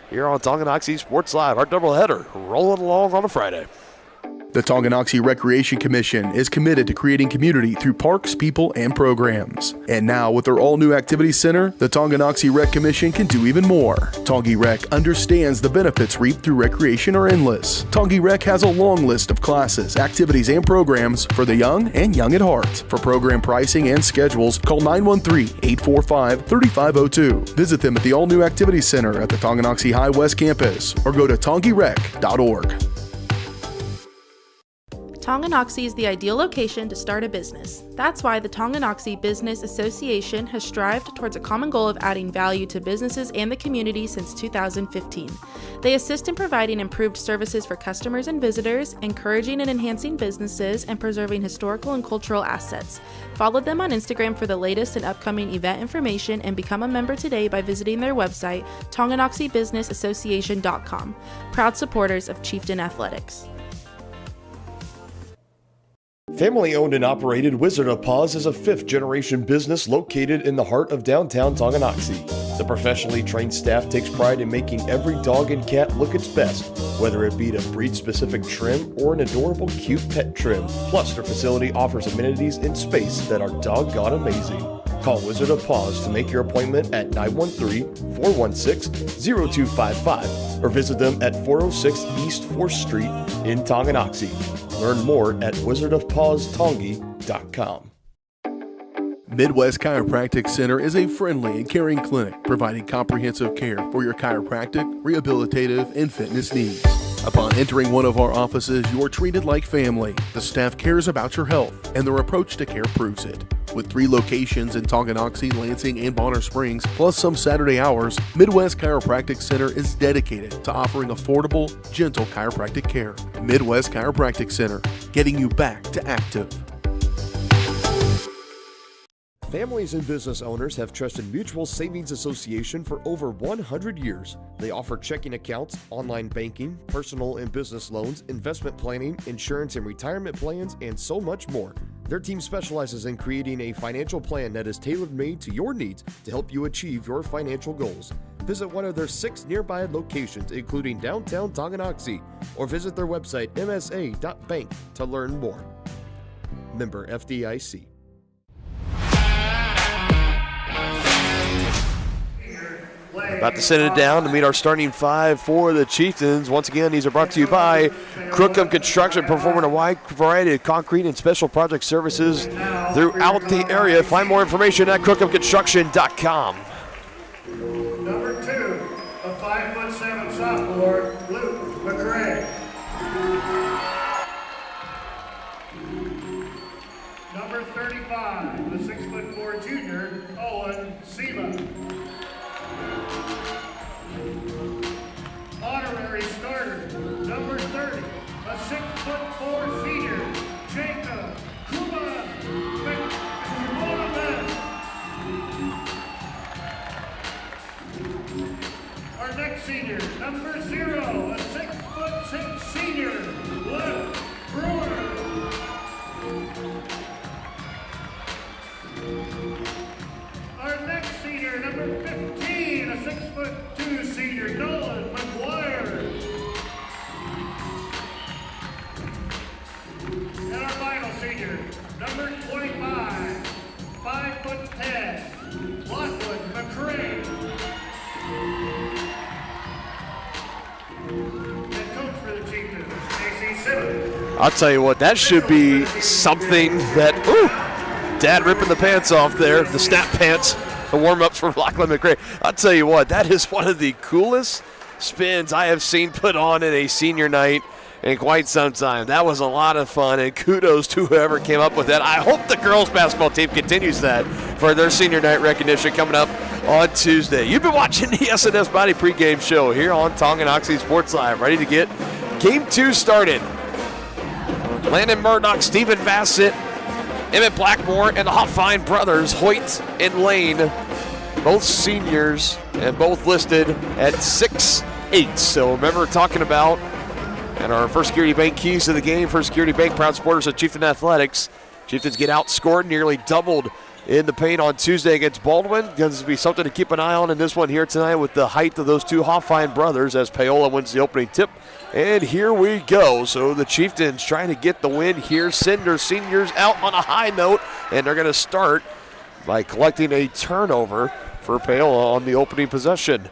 [SPEAKER 6] here on Tonganoxie Sports Live. Our doubleheader rolling along on a Friday.
[SPEAKER 4] The Tonganoxie Recreation Commission is committed to creating community through parks, people, and programs. And now, with their all-new activity center, the Tonganoxie Rec Commission can do even more. Tongi Rec understands the benefits reaped through recreation are endless. Tongi Rec has a long list of classes, activities, and programs for the young and young at heart. For program pricing and schedules, call 913-845-3502. Visit them at the all-new activity center at the Tonganoxie High West campus or go to tongirec.org.
[SPEAKER 7] Tonganoxie is the ideal location to start a business. That's why the Tonganoxie Business Association has strived towards a common goal of adding value to businesses and the community since 2015. They assist in providing improved services for customers and visitors, encouraging and enhancing businesses, and preserving historical and cultural assets. Follow them on Instagram for the latest and upcoming event information and become a member today by visiting their website, tonganoxiebusinessassociation.com. Proud supporters of Chieftain Athletics.
[SPEAKER 15] Family-owned and operated Wizard of Paws is a fifth-generation business located in the heart of downtown Tonganoxie. The professionally trained staff takes pride in making every dog and cat look its best, whether it be to breed-specific trim or an adorable, cute pet trim. Plus, their facility offers amenities and space that are doggone amazing. Call Wizard of Paws to make your appointment at 913-416-0255 or visit them at 406 East 4th Street in Tonganoxie. Learn more at wizardofpawstongi.com.
[SPEAKER 4] Midwest Chiropractic Center is a friendly and caring clinic providing comprehensive care for your chiropractic, rehabilitative, and fitness needs. Upon entering one of our offices, you are treated like family. The staff cares about your health, and their approach to care proves it. With 3 locations in Tonganoxie, Lansing, and Bonner Springs, plus some Saturday hours, Midwest Chiropractic Center is dedicated to offering affordable, gentle chiropractic care. Midwest Chiropractic Center, getting you back to active.
[SPEAKER 15] Families and business owners have trusted Mutual Savings Association for over 100 years. They offer checking accounts, online banking, personal and business loans, investment planning, insurance and retirement plans, and so much more. Their team specializes in creating a financial plan that is tailor-made to your needs to help you achieve your financial goals. Visit one of their 6 nearby locations, including downtown Tonganoxie, or visit their website, msa.bank, to learn more. Member FDIC.
[SPEAKER 6] About to set it down to meet our starting 5 for the Chieftains. Once again, these are brought to you by Crookham Construction, performing a wide variety of concrete and special project services throughout the area. Find more information at crookhamconstruction.com.
[SPEAKER 8] Number 2, a 5'7" sophomore, Luke McRae. Number 35, the 6'4" junior, Owen Seba. Honorary starter, number 30, a 6'4" senior, Jacob Kuma. Our next senior, number 0, a 6'6" senior, Luke Brewer. Our next senior, number 15, a 6'2" senior, Nolan McGuire. And our final senior, number 25, 5'10", Lachlan McCray. And coach for the Chieftains, Casey Simmons.
[SPEAKER 6] I'll tell you what, that should be something that, Dad ripping the pants off there, the snap pants, the warm-ups for Lachlan McCray. I'll tell you what, that is one of the coolest spins I have seen put on in a senior night in quite some time. That was a lot of fun, and kudos to whoever came up with that. I hope the girls basketball team continues that for their senior night recognition coming up on Tuesday. You've been watching the SNS Body pregame show here on Tonganoxie Sports Live, ready to get Game 2 started. Landon Murdoch, Stephen Bassett, Emmett Blackmore, and the Hoffine brothers, Hoyt and Lane, both seniors and both listed at 6'8". So remember talking about, and our First Security Bank keys to the game, First Security Bank, proud supporters of Chieftain Athletics, Chieftains get outscored, nearly doubled in the paint on Tuesday against Baldwin. Going to be something to keep an eye on in this one here tonight with the height of those two Hoffine brothers as Paola wins the opening tip. And here we go. So the Chieftains trying to get the win here. Send their seniors out on a high note, and they're going to start by collecting a turnover for Paola on the opening possession.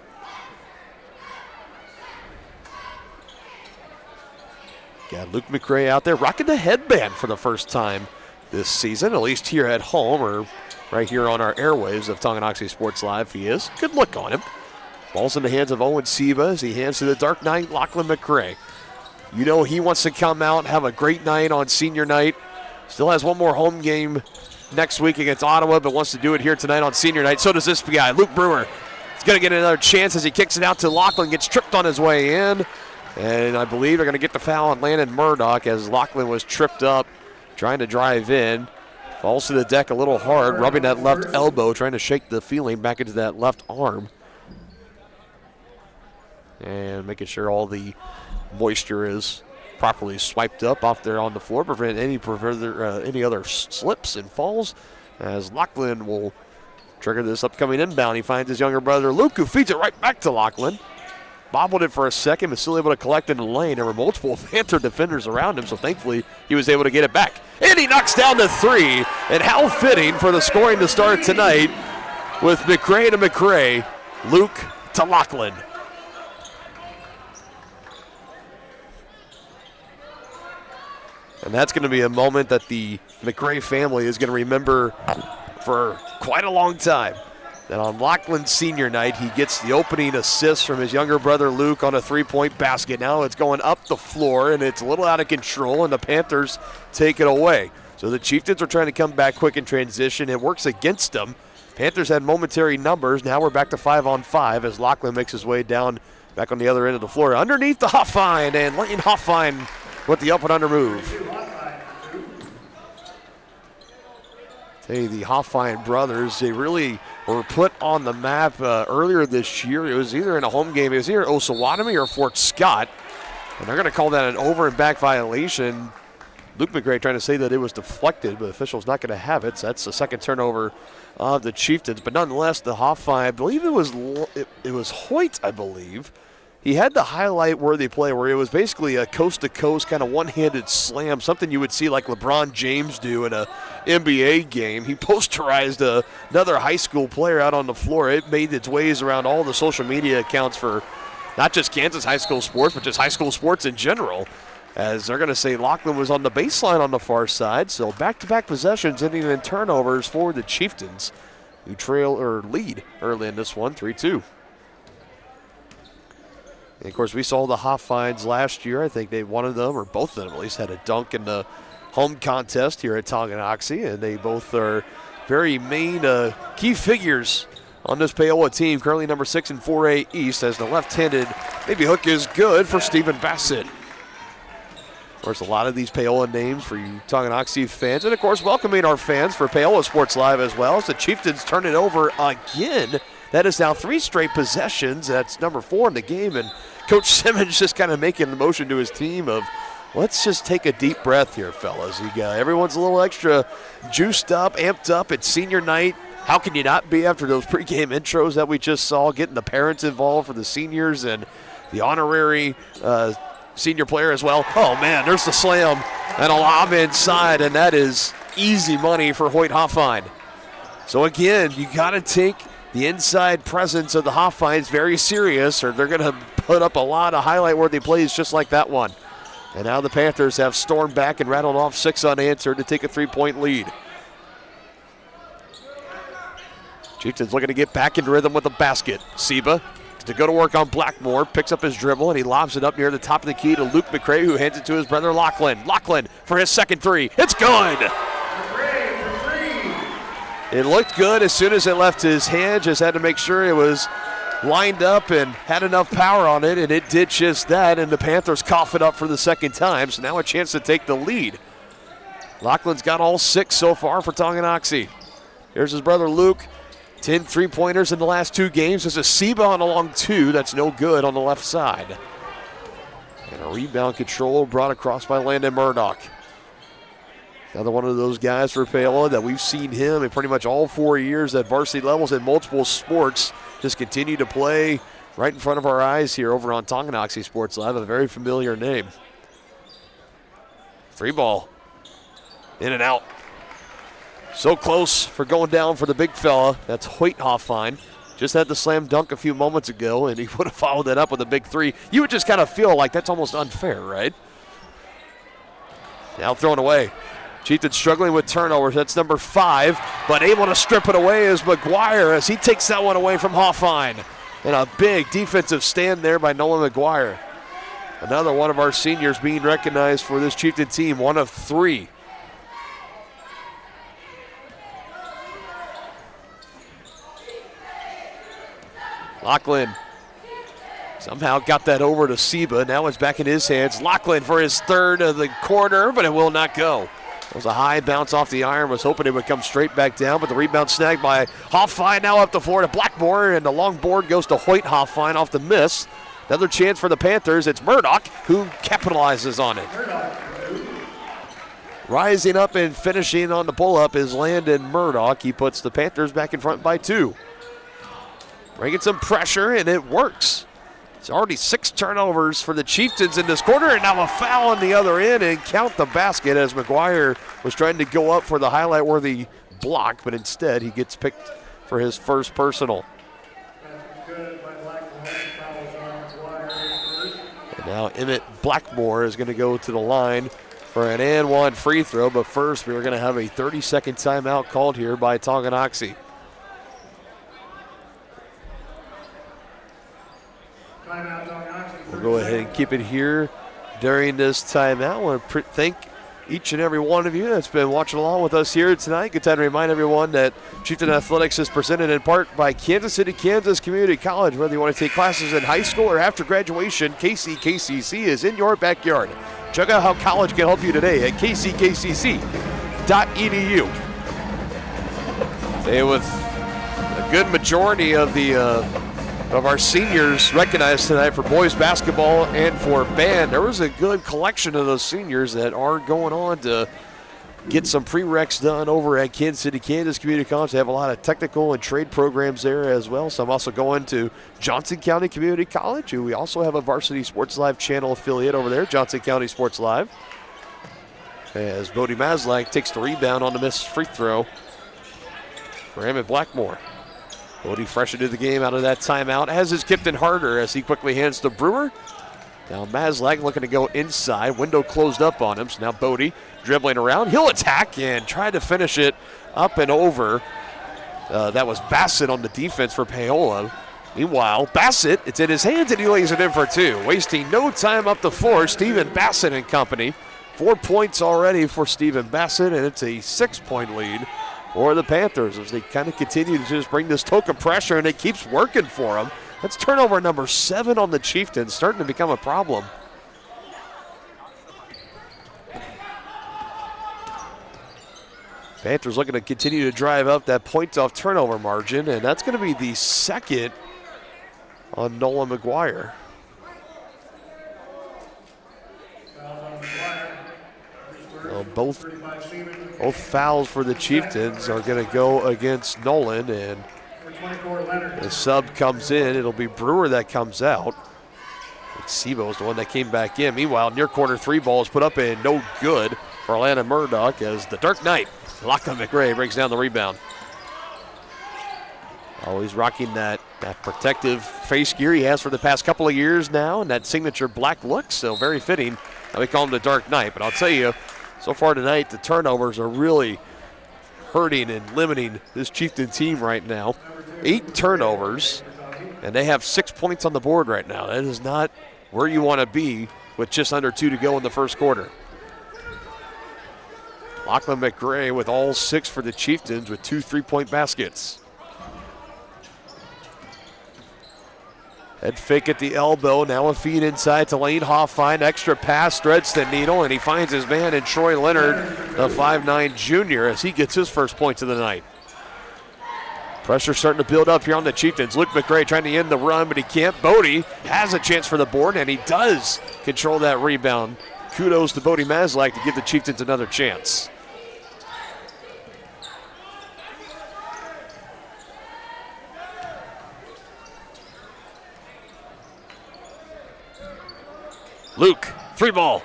[SPEAKER 6] Got Luke McRae out there rocking the headband for the first time this season, at least here at home or right here on our airwaves of Tonganoxie Sports Live. He is. Good look on him. Ball's in the hands of Owen Seba as he hands to the Dark Knight, Lachlan McRae. You know he wants to come out, have a great night on senior night. Still has one more home game next week against Ottawa, but wants to do it here tonight on senior night. So does this guy, Luke Brewer. He's going to get another chance as he kicks it out to Lachlan, gets tripped on his way in. And I believe they're going to get the foul on Landon Murdoch as Lachlan was tripped up, trying to drive in. Falls to the deck a little hard, rubbing that left elbow, trying to shake the feeling back into that left arm. And making sure all the moisture is properly swiped up off there on the floor, prevent any other slips and falls, as Lachlan will trigger this upcoming inbound. He finds his younger brother Luke, who feeds it right back to Lachlan. Bobbled it for a second, but still able to collect in the lane. There were multiple Panther defenders around him, so thankfully he was able to get it back. And he knocks down the three, and how fitting for the scoring to start tonight with McRae to McRae, Luke to Lachlan. And that's going to be a moment that the McRae family is going to remember for quite a long time. That on Lachlan's senior night, he gets the opening assist from his younger brother Luke on a three-point basket. Now it's going up the floor, and it's a little out of control, and the Panthers take it away. So the Chieftains are trying to come back quick in transition. It works against them. Panthers had momentary numbers. Now we're back to 5-on-5 as Lachlan makes his way down back on the other end of the floor. Underneath the Hoffine, and Lane Hoffine with the up and under move. Hey, the Hoffine brothers, they really were put on the map earlier this year. It was either in a home game, it was either Osawatomie or Fort Scott, and they're going to call that an over and back violation. Luke McRae trying to say that it was deflected, but the official's not going to have it, so that's the second turnover of the Chieftains. But nonetheless, the Hoffine, I believe it was Hoyt, I believe. He had the highlight-worthy play where it was basically a coast-to-coast kind of one-handed slam, something you would see like LeBron James do in an NBA game. He posterized another high school player out on the floor. It made its ways around all the social media accounts for not just Kansas high school sports, but just high school sports in general, as they're going to say Lachlan was on the baseline on the far side. So back-to-back possessions ending in turnovers for the Chieftains, who lead early in this one, 3-2. And of course, we saw the Hoffines last year. I think one of them, or both of them at least, had a dunk in the home contest here at Tonganoxie, and they both are very main key figures on this Paola team, currently number 6 in 4A East, as the left-handed maybe hook is good for Stephen Bassett. Of course, a lot of these Paola names for you Tonganoxie fans, and of course, welcoming our fans for Paola Sports Live as well, as the Chieftains turn it over again. That is now 3 straight possessions. That's number 4 in the game, and Coach Simmons just kind of making the motion to his team of, let's just take a deep breath here, fellas. Everyone's a little extra juiced up, amped up. It's senior night. How can you not be after those pregame intros that we just saw, getting the parents involved for the seniors and the honorary senior player as well? Oh, man, there's the slam and a lob inside, and that is easy money for Hoyt Hoffine. So, again, you got to take the inside presence of the Hoffines very serious, or they're going to put up a lot of highlight-worthy plays just like that one. And now the Panthers have stormed back and rattled off 6 unanswered to take a 3-point lead. Chieftains looking to get back into rhythm with the basket. Seba to go to work on Blackmore, picks up his dribble, and he lobs it up near the top of the key to Luke McRae, who hands it to his brother Lachlan. Lachlan for his second three. It's good! It looked good as soon as it left his hand, just had to make sure it was lined up and had enough power on it, and it did just that, and the Panthers cough it up for the second time, so now a chance to take the lead. Lachlan's got all 6 so far for Tonganoxie. Here's his brother Luke, 10 3-pointers in the last 2 games. There's a Seba on a long 2, that's no good on the left side. And a rebound control brought across by Landon Murdoch. Another one of those guys for Paola that we've seen him in pretty much all 4 years at varsity levels in multiple sports. Just continue to play right in front of our eyes here over on Tonganoxie Sports Live. A very familiar name. 3 ball. In and out. So close for going down for the big fella. That's Hoyt Hoffine. Just had the slam dunk a few moments ago, and he would have followed that up with a big 3. You would just kind of feel like that's almost unfair, right? Now thrown away. Chieftains struggling with turnovers. That's number 5, but able to strip it away is McGuire as he takes that one away from Hoffine. And a big defensive stand there by Nolan McGuire. Another one of our seniors being recognized for this Chieftain team, 1 of 3. Lachlan somehow got that over to Seba. Now it's back in his hands. Lachlan for his 3rd of the quarter, but it will not go. It was a high bounce off the iron. Was hoping it would come straight back down, but the rebound snagged by Hoffine. Now up the floor to Blackmore, and the long board goes to Hoyt Hoffine off the miss. Another chance for the Panthers. It's Murdoch who capitalizes on it. Rising up and finishing on the pull-up is Landon Murdoch. He puts the Panthers back in front by 2. Bringing some pressure, and it works. It's already 6 turnovers for the Chieftains in this quarter, and now a foul on the other end, and count the basket as McGuire was trying to go up for the highlight-worthy block, but instead he gets picked for his first personal. And now Emmett Blackmore is going to go to the line for an and 1 free throw, but first we're going to have a 30-second timeout called here by Tonganoxie. We'll go ahead and keep it here during this timeout. I want to thank each and every one of you that's been watching along with us here tonight. Good time to remind everyone that Chieftain Athletics is presented in part by Kansas City, Kansas Community College. Whether you want to take classes in high school or after graduation, KCC is in your backyard. Check out how college can help you today at kckcc.edu. Today with a good majority of our seniors recognized tonight for boys basketball and for band. There was a good collection of those seniors that are going on to get some prereqs done over at Kansas City, Kansas Community College. They have a lot of technical and trade programs there as well. Some also going to Johnson County Community College, who we also have a Varsity Sports Live channel affiliate over there, Johnson County Sports Live. As Bodie Maslak takes the rebound on the missed free throw for Emmett Blackmore. Bodie fresh into the game out of that timeout, as is Kipton Harder as he quickly hands to Brewer. Now Maslak looking to go inside. Window closed up on him, so now Bodie dribbling around. He'll attack and try to finish it up and over. That was Bassett on the defense for Paola. Meanwhile, Bassett, it's in his hands and he lays it in for 2. Wasting no time up the floor, Stephen Bassett and company. 4 points already for Stephen Bassett, and it's a 6-point lead for the Panthers as they kind of continue to just bring this token pressure, and it keeps working for them. That's turnover number 7 on the Chieftains, starting to become a problem. Panthers looking to continue to drive up that points off turnover margin, and that's going to be the 2nd on Nolan McGuire. Well, both fouls for the Chieftains are going to go against Nolan, and the sub comes in. It'll be Brewer that comes out. Sebo is the one that came back in. Meanwhile, near corner 3 ball is put up and no good for Atlanta Murdoch as the Dark Knight, Lachlan McRae, breaks down the rebound. Always rocking that protective face gear he has for the past couple of years now, and that signature black look, so very fitting. Now we call him the Dark Knight, but I'll tell you, so far tonight, the turnovers are really hurting and limiting this Chieftain team right now. 8 turnovers, and they have 6 points on the board right now. That is not where you want to be with just under 2 to go in the first quarter. Lachlan McRae with all 6 for the Chieftains with 2 3-point baskets. Head fake at the elbow, now a feed inside to Lane Hoffine. Extra pass, threads the needle, and he finds his man in Troy Leonard, the 5'9 junior, as he gets his first points of the night. Pressure starting to build up here on the Chieftains. Luke McRae trying to end the run, but he can't. Bodie has a chance for the board, and he does control that rebound. Kudos to Bodie Maslak to give the Chieftains another chance. Luke, 3-ball.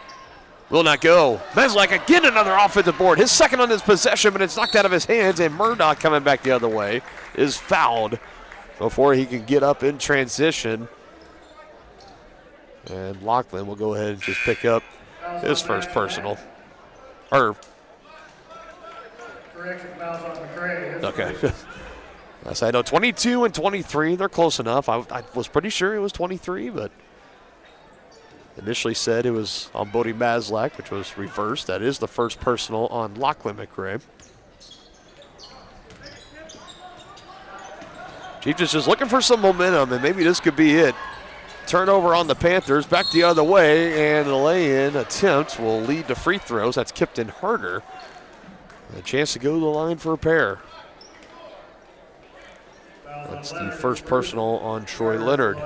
[SPEAKER 6] Will not go. Meslak again, another offensive board. His second on his possession, but it's knocked out of his hands, and Murdoch coming back the other way is fouled before he can get up in transition. And Lachlan will go ahead and just pick up his first personal.
[SPEAKER 8] Correction, fouls on McRae.
[SPEAKER 6] Okay. Yes, I know 22 and 23, they're close enough. I was pretty sure it was 23, but initially said it was on Bodie Maslak, which was reversed. That is the first personal on Lachlan McRae. Chieftains just looking for some momentum, and maybe this could be it. Turnover on the Panthers, back the other way, and the lay-in attempt will lead to free throws. That's Kipton Harder. A chance to go to the line for a pair. That's the first personal on Troy Leonard.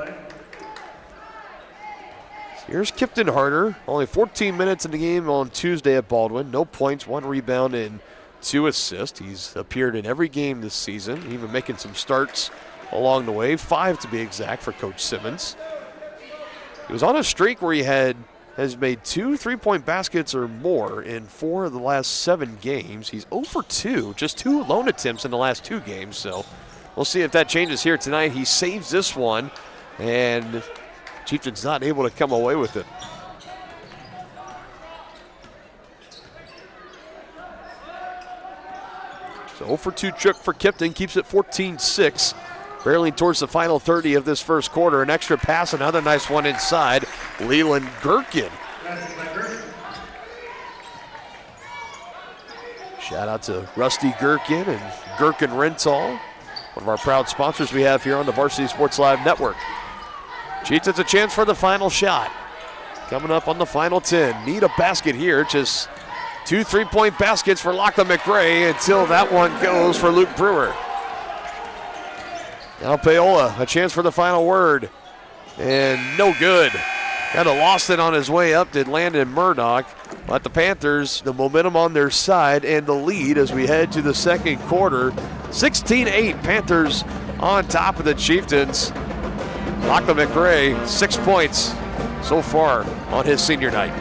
[SPEAKER 6] Here's Kipton Harder, only 14 minutes in the game on Tuesday at Baldwin. No points, 1 rebound, and 2 assists. He's appeared in every game this season, even making some starts along the way, 5 to be exact for Coach Simmons. He was on a streak where he has made 2 3-point baskets or more in 4 of the last 7 games. He's 0 for 2, just 2 lone attempts in the last 2 games, so we'll see if that changes here tonight. He saves this one, and Chieftains not able to come away with it. So 0 for 2 trip for Kipton, keeps it 14-6. Barreling towards the final 30 of this first quarter. An extra pass, another nice one inside. Leland Gherkin. Shout out to Rusty Gherkin and Gherkin Rental, one of our proud sponsors we have here on the Varsity Sports Live Network. Chieftains a chance for the final shot. Coming up on the final 10. Need a basket here. Just 2 3-point baskets for Lachlan McRae until that one goes for Luke Brewer. Now Paola, a chance for the final word. And no good. Kind of lost it on his way up, did Landon Murdoch. But the Panthers, the momentum on their side and the lead as we head to the second quarter. 16-8, Panthers on top of the Chieftains. Lachlan McRae, 6 points so far on his senior night.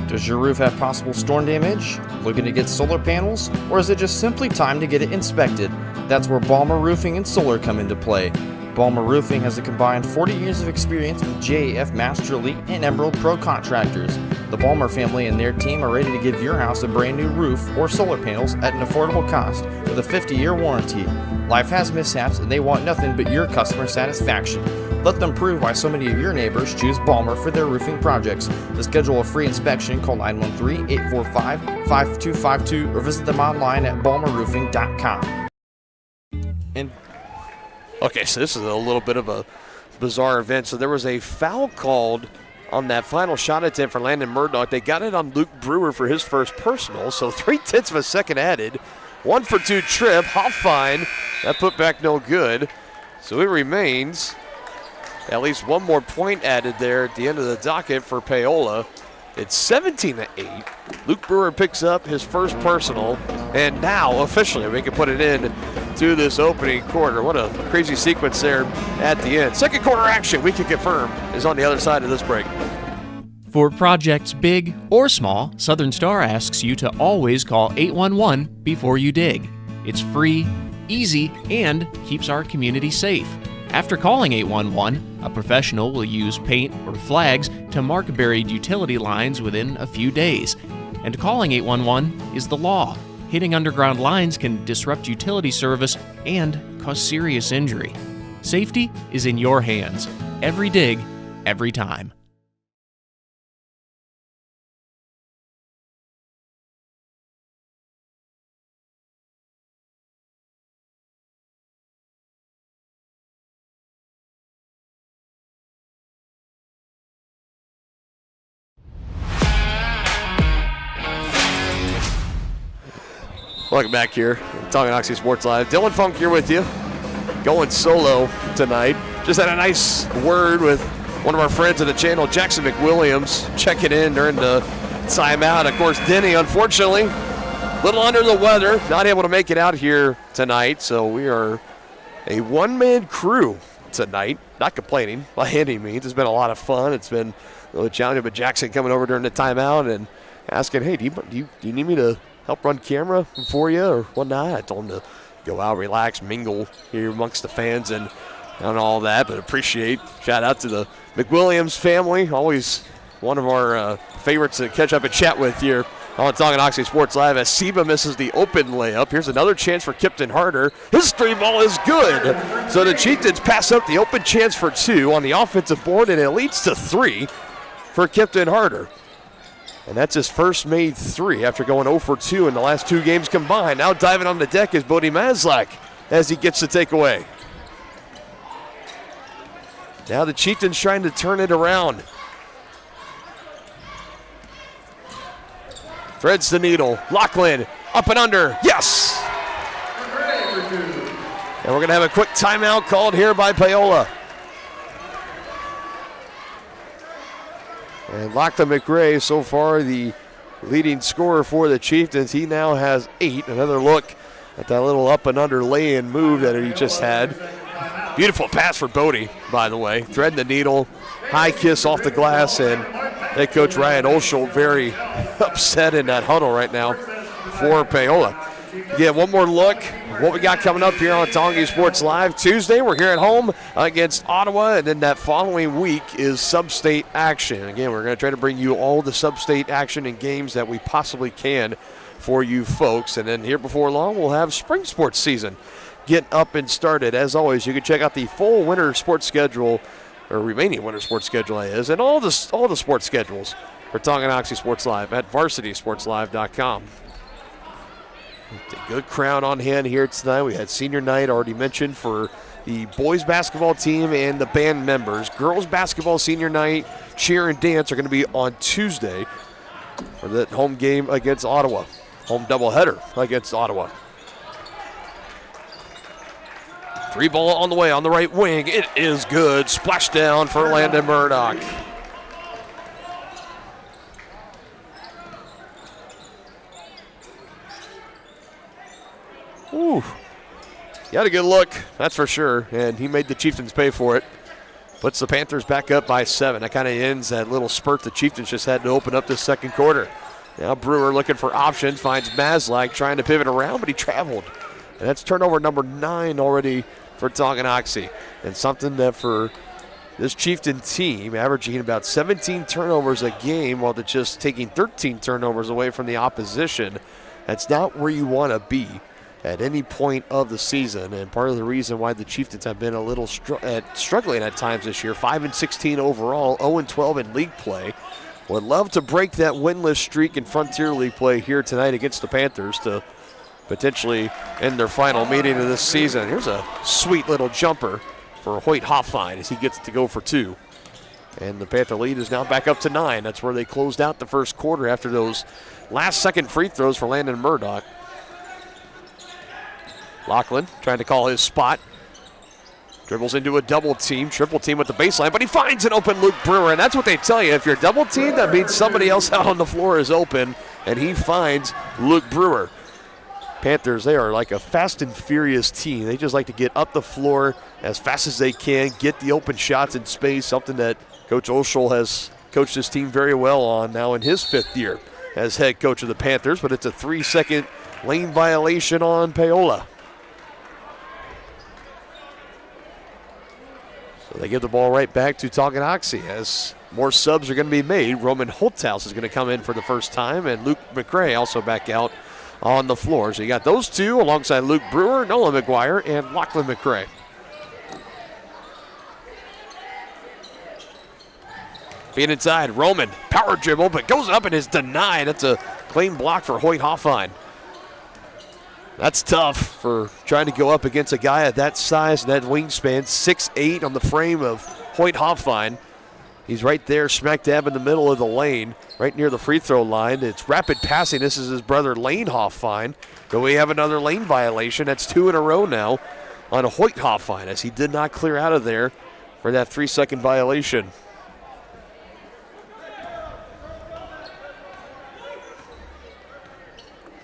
[SPEAKER 1] Does your roof have possible storm damage? Looking to get solar panels? Or is it just simply time to get it inspected? That's where Balmer Roofing and Solar come into play. Balmer Roofing has a combined 40 years of experience with JAF Master Elite and Emerald Pro contractors. The Balmer family and their team are ready to give your house a brand new roof or solar panels at an affordable cost with a 50-year warranty. Life has mishaps and they want nothing but your customer satisfaction. Let them prove why so many of your neighbors choose Balmer for their roofing projects. To schedule a free inspection, call 913-845-5252 or visit them online at balmerroofing.com.
[SPEAKER 6] Okay, so this is a little bit of a bizarre event. So there was a foul called on that final shot attempt for Landon Murdoch. They got it on Luke Brewer for his first personal, so 3/10 of a second added. 1 for 2 trip, Hoffine, that put back no good. So it remains at least 1 more point added there at the end of the docket for Paola. It's 17-8. Luke Brewer picks up his first personal, and now officially we can put it in to this opening quarter. What a crazy sequence there at the end. Second quarter action, we can confirm, is on the other side of this break.
[SPEAKER 19] For projects big or small, Southern Star asks you to always call 811 before you dig. It's free, easy, and keeps our community safe. After calling 811, a professional will use paint or flags to mark buried utility lines within a few days. And calling 811 is the law. Hitting underground lines can disrupt utility service and cause serious injury. Safety is in your hands. Every dig, every time.
[SPEAKER 6] Welcome back here, Tonganoxie Sports Live. Dylan Funk here with you, going solo tonight. Just had a nice word with one of our friends of the channel, Jackson McWilliams, checking in during the timeout. Of course, Denny, unfortunately, a little under the weather, not able to make it out here tonight. So we are a one-man crew tonight. Not complaining by any means. It's been a lot of fun. It's been a little challenging, but Jackson coming over during the timeout and asking, hey, do you need me to help run camera for you or whatnot? I told him to go out, relax, mingle here amongst the fans and all that, but appreciate. Shout out to the McWilliams family, always one of our favorites to catch up and chat with here on Tonganoxie Sports Live as Seba misses the open layup. Here's another chance for Kipton Harder. His three ball is good. So the Chieftains pass up the open chance for two on the offensive board, and it leads to three for Kipton Harder. And that's his first made three after going 0 for 2 in the last two games combined. Now diving on the deck is Bodie Maslak as he gets the takeaway. Now the Chieftains trying to turn it around. Threads the needle. Lachlan up and under. Yes! And we're going to have a quick timeout called here by Paola. And Lachlan McRae, so far the leading scorer for the Chieftains. He now has 8. Another look at that little up and under lay-in move that he just had. Beautiful pass for Bodie, by the way. Threading the needle, high kiss off the glass, and head coach Ryan Olschel very upset in that huddle right now for Paola. Again, one more look what we got coming up here on Tonganoxie Sports Live. Tuesday, we're here at home against Ottawa, and then that following week is sub-state action. Again, we're going to try to bring you all the sub-state action and games that we possibly can for you folks. And then here before long, we'll have spring sports season get up and started. As always, you can check out the full winter sports schedule, or remaining winter sports schedule is, and all the sports schedules for Tonganoxie Sports Live at varsitysportslive.com. A good crowd on hand here tonight. We had senior night already mentioned for the boys basketball team and the band members. Girls basketball senior night, cheer and dance are going to be on Tuesday for that home game against Ottawa. Home doubleheader against Ottawa. Three ball on the way on the right wing. It is good. Splashdown for Landon Murdoch. Ooh. He had a good look, that's for sure, and he made the Chieftains pay for it. Puts the Panthers back up by 7. That kind of ends that little spurt the Chieftains just had to open up this second quarter. Now Brewer looking for options, finds Maslak trying to pivot around, but he traveled. And that's turnover number 9 already for Tonganoxie. And something that for this Chieftain team, averaging about 17 turnovers a game while they're just taking 13 turnovers away from the opposition. That's not where you want to be at any point of the season, and part of the reason why the Chieftains have been a little struggling at times this year. 5-16 overall, 0-12 in league play. Would love to break that winless streak in Frontier League play here tonight against the Panthers to potentially end their final meeting of this season. Here's a sweet little jumper for Hoyt Hoffine as he gets to go for 2. And the Panther lead is now back up to 9. That's where they closed out the first quarter after those last-second free throws for Landon Murdoch. Lachlan trying to call his spot. Dribbles into a double team, triple team with the baseline, but he finds an open Luke Brewer, and that's what they tell you. If you're double teamed, that means somebody else out on the floor is open, and he finds Luke Brewer. Panthers, they are like a fast and furious team. They just like to get up the floor as fast as they can, get the open shots in space, something that Coach Olschel has coached his team very well on now in his 5th year as head coach of the Panthers, but it's a 3-second lane violation on Paola. So they give the ball right back to Tonganoxie as more subs are going to be made. Roman Holthaus is going to come in for the first time, and Luke McRae also back out on the floor. So you got those two alongside Luke Brewer, Nolan McGuire, and Lachlan McRae. Feet inside, Roman, power dribble, but goes up and is denied. That's a clean block for Hoyt Hoffine. That's tough for trying to go up against a guy at that size and that wingspan, 6'8" on the frame of Hoyt Hoffine. He's right there, smack dab in the middle of the lane, right near the free throw line. It's rapid passing. This is his brother Lane Hoffine. But we have another lane violation. That's 2 in a row now on Hoyt Hoffine as he did not clear out of there for that 3-second violation.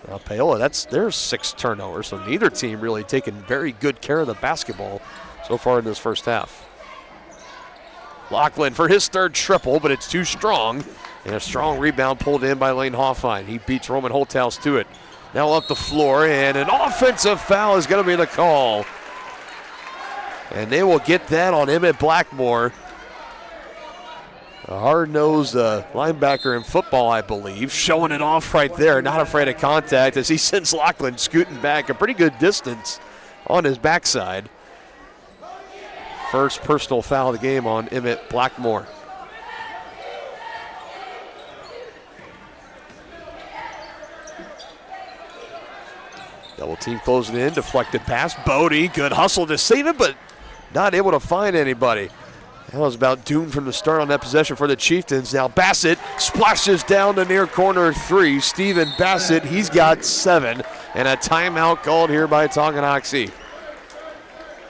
[SPEAKER 6] Now Paola, that's their 6th turnover, so neither team really taking very good care of the basketball so far in this first half. Lachlan for his 3rd triple, but it's too strong. And a strong rebound pulled in by Lane Hoffine. He beats Roman Holthaus to it. Now up the floor, and an offensive foul is going to be the call. And they will get that on Emmett Blackmore. A hard-nosed linebacker in football, I believe, showing it off right there, not afraid of contact as he sends Lachlan scooting back a pretty good distance on his backside. First personal foul of the game on Emmett Blackmore. Double team closing in, deflected pass. Bodie, good hustle to save it, but not able to find anybody. That was about doomed from the start on that possession for the Chieftains. Now Bassett splashes down the near corner 3. Steven Bassett, he's got 7. And a timeout called here by Tonganoxie.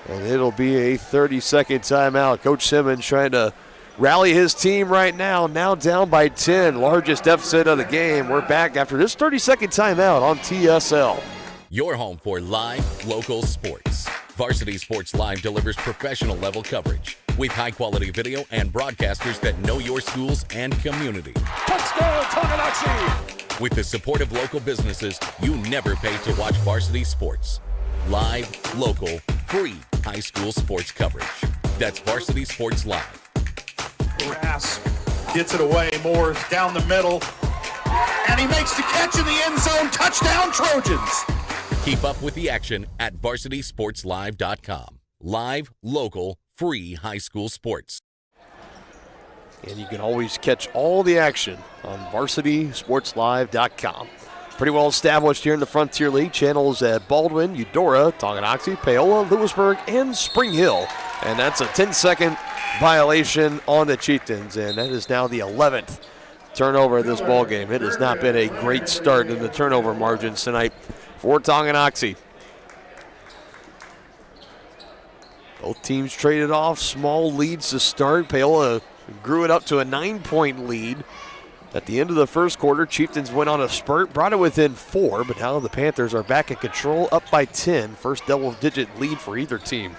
[SPEAKER 6] And it'll be a 30-second timeout. Coach Simmons trying to rally his team right now down by 10. Largest deficit of the game. We're back after this 30-second timeout on TSL.
[SPEAKER 5] Your home for live, local sports. Varsity Sports Live delivers professional level coverage with high-quality video and broadcasters that know your schools and community.
[SPEAKER 6] Touchdown, Tonganoxie!
[SPEAKER 5] With the support of local businesses, you never pay to watch varsity sports. Live, local, free high school sports coverage. That's Varsity Sports Live.
[SPEAKER 2] Grass gets it away. Moore's down the middle. And he makes the catch in the end zone. Touchdown, Trojans!
[SPEAKER 5] Keep up with the action at varsitysportslive.com. Live, local, free high school sports.
[SPEAKER 6] And you can always catch all the action on varsitysportslive.com. Pretty well established here in the Frontier League. Channels at Baldwin, Eudora, Tonganoxie, Paola, Lewisburg, and Spring Hill. And that's a 10-second violation on the Chieftains. And that is now the 11th turnover of this ball game. It has not been a great start in the turnover margins tonight for Tonganoxie. Both teams traded off small leads to start. Paola grew it up to a 9-point lead. At the end of the first quarter, Chieftains went on a spurt, brought it within 4, but now the Panthers are back in control, up by 10. First double-digit lead for either team.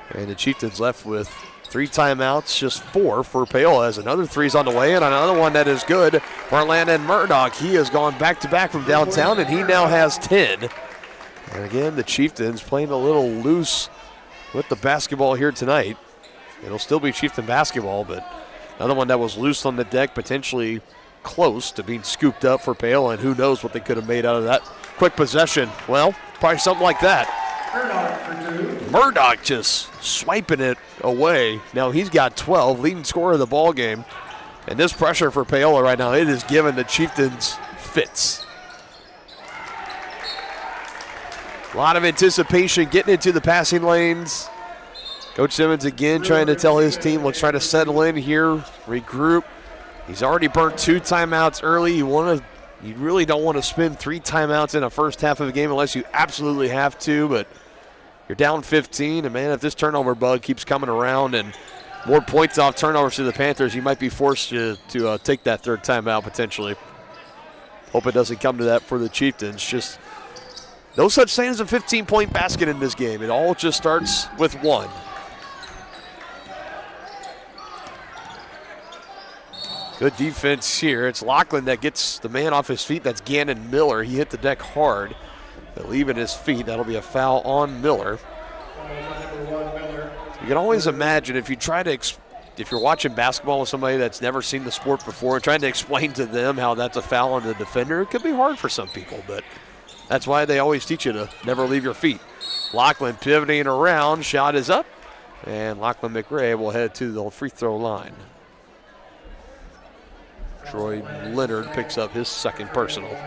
[SPEAKER 6] And the Chieftains left with 3 timeouts, just 4 for Paola, as another 3's on the way, and another one that is good for Landon Murdoch. He has gone back-to-back from downtown, and he now has 10. And again, the Chieftains playing a little loose with the basketball here tonight. It'll still be Chieftain basketball, but another one that was loose on the deck, potentially close to being scooped up for Paola, and who knows what they could have made out of that quick possession. Well, probably something like that. Murdoch just swiping it away. Now he's got 12, leading scorer of the ball game. And this pressure for Paola right now, it is giving the Chieftains fits. A lot of anticipation getting into the passing lanes. Coach Simmons again trying to tell his team, let's try to settle in here, regroup. He's already burnt 2 timeouts early. You really don't want to spend 3 timeouts in the first half of a game unless you absolutely have to, but you're down 15, and man, if this turnover bug keeps coming around and more points off turnovers to the Panthers, you might be forced to take that 3rd timeout potentially. Hope it doesn't come to that for the Chieftains. Just no such thing as a 15-point basket in this game. It all just starts with 1. Good defense here. It's Lachlan that gets the man off his feet. That's Gannon Miller. He hit the deck hard, but leaving his feet. That'll be a foul on Miller. You can always imagine if you're watching basketball with somebody that's never seen the sport before and trying to explain to them how that's a foul on the defender, it could be hard for some people, but that's why they always teach you to never leave your feet. Lachlan pivoting around. Shot is up, and Lachlan McRae will head to the free throw line. Troy Leonard picks up his 2nd personal.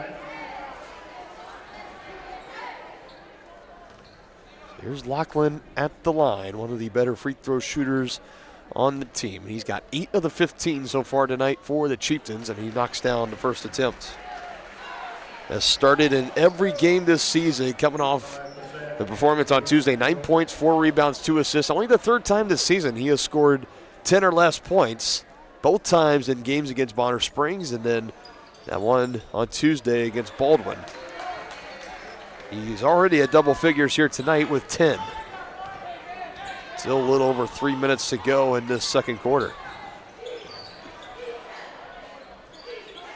[SPEAKER 6] Here's Lachlan at the line, one of the better free throw shooters on the team. He's got 8 of the 15 so far tonight for the Chieftains, and he knocks down the first attempt. Has started in every game this season, coming off the performance on Tuesday. 9 points, 4 rebounds, 2 assists. Only the 3rd time this season he has scored 10 or less points. Both times in games against Bonner Springs, and then That one on Tuesday against Baldwin. He's already at double figures here tonight with 10. Still a little over 3 minutes to go in this second quarter.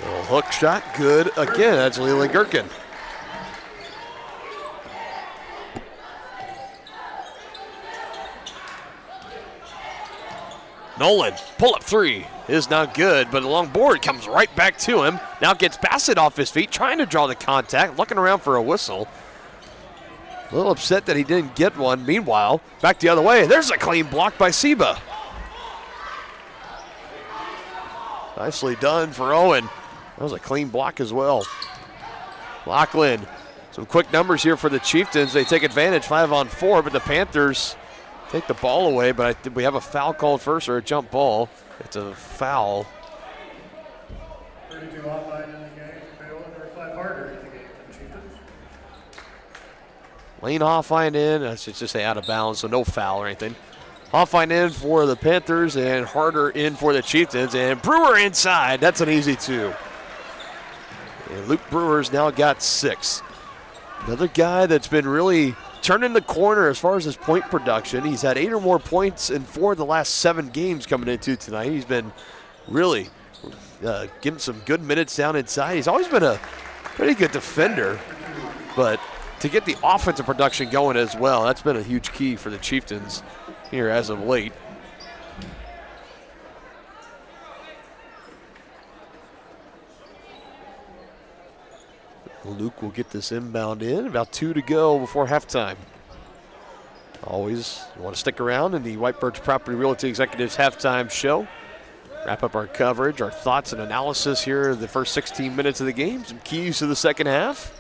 [SPEAKER 6] Little hook shot, good again. That's Leland Gherkin. Nolan, pull-up three is not good, but a long board comes right back to him. Now gets Bassett off his feet, trying to draw the contact, looking around for a whistle. A little upset that he didn't get one. Meanwhile, back the other way. There's a clean block by Seba. Nicely done for Owen. That was a clean block as well. Lachlan, some quick numbers here for the Chieftains. They take advantage 5-on-4, but the Panthers take the ball away, but I think we have a foul called first, or a jump ball. It's a foul.
[SPEAKER 8] 32 offline in the game. Paola, number 5 harder in the game than Chieftains.
[SPEAKER 6] Lane Hoffine in. I should just say out of bounds, so no foul or anything. Hoffine in for the Panthers and Harder in for the Chieftains. And Brewer inside. That's an easy 2. And Luke Brewer's now got 6. Another guy that's been really turning the corner as far as his point production. He's had 8 or more points in 4 of the last 7 games coming into tonight. He's been really getting some good minutes down inside. He's always been a pretty good defender, but to get the offensive production going as well, that's been a huge key for the Chieftains here as of late. Luke will get this inbound in. About 2 to go before halftime. Always want to stick around in the White Birch Property Realty Executives halftime show. Wrap up our coverage, our thoughts and analysis here in the first 16 minutes of the game. Some keys to the second half.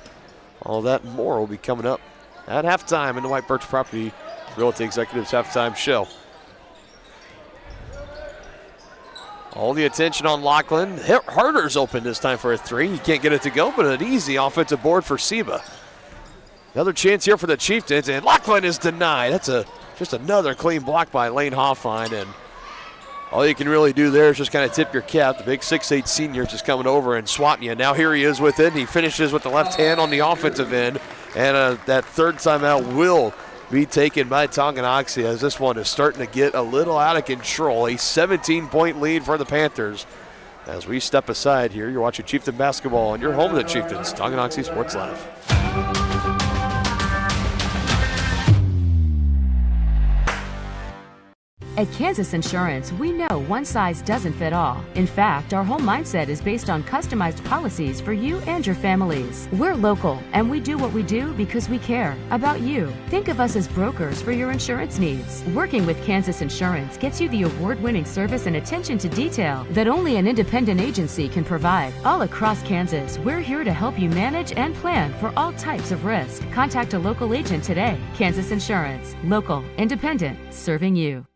[SPEAKER 6] All that and more will be coming up at halftime in the White Birch Property Realty Executives halftime show. All the attention on Lachlan. Harder's open this time for a 3. He can't get it to go, but an easy offensive board for Seba. Another chance here for the Chieftains, and Lachlan is denied. That's just another clean block by Lane Hoffine, and all you can really do there is just kind of tip your cap. The big 6'8 senior just coming over and swatting you. Now here he is with it. He finishes with the left hand on the offensive end, and that third timeout will be taken by Tonganoxie as this one is starting to get a little out of control. A 17-point lead for the Panthers. As we step aside here, you're watching Chieftain basketball on your home of the Chieftains, Tonganoxie Sports Live.
[SPEAKER 3] At Kansas Insurance, we know one size doesn't fit all. In fact, our whole mindset is based on customized policies for you and your families. We're local, and we do what we do because we care about you. Think of us as brokers for your insurance needs. Working with Kansas Insurance gets you the award-winning service and attention to detail that only an independent agency can provide. All across Kansas, we're here to help you manage and plan for all types of risk. Contact a local agent today. Kansas Insurance. Local, independent, serving you.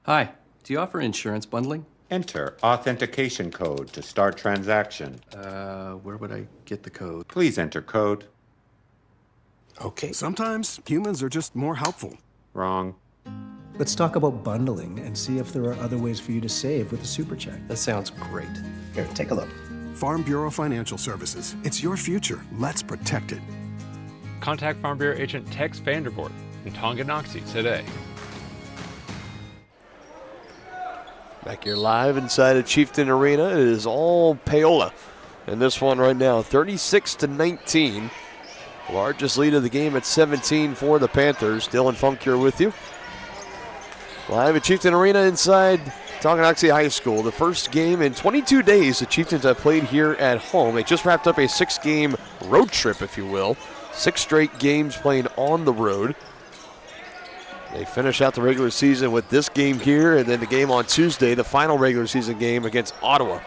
[SPEAKER 9] Hi, do you offer insurance bundling?
[SPEAKER 10] Enter authentication code to start transaction.
[SPEAKER 9] Where would I get the code?
[SPEAKER 10] Please enter code.
[SPEAKER 11] Okay. Sometimes humans are just more helpful.
[SPEAKER 10] Wrong.
[SPEAKER 12] Let's talk about bundling and see if there are other ways for you to save with the Super Check.
[SPEAKER 9] That sounds great.
[SPEAKER 12] Here, take a look.
[SPEAKER 11] Farm Bureau Financial Services. It's your future. Let's protect it.
[SPEAKER 13] Contact Farm Bureau agent Tex Vandervoort in Tonganoxie today.
[SPEAKER 6] Back here live inside of Chieftain Arena. It is all Paola. And this one right now, 36-19. Largest lead of the game at 17 for the Panthers. Dylan Funk here with you. Live at Chieftain Arena inside Tonganoxie High School. The first game in 22 days the Chieftains have played here at home. They just wrapped up a 6-game road trip, if you will. 6 straight games playing on the road. They finish out the regular season with this game here, and then the game on Tuesday, the final regular season game against Ottawa.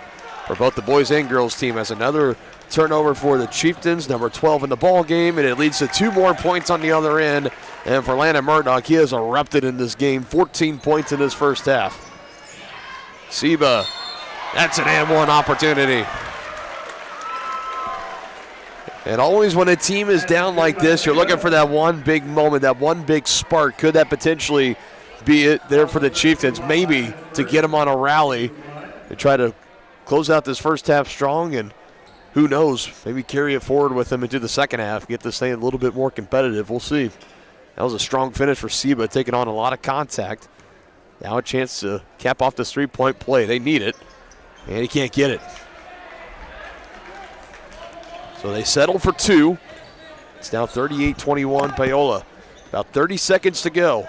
[SPEAKER 6] For both the boys and girls team, as another turnover for the Chieftains, number 12 in the ball game, and it leads to 2 more points on the other end. And for Landon Murdoch, he has erupted in this game, 14 points in his first half. Seba, that's an and one opportunity. And always when a team is down like this, you're looking for that one big moment, that one big spark. Could that potentially be it there for the Chieftains? Maybe to get them on a rally. They try to close out this first half strong and who knows, maybe carry it forward with them into the second half, get this thing a little bit more competitive. We'll see. That was a strong finish for Seba, taking on a lot of contact. Now a chance to cap off this three-point play. They need it, and he can't get it. So they settle for two. It's now 38-21 Paola. About 30 seconds to go.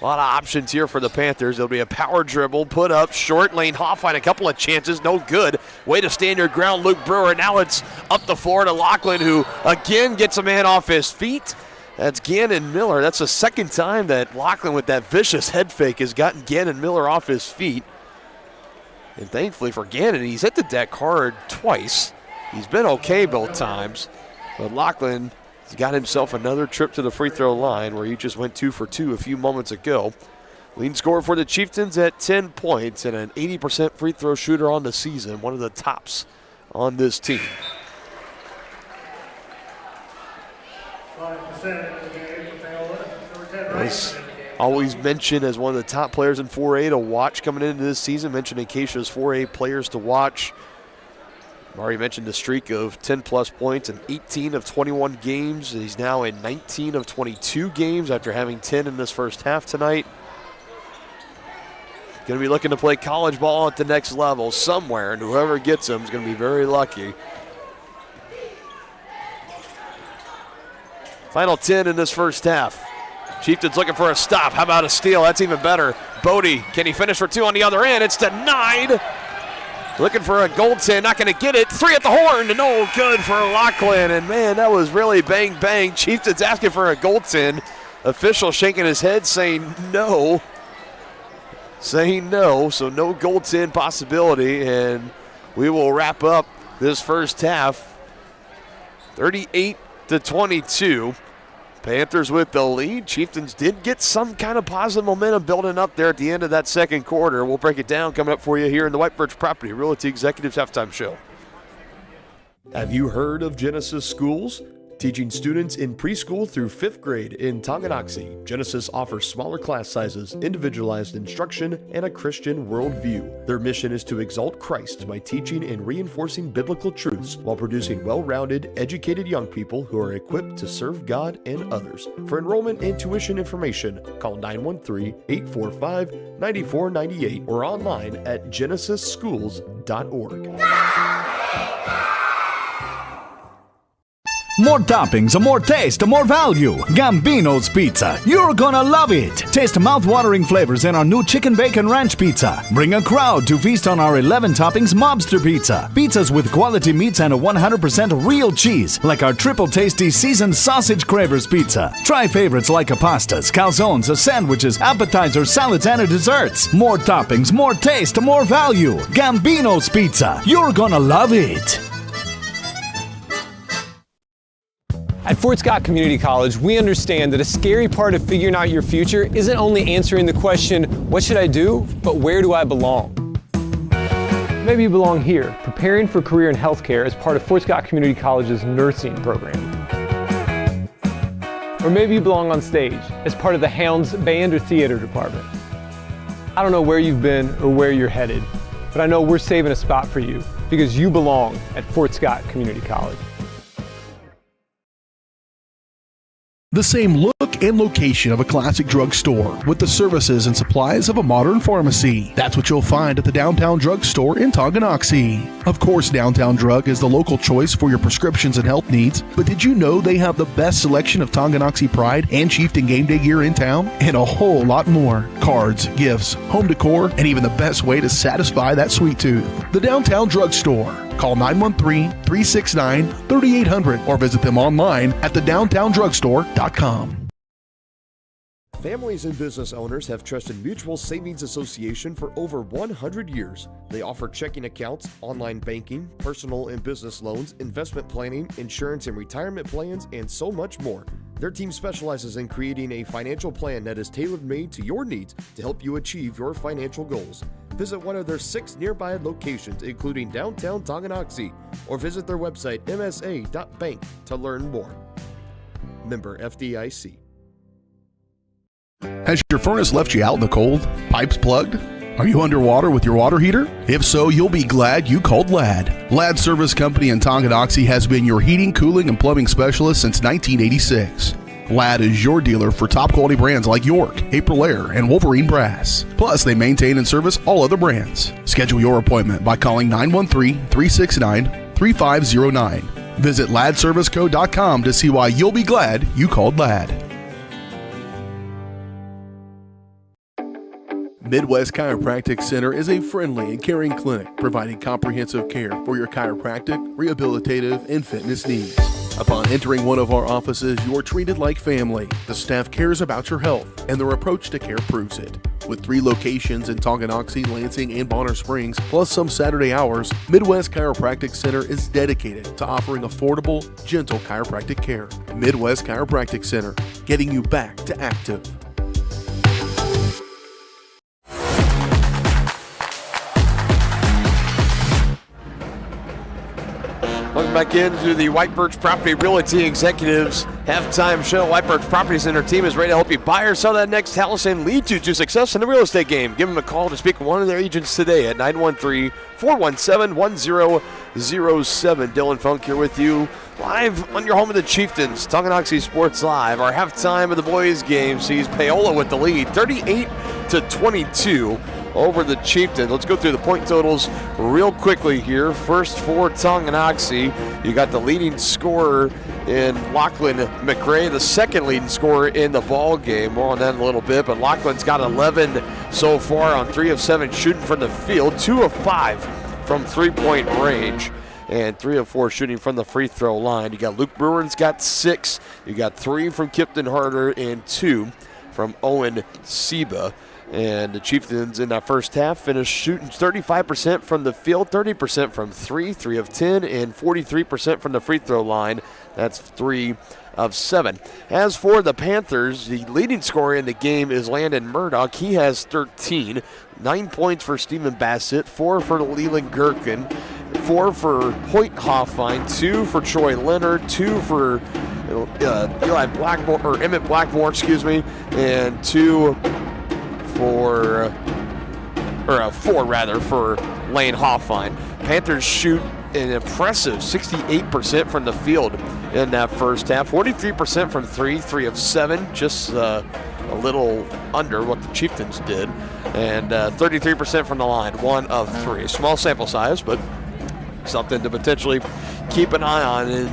[SPEAKER 6] A lot of options here for the Panthers. There'll be a power dribble, put up, short lane, Hoffine, a couple of chances, no good. Way to stand your ground, Luke Brewer. Now it's up the floor to Lachlan, who again gets a man off his feet. That's Gannon Miller. That's the second time that Lachlan with that vicious head fake has gotten Gannon Miller off his feet. And thankfully for Gannon, he's hit the deck hard twice. He's been okay both times. But Lachlan has got himself another trip to the free throw line where he just went 2 for 2 a few moments ago. Leading scorer for the Chieftains at 10 points and an 80% free throw shooter on the season, one of the tops on this team.
[SPEAKER 8] 5% of the game for Paola. Number 10 right.
[SPEAKER 6] Was always mentioned as one of the top players in 4A to watch coming into this season. Mentioned in Acacia's 4A players to watch. I've already mentioned the streak of 10-plus points in 18 of 21 games. He's now in 19 of 22 games after having 10 in this first half tonight. Going to be looking to play college ball at the next level somewhere, and whoever gets him is going to be very lucky. Final 10 in this first half. Chieftains looking for a stop. How about a steal? That's even better. Bodie, can he finish for two on the other end? It's denied. Looking for a goaltend, not going to get it. Three at the horn, no good for Lachlan. And man, that was really bang, bang. Chieftains asking for a goaltend. Official shaking his head saying no. Saying no, so no goaltend possibility. And we will wrap up this first half. 38-22. Panthers with the lead. Chieftains did get some kind of positive momentum building up there at the end of that second quarter. We'll break it down coming up for you here in the White Birch Property Realty Executives Halftime Show.
[SPEAKER 15] Have you heard of Genesis Schools? Teaching students in preschool through 5th grade in Tonganoxie, Genesis offers smaller class sizes, individualized instruction, and a Christian worldview. Their mission is to exalt Christ by teaching and reinforcing biblical truths while producing well-rounded, educated young people who are equipped to serve God and others. For enrollment and tuition information, call 913-845-9498 or online at genesisschools.org.
[SPEAKER 16] More toppings, more taste, more value. Gambino's Pizza. You're gonna love it. Taste mouth-watering flavors in our new chicken bacon ranch pizza. Bring a crowd to feast on our 11 toppings mobster pizza. Pizzas with quality meats and a 100% real cheese, like our triple tasty seasoned sausage cravers pizza. Try favorites like pastas, calzones, sandwiches, appetizers, salads, and desserts. More toppings, more taste, more value. Gambino's Pizza. You're gonna love it.
[SPEAKER 14] At Fort Scott Community College, we understand that a scary part of figuring out your future isn't only answering the question, what should I do, but where do I belong? Maybe you belong here, preparing for a career in healthcare as part of Fort Scott Community College's nursing program. Or maybe you belong on stage as part of the Hounds band or theater department. I don't know where you've been or where you're headed, but I know we're saving a spot for you because you belong at Fort Scott Community College.
[SPEAKER 4] The same look and location of a classic drugstore with the services and supplies of a modern pharmacy. That's what you'll find at the Downtown Drug Store in Tonganoxie. Of course, Downtown Drug is the local choice for your prescriptions and health needs, but did you know they have the best selection of Tonganoxie Pride and Chieftain game day gear in town? And a whole lot more. Cards, gifts, home decor, and even the best way to satisfy that sweet tooth. The Downtown Drug Store. Call 913-369-3800 or visit them online at thedowntowndrugstore.com.
[SPEAKER 15] Families and business owners have trusted Mutual Savings Association for over 100 years. They offer checking accounts, online banking, personal and business loans, investment planning, insurance and retirement plans, and so much more. Their team specializes in creating a financial plan that is tailor-made to your needs to help you achieve your financial goals. Visit one of their 6 nearby locations, including downtown Tonganoxie, or visit their website msa.bank to learn more. Member FDIC.
[SPEAKER 4] Has your furnace left you out in the cold? Pipes plugged? Are you underwater with your water heater? If so, you'll be glad you called Ladd. Ladd Service Company in Tonganoxie has been your heating, cooling, and plumbing specialist since 1986. Ladd is your dealer for top quality brands like York, Aprilaire, and Wolverine Brass. Plus, they maintain and service all other brands. Schedule your appointment by calling 913-369-3509. Visit laddserviceco.com to see why you'll be glad you called Ladd. Midwest Chiropractic Center is a friendly and caring clinic providing comprehensive care for your chiropractic, rehabilitative, and fitness needs. Upon entering one of our offices, you are treated like family. The staff cares about your health, and their approach to care proves it. With 3 locations in Tonganoxie, Lansing, and Bonner Springs, plus some Saturday hours, Midwest Chiropractic Center is dedicated to offering affordable, gentle chiropractic care. Midwest Chiropractic Center, getting you back to active.
[SPEAKER 6] Welcome back into the White Birch Property Realty Executives halftime show. White Birch Property Center team is ready to help you buy or sell that next house and lead you to success in the real estate game. Give them a call to speak with one of their agents today at 913-417-1007. Dylan Funk here with you live on your home of the Chieftains. Tonganoxie Sports Live. Our halftime of the boys game sees Paola with the lead, 38-22. Over the Chieftains. Let's go through the point totals real quickly here. First for Tonganoxie, you got the leading scorer in Lachlan McRae, the second leading scorer in the ball game. More on that in a little bit, but Lachlan's got 11 so far on 3 of 7 shooting from the field, 2 of 5 from three-point range, and 3 of 4 shooting from the free throw line. You got Luke Brewer's got 6. You got 3 from Kipton Harder and 2 from Owen Seba. And the Chieftains in that first half finished shooting 35% from the field, 30% from 3, 3 of 10, and 43% from the free throw line. That's 3 of 7. As for the Panthers, the leading scorer in the game is Landon Murdoch. He has 13. 9 points for Stephen Bassett, 4 for Leland Gherkin, 4 for Hoyt Hoffine, 2 for Troy Leonard, 2 for Emmett Blackmore, and 4 for Lane Hoffine. Panthers shoot an impressive 68% from the field in that first half. 43% from 3, 3 of 7, just a little under what the Chieftains did. And 33% from the line, 1 of 3. Small sample size, but something to potentially keep an eye on. And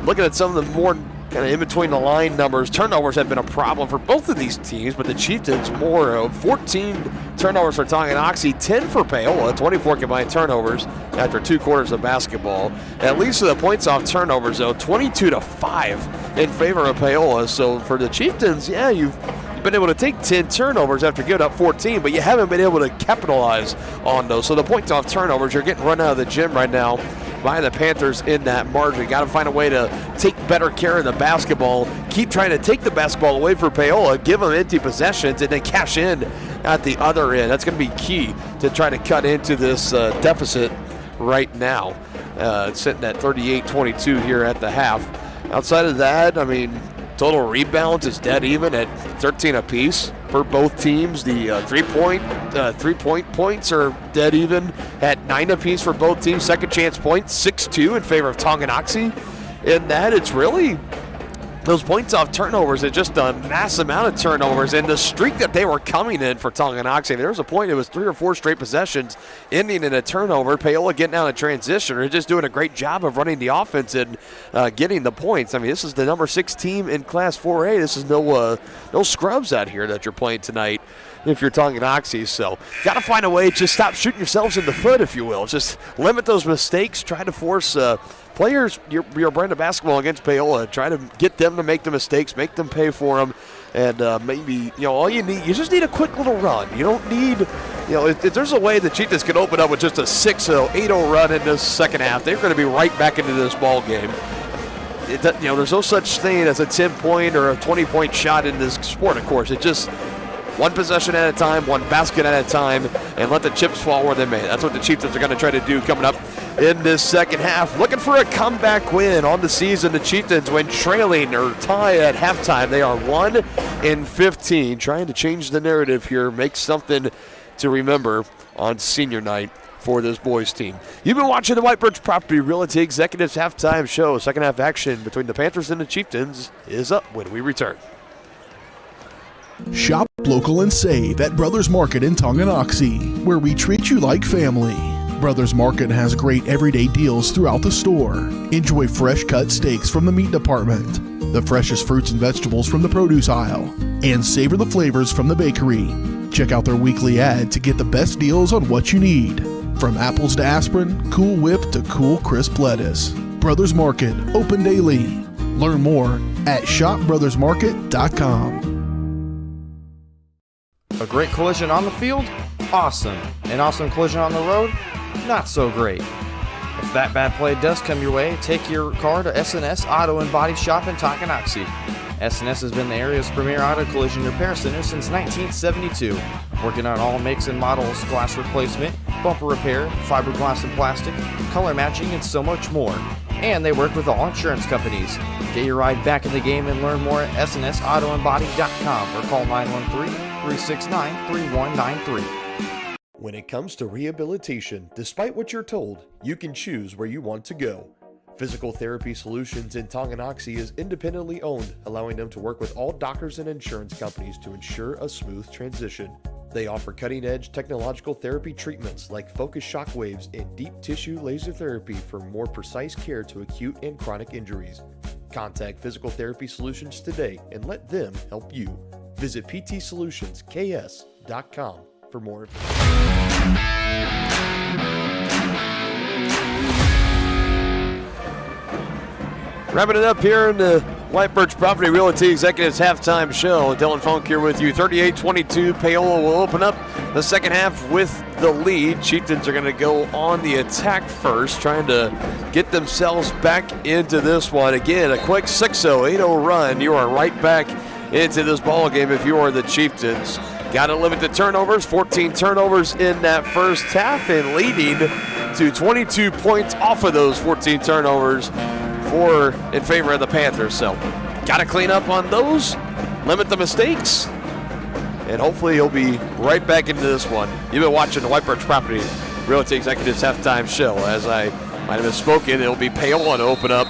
[SPEAKER 6] looking at some of the more kind of in between the line numbers, turnovers have been a problem for both of these teams, but the Chieftains more of 14 turnovers for Tonganoxie, 10 for Paola, 24 combined turnovers after 2 quarters of basketball. At least to the points off turnovers, though, 22-5 in favor of Paola. So for the Chieftains, yeah, you've been able to take 10 turnovers after giving up 14, but you haven't been able to capitalize on those. So the points off turnovers, you're getting run out of the gym right now by the Panthers in that margin. Got to find a way to take better care of the basketball, keep trying to take the basketball away for Paola, give them empty possessions, and then cash in at the other end. That's going to be key to try to cut into this deficit right now. It's sitting at 38-22 here at the half. Outside of that, I mean, total rebounds is dead even at 13 apiece for both teams. The three-point points are dead even at 9 apiece for both teams. Second chance points, 6-2 in favor of Tonganoxie. In that, it's really those points off turnovers. It's just a mass amount of turnovers, and the streak that they were coming in for Tonganoxie, there was a point it was 3 or 4 straight possessions ending in a turnover. Paola getting out of transition, or just doing a great job of running the offense and getting the points. I mean, this is the number 6 team in Class 4A. This is no scrubs out here that you're playing tonight if you're Tonganoxie. So got to find a way to stop shooting yourselves in the foot, if you will. Just limit those mistakes. Try to force players, your brand of basketball against Paola. Try to get them to make the mistakes, make them pay for them, and maybe, all you just need a quick little run. You don't need, if there's a way the Chieftains can open up with just a 6-0, 8-0 run in this second half, they're going to be right back into this ball game. There's no such thing as a 10-point or a 20-point shot in this sport, of course. It just one possession at a time, one basket at a time, and let the chips fall where they may. That's what the Chieftains are going to try to do coming up in this second half. Looking for a comeback win on the season. The Chieftains, when trailing or tie at halftime, they are 1-15. Trying to change the narrative here, make something to remember on senior night for this boys team. You've been watching the White Birch Property Realty Executives halftime show. Second half action between the Panthers and the Chieftains is up when we return.
[SPEAKER 4] Shop local and save at Brothers Market in Tonganoxie, where we treat you like family. Brothers Market has great everyday deals throughout the store. Enjoy fresh cut steaks from the meat department, the freshest fruits and vegetables from the produce aisle, and savor the flavors from the bakery. Check out their weekly ad to get the best deals on what you need. From apples to aspirin, Cool Whip to cool crisp lettuce. Brothers Market, open daily. Learn more at shopbrothersmarket.com.
[SPEAKER 1] A great collision on the field? Awesome. An awesome collision on the road? Not so great. If that bad play does come your way, take your car to S&S Auto and Body Shop in Tonganoxie. S&S has been the area's premier auto collision repair center since 1972, working on all makes and models, glass replacement, bumper repair, fiberglass and plastic, color matching, and so much more. And they work with all insurance companies. Get your ride back in the game and learn more at snsautoandbody.com or call 913-369-3193.
[SPEAKER 15] When it comes to rehabilitation, despite what you're told, you can choose where you want to go. Physical Therapy Solutions in Tonganoxie is independently owned, allowing them to work with all doctors and insurance companies to ensure a smooth transition. They offer cutting-edge technological therapy treatments like focused shock waves and deep tissue laser therapy for more precise care to acute and chronic injuries. Contact Physical Therapy Solutions today and let them help you. Visit ptsolutionsks.com for more information.
[SPEAKER 6] Wrapping it up here in the White Birch Property Realty Executives halftime show. Dylan Funk here with you. 38-22. Paola will open up the second half with the lead. Chieftains are going to go on the attack first, trying to get themselves back into this one. Again, a quick 6-0, 8-0 run. You are right back into this ball game if you are the Chieftains. Got to limit the turnovers. 14 turnovers in that first half and leading to 22 points off of those 14 turnovers in favor of the Panthers. So got to clean up on those, limit the mistakes, and hopefully he'll be right back into this one. You've been watching the White Birch Property Realty Executives halftime show. As I might have spoken, it'll be Paola to open up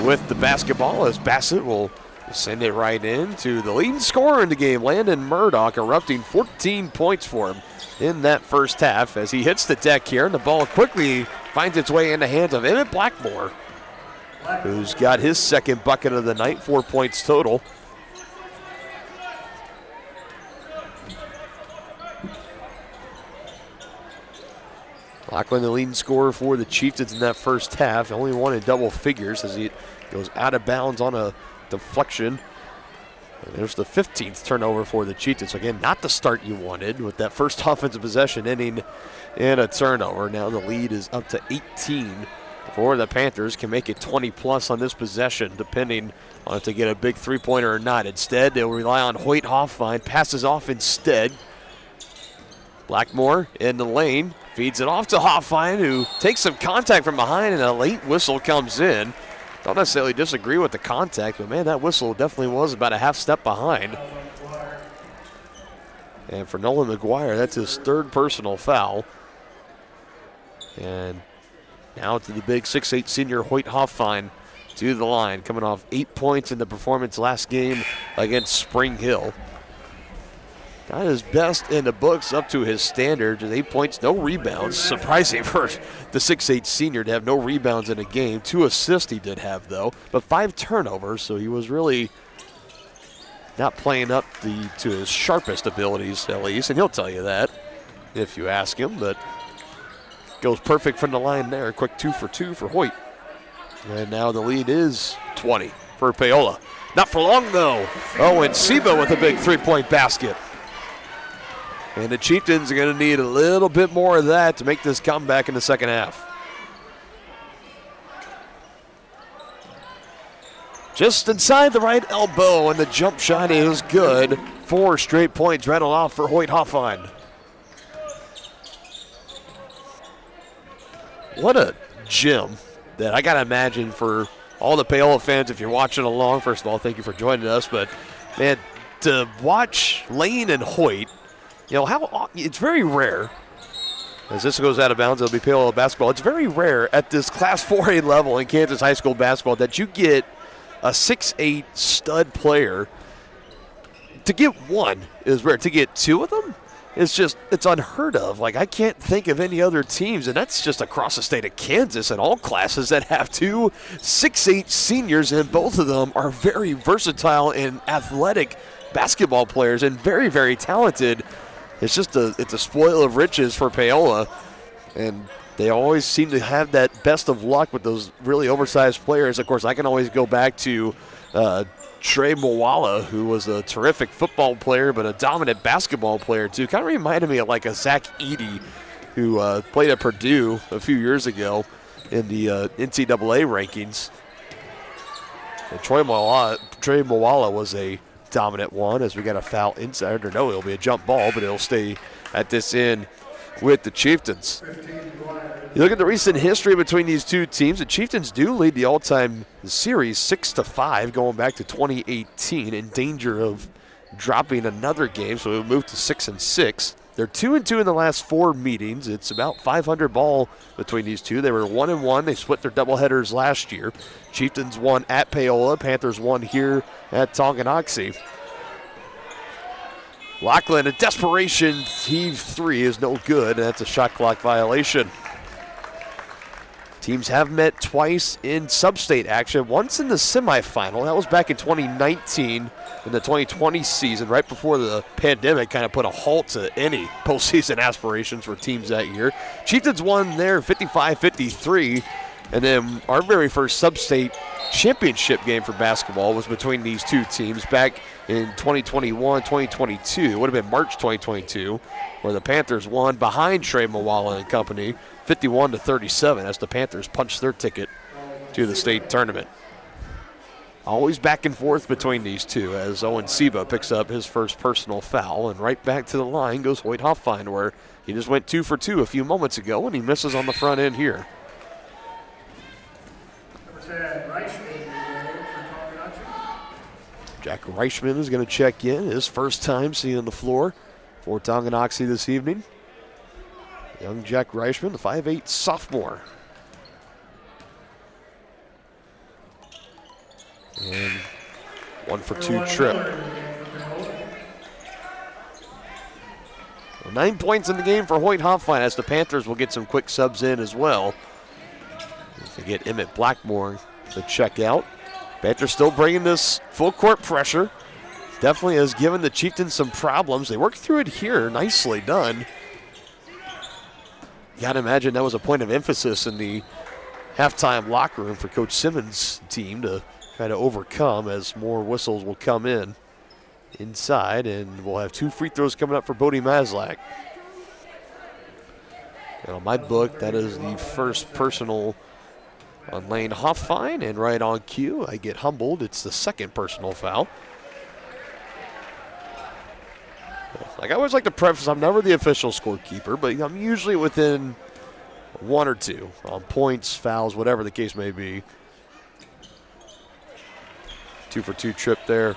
[SPEAKER 6] with the basketball as Bassett will send it right in to the leading scorer in the game, Landon Murdoch, erupting 14 points for him in that first half as he hits the deck here, and the ball quickly finds its way in the hands of Emmett Blackmore, who's got his second bucket of the night, 4 points total. Lachlan, the leading scorer for the Chieftains in that first half, only one in double figures as he goes out of bounds on a deflection. And there's the 15th turnover for the Chieftains. So again, not the start you wanted with that first offensive possession ending in a turnover. Now the lead is up to 18 for the Panthers. Can make it 20 plus on this possession depending on if they get a big three-pointer or not. Instead, they'll rely on Hoyt Hoffine. Passes off instead. Blackmore in the lane. Feeds it off to Hoffine, who takes some contact from behind, and a late whistle comes in. Don't necessarily disagree with the contact, but man, that whistle definitely was about a half step behind. And for Nolan McGuire, that's his third personal foul. And now to the big 6'8" senior Hoyt Hoffine to the line, coming off 8 points in the performance last game against Spring Hill. Got his best in the books up to his standards with 8 points, no rebounds. Surprising for the 6'8" senior to have no rebounds in a game. 2 assists he did have, though, but 5 turnovers, so he was really not playing up to his sharpest abilities, at least, and he'll tell you that if you ask him, but goes perfect from the line there. Quick 2 for 2 for Hoyt. And now the lead is 20 for Paola. Not for long, though. Owen Seba with a big three-point basket. And the Chieftains are going to need a little bit more of that to make this comeback in the second half. Just inside the right elbow, and the jump shot is good. 4 straight points rattled off for Hoyt Hoffine. What a gym that I got to imagine for all the Paola fans, if you're watching along. First of all, thank you for joining us. But, man, to watch Lane and Hoyt it's very rare. As this goes out of bounds, it'll be Paola basketball. It's very rare at this Class 4A level in Kansas high school basketball that you get a 6'8" stud player. To get one is rare. To get two of them, it's unheard of. Like, I can't think of any other teams, and that's just across the state of Kansas in all classes that have two 6'8" seniors, and both of them are very versatile and athletic basketball players and very, very talented. It's a spoil of riches for Paola, and they always seem to have that best of luck with those really oversized players. Of course, I can always go back to Trey Moala, who was a terrific football player but a dominant basketball player too. Kind of reminded me of like a Zach Edey, who played at Purdue a few years ago in the NCAA rankings. And Trey Moala was a dominant one, as we got a foul inside. Or no, it'll be a jump ball, but it'll stay at this end with the Chieftains. You look at the recent history between these two teams. The Chieftains do lead the all-time series 6-5, going back to 2018, in danger of dropping another game, so we'll move to 6-6. They're 2-2 in the last 4 meetings. It's about 500 ball between these two. They were 1-1. They split their doubleheaders last year. Chieftains won at Paola. Panthers won here at Tonganoxie. Lachlan, a desperation heave 3 is no good. That's a shot clock violation. Teams have met twice in sub-state action, once in the semifinal. That was back in 2019 in the 2020 season, right before the pandemic kind of put a halt to any postseason aspirations for teams that year. Chieftains won there 55-53, and then our very first sub-state championship game for basketball was between these two teams back in 2021, 2022. It would have been March 2022, where the Panthers won behind Trey Moala and company, 51-37, as the Panthers punched their ticket to the state tournament. Always back and forth between these two, as Owen Seba picks up his first personal foul, and right back to the line goes Hoyt Hoffine, where he just went 2 for 2 a few moments ago, and he misses on the front end here. Jack Reichman is going to check in, his first time seeing the floor for Tonganoxie this evening. Young Jack Reichman, the 5'8" sophomore. And 1 for 2 trip. Well, 9 points in the game for Hoyt Hoffine, as the Panthers will get some quick subs in as well. They get Emmett Blackmore to check out. Panthers still bringing this full court pressure. Definitely has given the Chieftains some problems. They worked through it here, nicely done. You got to imagine that was a point of emphasis in the halftime locker room for Coach Simmons' team to try to overcome, as more whistles will come in inside, and we'll have 2 free throws coming up for Bodie Maslak. And on my book, that is the first personal on Lane Hoffine, and right on cue, I get humbled. It's the second personal foul. Like I always like to preface, I'm never the official scorekeeper, but I'm usually within 1 or 2 on points, fouls, whatever the case may be. 2 for 2 trip there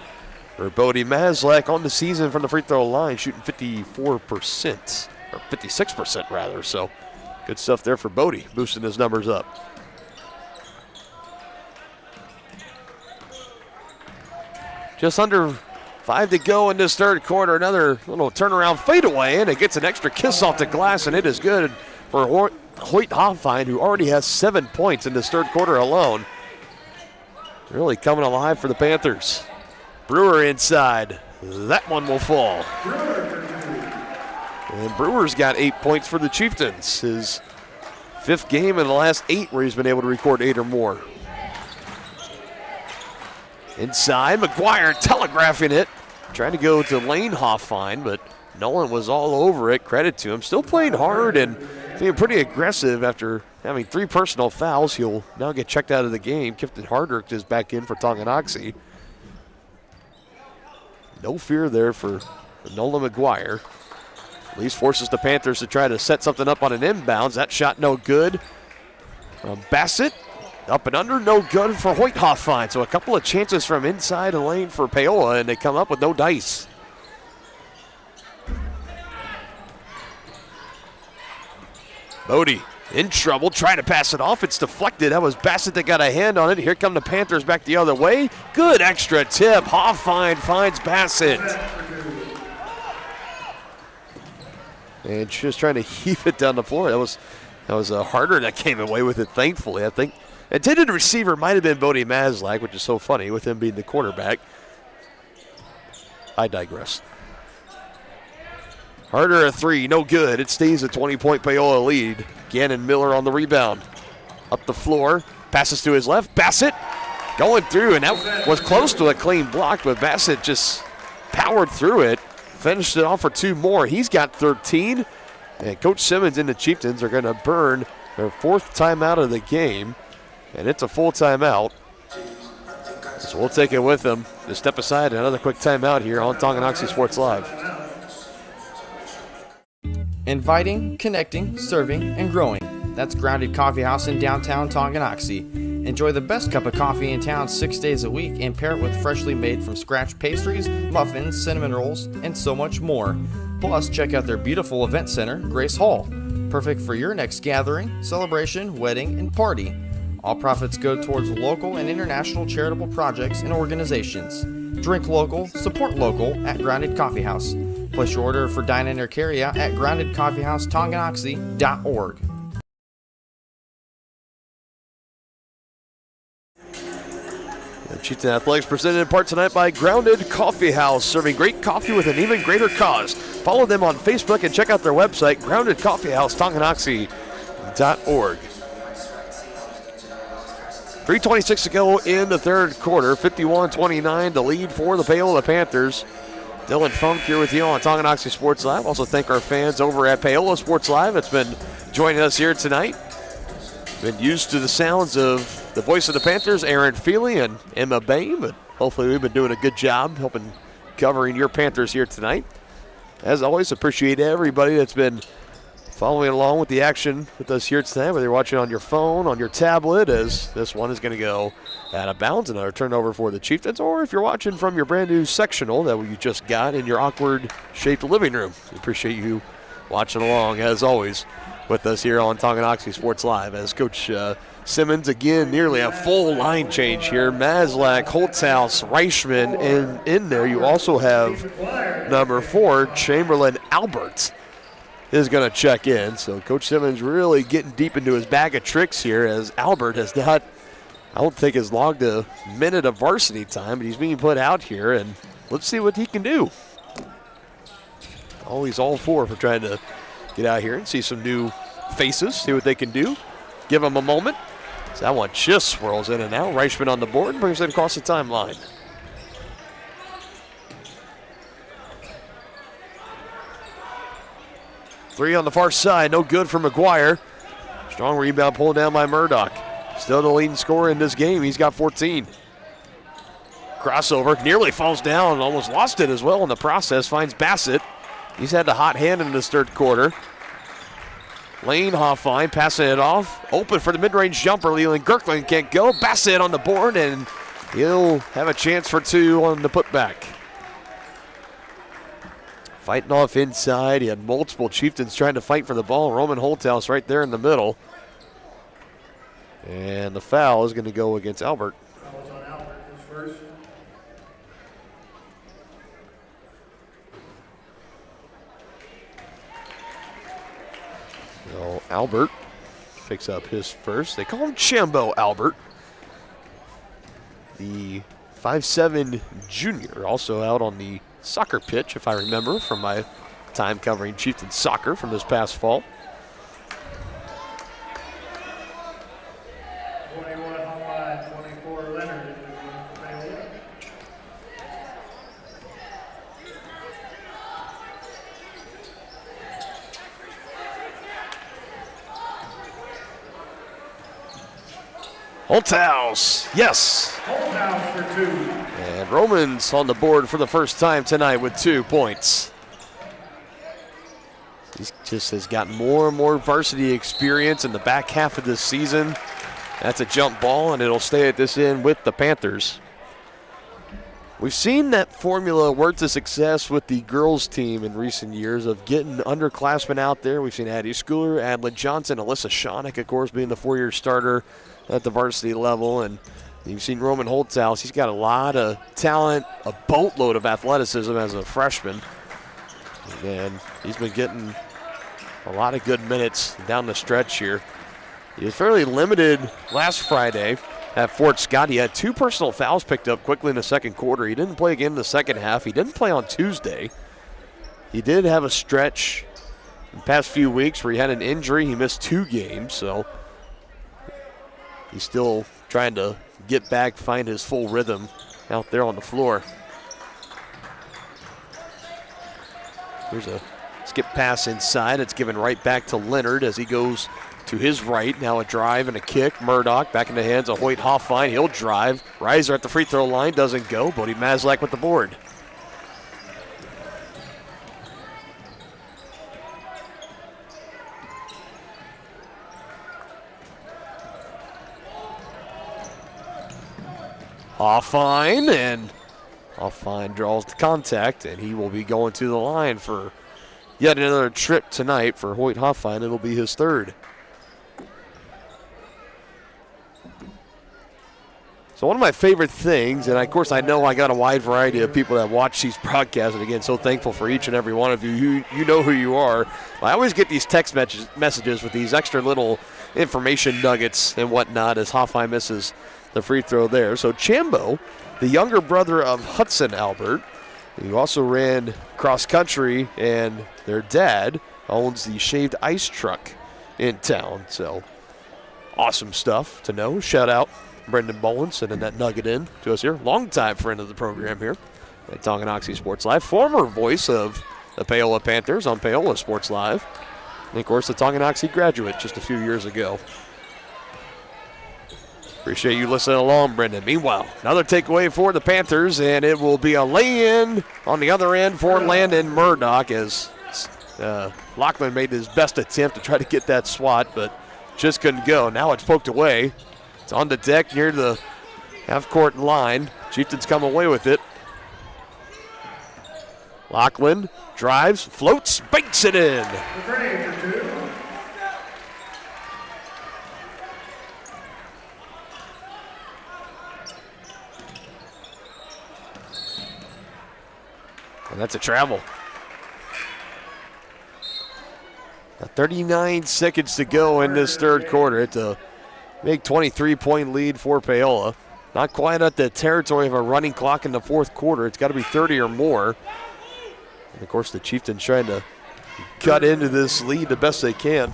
[SPEAKER 6] for Bodie Maslak on the season from the free throw line, shooting 54%, or 56% rather. So good stuff there for Bodie, boosting his numbers up. Just under 5 to go in this third quarter. Another little turnaround fadeaway, and it gets an extra kiss off the glass, and it is good for Hoyt Hoffine, who already has 7 points in this third quarter alone. Really coming alive for the Panthers. Brewer inside. That one will fall. And Brewer's got 8 points for the Chieftains. His 5th game in the last 8 where he's been able to record 8 or more. Inside, McGuire telegraphing it. Trying to go to Lane Hoffine, but Nolan was all over it. Credit to him. Still playing hard and being pretty aggressive after having 3 personal fouls. He'll now get checked out of the game. Kifton Hardrick is back in for Tonganoxie. No fear there for Nolan McGuire. At least forces the Panthers to try to set something up on an inbounds. That shot no good. Bassett. Up and under, no good for Hoyt Hoffine. So a couple of chances from inside the lane for Paola, and they come up with no dice. Bodie in trouble, trying to pass it off. It's deflected. That was Bassett that got a hand on it. Here come the Panthers back the other way. Good extra tip. Hoffine finds Bassett. And just trying to heave it down the floor. That was Harder that came away with it, thankfully. I think intended receiver might have been Bodie Maslak, which is so funny with him being the quarterback. I digress. Harder a three, no good. It stays a 20-point Paola lead. Gannon Miller on the rebound. Up the floor, passes to his left. Bassett going through, and that was close to a clean block, but Bassett just powered through it. Finished it off for 2 more. He's got 13. And Coach Simmons and the Chieftains are going to burn their 4th timeout of the game. And it's a full timeout. So we'll take it with them. Just step aside, another quick timeout here on Tonganoxie Sports Live.
[SPEAKER 1] Inviting, connecting, serving, and growing. That's Grounded Coffee House in downtown Tonganoxie. Enjoy the best cup of coffee in town 6 days a week and pair it with freshly made from scratch pastries, muffins, cinnamon rolls, and so much more. Plus, check out their beautiful event center, Grace Hall. Perfect for your next gathering, celebration, wedding, and party. All profits go towards local and international charitable projects and organizations. Drink local, support local at Grounded Coffee House. Place your order for dine-in or carry-out at groundedcoffeehouse.tonganoxie.org.
[SPEAKER 6] Chieftain Athletics presented in part tonight by Grounded Coffee House, serving great coffee with an even greater cause. Follow them on Facebook and check out their website, groundedcoffeehouse.tonganoxie.org. 3:26 to go in the third quarter, 51-29, the lead for the Paola Panthers. Dylan Funk here with you on Tonganoxie Sports Live. Also thank our fans over at Paola Sports Live that's been joining us here tonight. Been used to the sounds of the voice of the Panthers, Aaron Feely and Emma Bain, but hopefully we've been doing a good job helping covering your Panthers here tonight. As always, appreciate everybody that's been following along with the action with us here tonight, whether you're watching on your phone, on your tablet, as this one is going to go out of bounds. Another turnover for the Chieftains, or if you're watching from your brand new sectional that you just got in your awkward-shaped living room. We appreciate you watching along, as always, with us here on Tonganoxie Sports Live. As Coach Simmons, again, nearly a full line change here. Maslak, Holthaus, Reichman, and in there you also have number 4, Chamberlain Albert, is going to check in. So Coach Simmons really getting deep into his bag of tricks here, as Albert has not, I don't think, has logged a minute of varsity time, but he's being put out here, and let's see what he can do. Always all for trying to get out here and see some new faces, see what they can do. Give them a moment. So that one just swirls in and out. Reichman on the board and brings it across the timeline. Three on the far side, no good for McGuire. Strong rebound pulled down by Murdoch. Still the leading scorer in this game. He's got 14. Crossover, nearly falls down, almost lost it as well in the process. Finds Bassett. He's had the hot hand in this third quarter. Lane Hoffine passing it off. Open for the mid-range jumper. Leland Gerkland can't go. Bassett on the board, and he'll have a chance for 2 on the putback. Fighting off inside. He had multiple Chieftains trying to fight for the ball. Roman Holthaus right there in the middle. And the foul is going to go against Albert.
[SPEAKER 8] Foul's on Albert, his first.
[SPEAKER 6] So Albert picks up his first. They call him Chambo Albert. The 5'7" junior, also out on the soccer pitch, if I remember from my time covering Chieftain soccer from this past fall.
[SPEAKER 8] 21 Hoffine, 24 Leonard.
[SPEAKER 6] Holthaus, yes.
[SPEAKER 8] Holthaus for 2.
[SPEAKER 6] And Roman's on the board for the first time tonight with 2 points. He just has got more and more varsity experience in the back half of this season. That's a jump ball, and it'll stay at this end with the Panthers. We've seen that formula work to success with the girls team in recent years of getting underclassmen out there. We've seen Addie Schooler, Adlin Johnson, Alyssa Schoenick, of course, being the 4-year starter at the varsity level. And you've seen Roman Holtzhaus. He's got a lot of talent, a boatload of athleticism as a freshman. And he's been getting a lot of good minutes down the stretch here. He was fairly limited last Friday at Fort Scott. He had 2 personal fouls picked up quickly in the second quarter. He didn't play again in the second half. He didn't play on Tuesday. He did have a stretch in the past few weeks where he had an injury. He missed 2 games, so he's still trying to get back, find his full rhythm out there on the floor. Here's a skip pass inside. It's given right back to Leonard as he goes to his right. Now a drive and a kick. Murdoch back in the hands of Hoyt Hoffine. He'll drive. Reiser at the free throw line. Doesn't go. Bodie Maslak with the board. Hoffine, and Hoffine draws the contact, and he will be going to the line for yet another trip tonight for Hoyt Hoffine. It'll be his 3rd. So one of my favorite things, and of course I know I got a wide variety of people that watch these broadcasts, and again, so thankful for each and every one of you. You know who you are. I always get these text messages with these extra little information nuggets and whatnot as Hoffine misses the free throw there. So Chambo, the younger brother of Hudson Albert, who also ran cross country, and their dad owns the shaved ice truck in town. So awesome stuff to know. Shout out Brendan Bowen sending that nugget in to us here. Longtime friend of the program here at Tonganoxie Sports Live. Former voice of the Paola Panthers on Paola Sports Live. And of course, the Tonganoxie graduate just a few years ago. Appreciate you listening along, Brendan. Meanwhile, another takeaway for the Panthers, and it will be a lay-in on the other end for Landon Murdoch as Lachlan made his best attempt to try to get that swat, but just couldn't go. Now it's poked away. It's on the deck near the half-court line. Chieftains come away with it. Lachlan drives, floats, banks it in. And that's a travel. 39 seconds to go in this third quarter. It's a big 23-point lead for Paola. Not quite at the territory of a running clock in the fourth quarter. It's got to be 30 or more. And of course, the Chieftains trying to cut into this lead the best they can.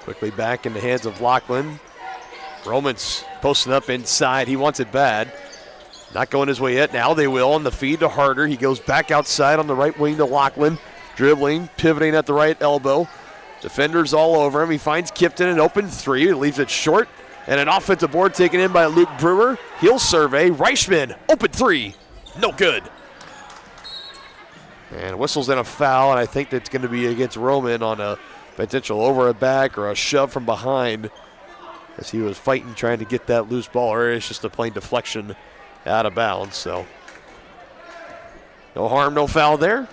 [SPEAKER 6] Quickly back in the hands of Lachlan. Roman's posting up inside. He wants it bad. Not going his way yet. Now they will on the feed to Harder. He goes back outside on the right wing to Lachlan. Dribbling, pivoting at the right elbow. Defenders all over him. He finds Kipton an open 3. He leaves it short. And an offensive board taken in by Luke Brewer. He'll survey. Reichman, open 3. No good. And whistles in a foul, and I think that's going to be against Roman on a potential over a back or a shove from behind as he was fighting, trying to get that loose ball, or it's just a plain deflection out of bounds. So no harm, no foul there.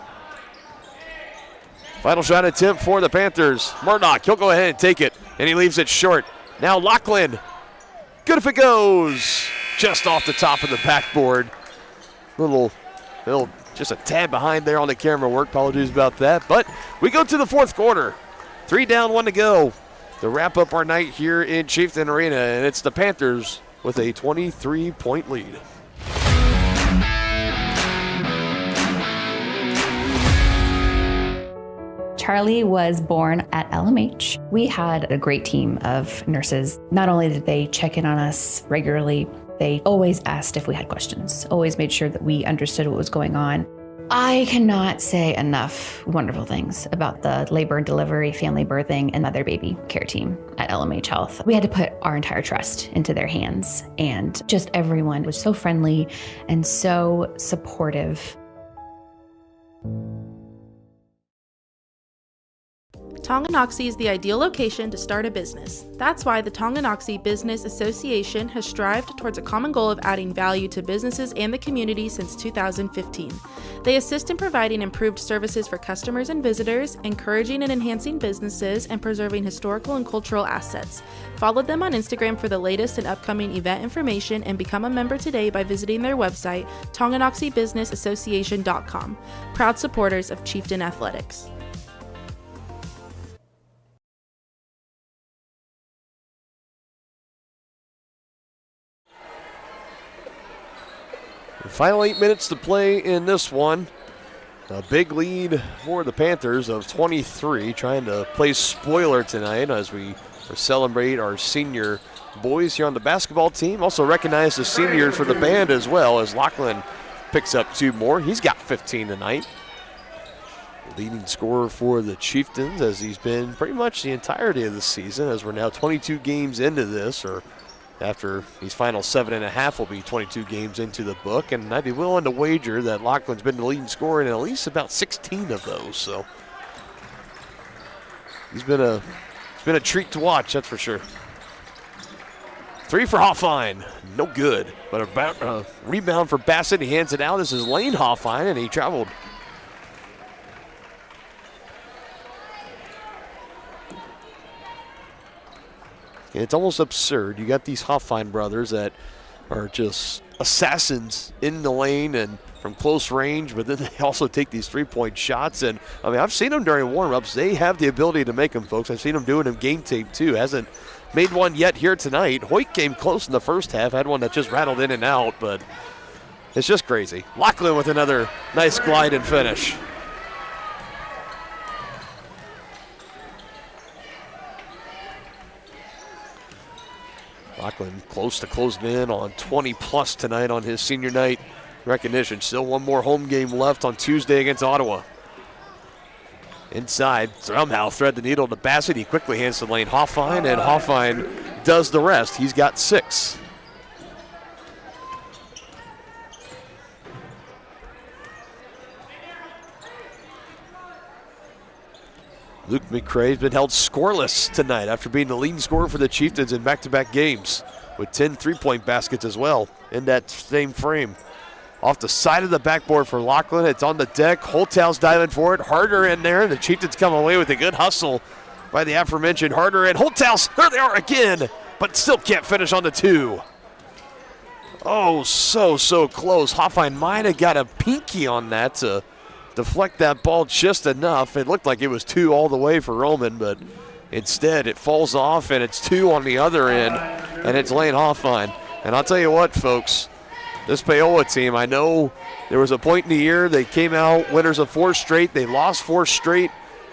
[SPEAKER 6] Final shot attempt for the Panthers. Murdoch, he'll go ahead and take it, and he leaves it short. Now Lachlan, good if it goes. Just off the top of the backboard. Little just a tad behind there on the camera work. Apologies about that. But we go to the fourth quarter. 3 down, 1 to go to wrap up our night here in Chieftain Arena. And it's the Panthers with a 23-point lead.
[SPEAKER 17] Charlie was born at LMH. We had a great team of nurses. Not only did they check in on us regularly, they always asked if we had questions, always made sure that we understood what was going on. I cannot say enough wonderful things about the labor and delivery, family birthing, and mother baby care team at LMH Health. We had to put our entire trust into their hands, and just everyone was so friendly and so supportive.
[SPEAKER 7] Tonganoxie is the ideal location to start a business. That's why the Tonganoxie Business Association has strived towards a common goal of adding value to businesses and the community since 2015. They assist in providing improved services for customers and visitors, encouraging and enhancing businesses, and preserving historical and cultural assets. Follow them on Instagram for the latest and upcoming event information and become a member today by visiting their website, TonganoxieBusinessAssociation.com. Proud supporters of Chieftain Athletics.
[SPEAKER 6] Final 8 minutes to play in this one. A big lead for the Panthers of 23, trying to play spoiler tonight as we celebrate our senior boys here on the basketball team. Also recognize the seniors for the band as well, as Lachlan picks up 2 more. He's got 15 tonight. Leading scorer for the Chieftains, as he's been pretty much the entirety of the season, as we're now 22 games into this, or after these final 7.5 will be 22 games into the book, and I'd be willing to wager that Lachlan's been the leading scorer in at least about 16 of those. So it's been a treat to watch, that's for sure. 3 for Hoffine, no good, but a rebound for Bassett. He hands it out. This is Lane Hoffine, and he traveled. It's almost absurd. You got these Hoffine brothers that are just assassins in the lane and from close range, but then they also take these 3-point shots. And I mean, I've seen them during warm-ups. They have the ability to make them, folks. I've seen them do it in game tape too. Hasn't made one yet here tonight. Hoyt came close in the first half, had one that just rattled in and out, but it's just crazy. Lachlan with another nice glide and finish. Lachlan close to closing in on 20+ tonight on his senior night recognition. Still one more home game left on Tuesday against Ottawa. Inside, somehow thread the needle to Bassett. He quickly hands to Lane Hoffine, and Hoffine does the rest. He's got 6. Luke McCrae's been held scoreless tonight after being the leading scorer for the Chieftains in back-to-back games, with 10 3-point baskets as well in that same frame. Off the side of the backboard for Lachlan. It's on the deck. Holthouse diving for it. Harder in there. The Chieftains come away with a good hustle by the aforementioned Harder and Holthouse. There they are again, but still can't finish on the 2. Oh, so close. Hoffine might have got a pinky on that to deflect that ball just enough. It looked like it was 2 all the way for Roman, but instead it falls off and it's 2 on the other end, and it's Lane Hoffine. And I'll tell you what, folks, this Paola team, I know there was a point in the year they came out winners of 4 straight. They lost 4 straight.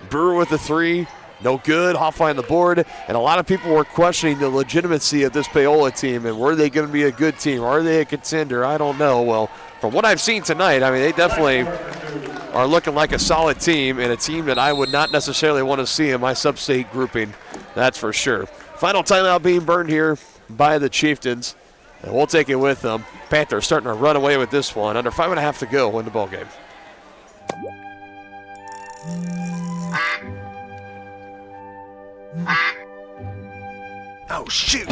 [SPEAKER 6] Brewer with the 3. No good. Hoffine on the board. And a lot of people were questioning the legitimacy of this Paola team, and were they going to be a good team? Are they a contender? I don't know. Well, from what I've seen tonight, I mean, they definitely are looking like a solid team, and a team that I would not necessarily want to see in my sub-state grouping. That's for sure. Final timeout being burned here by the Chieftains, and we'll take it with them. Panthers starting to run away with this one. Under 5.5 to go, win the ball game.
[SPEAKER 11] Oh, shoot.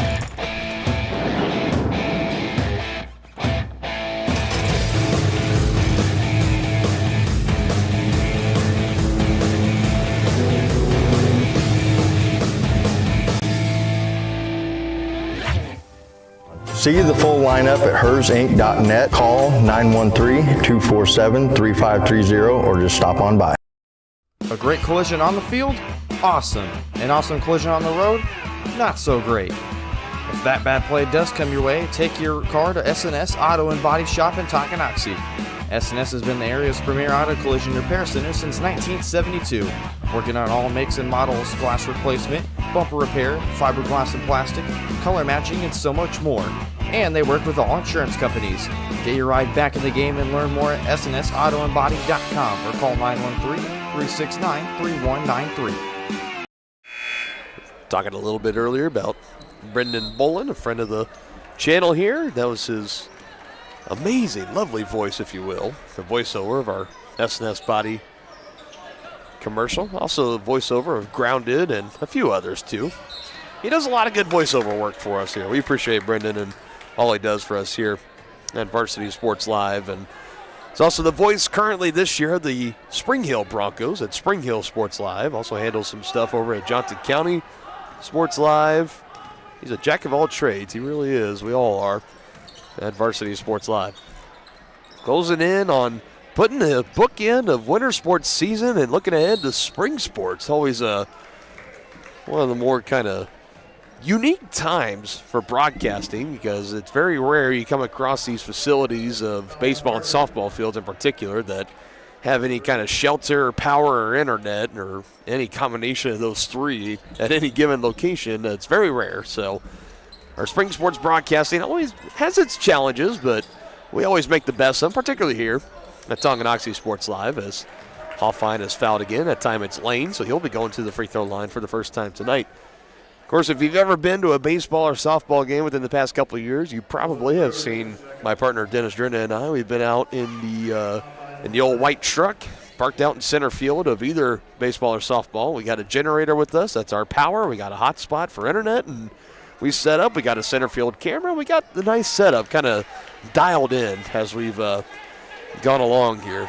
[SPEAKER 22] See the full lineup at hersinc.net. Call 913-247-3530 or just stop on by.
[SPEAKER 1] A great collision on the field? Awesome. An awesome collision on the road? Not so great. If that bad play does come your way, take your car to SNS Auto and Body Shop in Tonganoxie. SNS has been the area's premier auto collision repair center since 1972, working on all makes and models, glass replacement, bumper repair, fiberglass and plastic, color matching, and so much more. And they work with all insurance companies. Get your ride back in the game and learn more at snsautoandbody.com or call 913-369-3193.
[SPEAKER 6] Talking a little bit earlier about Brendan Bolin, a friend of the channel here. That was his amazing, lovely voice, if you will, the voiceover of our SNS Body commercial. Also voiceover of Grounded and a few others too. He does a lot of good voiceover work for us here. We appreciate Brendan and all he does for us here at Varsity Sports Live. And he's also the voice currently this year of the Spring Hill Broncos at Spring Hill Sports Live. Also handles some stuff over at Johnson County Sports Live. He's a jack of all trades. He really is. We all are at Varsity Sports Live. Closing in on putting the bookend of winter sports season and looking ahead to spring sports. Always one of the more kind of unique times for broadcasting because it's very rare you come across these facilities of baseball and softball fields in particular that have any kind of shelter, power, or internet, or any combination of those three at any given location. It's very rare. So our spring sports broadcasting always has its challenges, but we always make the best of them, particularly here at Tonganoxie Sports Live, as Hoffine has fouled again. That time it's Lane, so he'll be going to the free throw line for the first time tonight. Of course, if you've ever been to a baseball or softball game within the past couple of years, you probably have seen my partner Dennis Drinna and I. We've been out in the old white truck, parked out in center field of either baseball or softball. We got a generator with us. That's our power. We got a hotspot for internet, and we set up. We got a center field camera. We got the nice setup kind of dialed in as we've gone along here,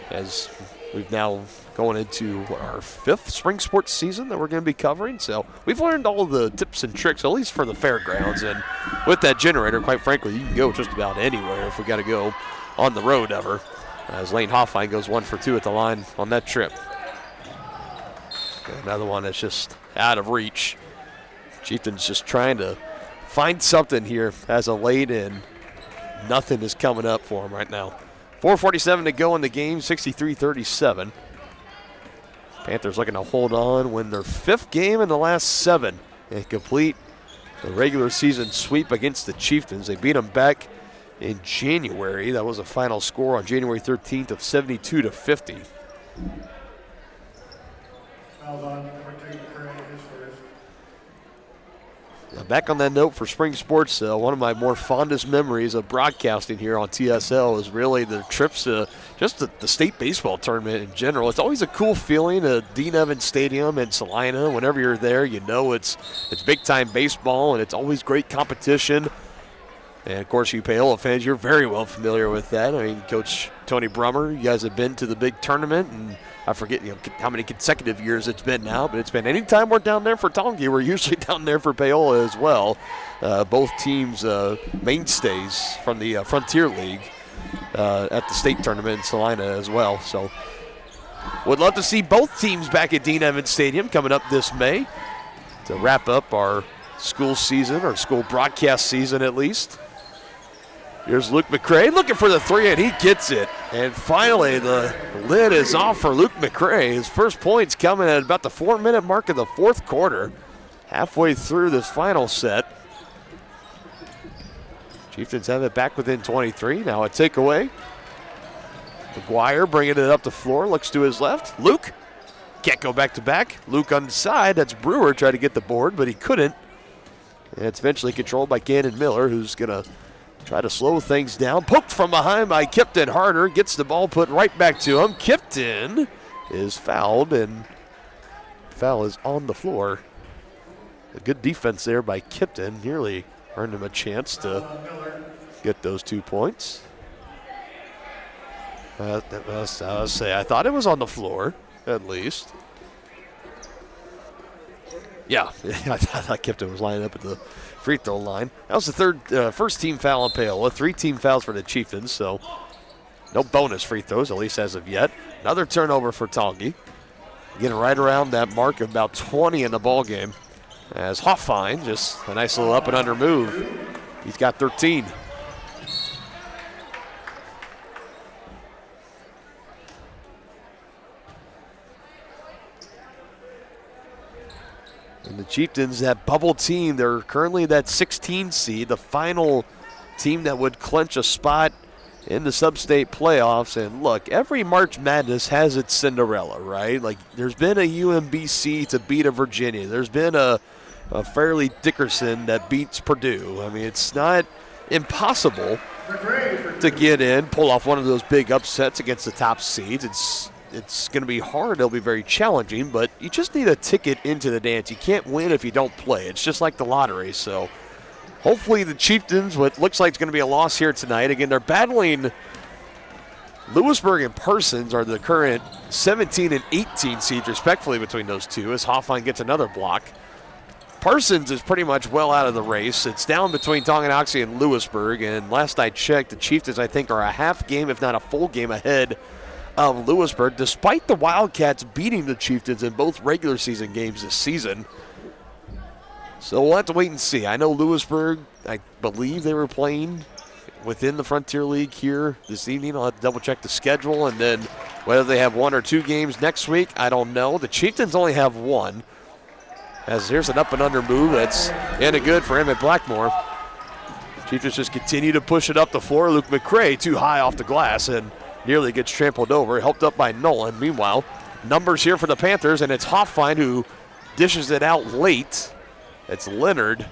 [SPEAKER 6] as we've now going into our 5th spring sports season that we're going to be covering. So we've learned all the tips and tricks, at least for the fairgrounds. And with that generator, quite frankly, you can go just about anywhere if we got to go on the road ever. As Lane Hoffine goes 1 for 2 at the line on that trip. Another one that's just out of reach. Chieftains just trying to find something here as a late in. Nothing is coming up for him right now. 4:47 to go in the game, 63-37. Panthers looking to hold on, win their 5th game in the last 7 and complete the regular season sweep against the Chieftains. They beat them back in January. That was a final score on January 13th of 72-50. Now back on that note for spring sports, one of my more fondest memories of broadcasting here on TSL is really the trips to just the state baseball tournament in general. It's always a cool feeling at Dean Evans Stadium in Salina. Whenever you're there, you know it's big-time baseball, and it's always great competition. And, of course, you Paola fans, you're very well familiar with that. I mean, Coach Tony Brummer, you guys have been to the big tournament, and I forget how many consecutive years it's been now, but it's been any time we're down there for Tongi, we're usually down there for Paola as well. Both teams mainstays from the Frontier League at the state tournament in Salina as well. So would love to see both teams back at Dean Evans Stadium coming up this May to wrap up our school season, or school broadcast season at least. Here's Luke McCray looking for the 3, and he gets it. And finally, the lid is off for Luke McCray. His first points coming at about the 4-minute mark of the 4th quarter. Halfway through this final set. Chieftains have it back within 23. Now a takeaway. McGuire bringing it up the floor, looks to his left. Luke can't go back to back. Luke on the side. That's Brewer tried to get the board, but he couldn't. And it's eventually controlled by Gannon Miller, who's going to try to slow things down. Poked from behind by Kipton Harder. Gets the ball put right back to him. Kipton is fouled, and foul is on the floor. A good defense there by Kipton. Nearly earned him a chance to get those 2 points. I thought it was on the floor, at least. Yeah, I thought Kipton was lining up at the free throw line. That was the first team foul on Paola. 3 team fouls for the Chieftains, so no bonus free throws, at least as of yet. Another turnover for Tongi. Getting right around that mark of about 20 in the ball game. As Hoffine, just a nice little up and under move. He's got 13. And the Chieftains, that bubble team, they're currently that 16 seed, the final team that would clinch a spot in the sub-state playoffs. And look, every March Madness has its Cinderella, right? Like, there's been a UMBC to beat a Virginia. There's been a Fairleigh Dickerson that beats Purdue. I mean, it's not impossible to get in, pull off one of those big upsets against the top seeds. it's going to be hard. It'll be very challenging, but you just need a ticket into the dance. You can't win if you don't play. It's just like the lottery. So hopefully the Chieftains, what looks like it's going to be a loss here tonight. Again, they're battling Lewisburg and Parsons are the current 17 and 18 seeds respectively between those two as Hoffine gets another block. Parsons is pretty much well out of the race. It's down between Tonganoxie and Lewisburg, and last I checked, the Chieftains, I think, are a half game, if not a full game ahead of Lewisburg, despite the Wildcats beating the Chieftains in both regular season games this season. So we'll have to wait and see. I know Lewisburg, I believe they were playing within the Frontier League here this evening. I'll have to double check the schedule, and then whether they have 1 or 2 games next week, I don't know. The Chieftains only have 1. As here's an up and under move that's in good for Emmett Blackmore. Chieftains just continue to push it up the floor. Luke McCray too high off the glass and nearly gets trampled over, helped up by Nolan. Meanwhile, numbers here for the Panthers, and it's Hoffine who dishes it out late. It's Leonard.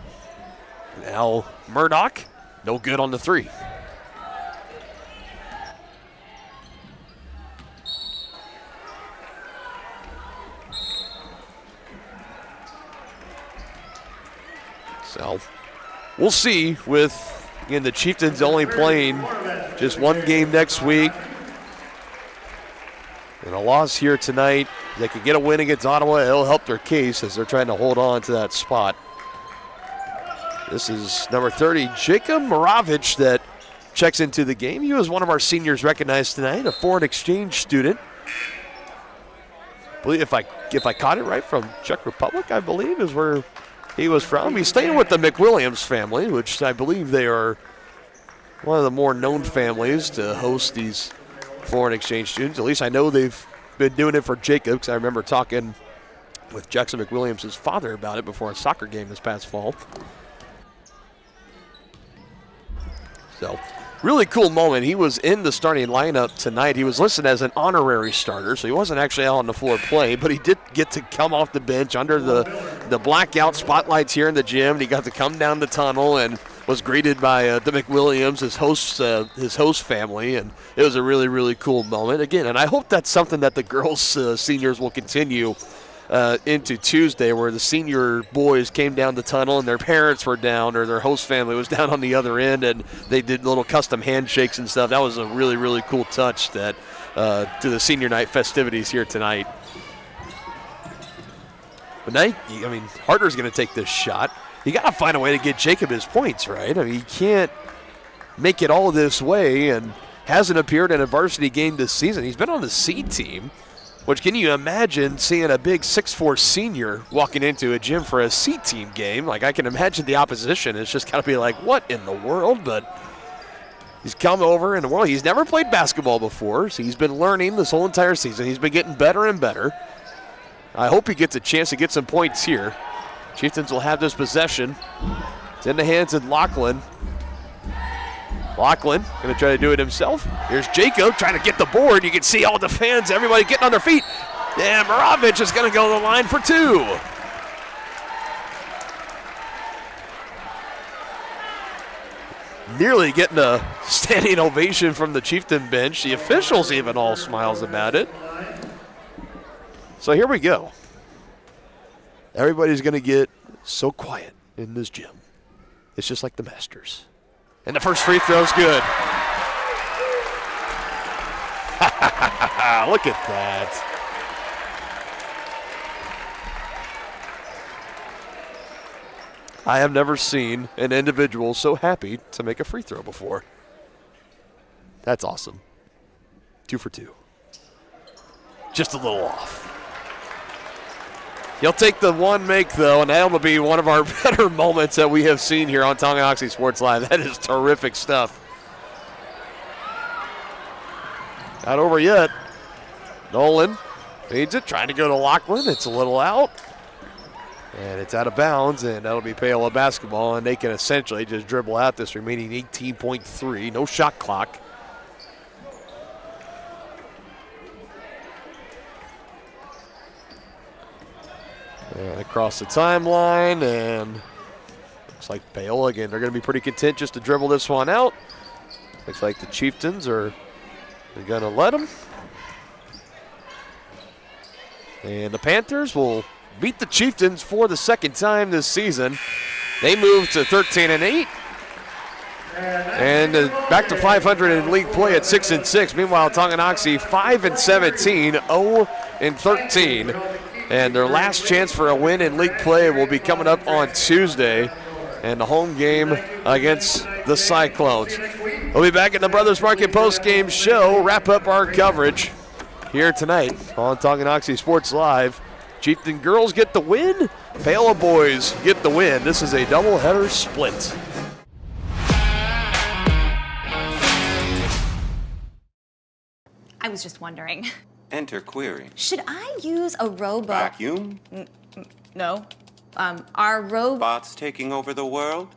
[SPEAKER 6] Now Murdoch, no good on the 3. So we'll see with, again, the Chieftains only playing just 1 game next week. And a loss here tonight. They could get a win against Ottawa. It'll help their case as they're trying to hold on to that spot. This is number 30, Jacob Moravich, that checks into the game. He was one of our seniors recognized tonight, a foreign exchange student. I believe if I caught it right, from Czech Republic, I believe, is where he was from. He's staying with the McWilliams family, which I believe they are one of the more known families to host these foreign exchange students. At least I know they've been doing it for Jacob, because I remember talking with Jackson McWilliams' father about it before a soccer game this past fall. So, really cool moment. He was in the starting lineup tonight. He was listed as an honorary starter, so he wasn't actually out on the floor playing, but he did get to come off the bench under the blackout spotlights here in the gym. And he got to come down the tunnel and was greeted by the McWilliams, his host family, and it was a really, really cool moment. Again, and I hope that's something that the girls' seniors will continue into Tuesday, where the senior boys came down the tunnel and their parents were down, or their host family was down on the other end, and they did little custom handshakes and stuff. That was a really, really cool touch that to the senior night festivities here tonight. But now, I mean, Harder's going to take this shot. You got to find a way to get Jacob his points, right? I mean, you can't make it all this way and hasn't appeared in a varsity game this season. He's been on the C team, which, can you imagine seeing a big 6'4" senior walking into a gym for a C team game? Like, I can imagine the opposition. It's just got to be like, what in the world? But he's come over in the world. He's never played basketball before, so he's been learning this whole entire season. He's been getting better and better. I hope he gets a chance to get some points here. Chieftains will have this possession. It's in the hands of Lachlan. Lachlan going to try to do it himself. Here's Jacob trying to get the board. You can see all the fans, everybody getting on their feet. And Moravich is going to go to the line for 2. Nearly getting a standing ovation from the Chieftain bench. The officials even all smiles about it. So here we go. Everybody's going to get so quiet in this gym. It's just like the Masters. And the first free throw's good. Look at that. I have never seen an individual so happy to make a free throw before. That's awesome. 2 for 2. Just a little off. He'll take the one make, though, and that'll be one of our better moments that we have seen here on Tonganoxie Sports Live. That is terrific stuff. Not over yet. Nolan feeds it, trying to go to Lachlan. It's a little out. And it's out of bounds, and that'll be Paola basketball, and they can essentially just dribble out this remaining 18.3. No shot clock. And across the timeline, and looks like Paola, again, they're going to be pretty content just to dribble this one out. Looks like the Chieftains are going to let them. And the Panthers will beat the Chieftains for the second time this season. They move to 13-8. And back to 500 in league play at 6-6. Meanwhile, Tonganoxie 5-17, 0-13. And their last chance for a win in league play will be coming up on Tuesday. And the home game against the Cyclones. We'll be back at the Brothers Market postgame show. Wrap up our coverage here tonight on Tonganoxie Sports Live. Chieftain girls get the win. Paola boys get the win. This is a doubleheader split.
[SPEAKER 18] I was just wondering.
[SPEAKER 20] Enter query.
[SPEAKER 18] Should I use a robot?
[SPEAKER 20] Vacuum?
[SPEAKER 18] No. Are
[SPEAKER 20] Bots taking over the world?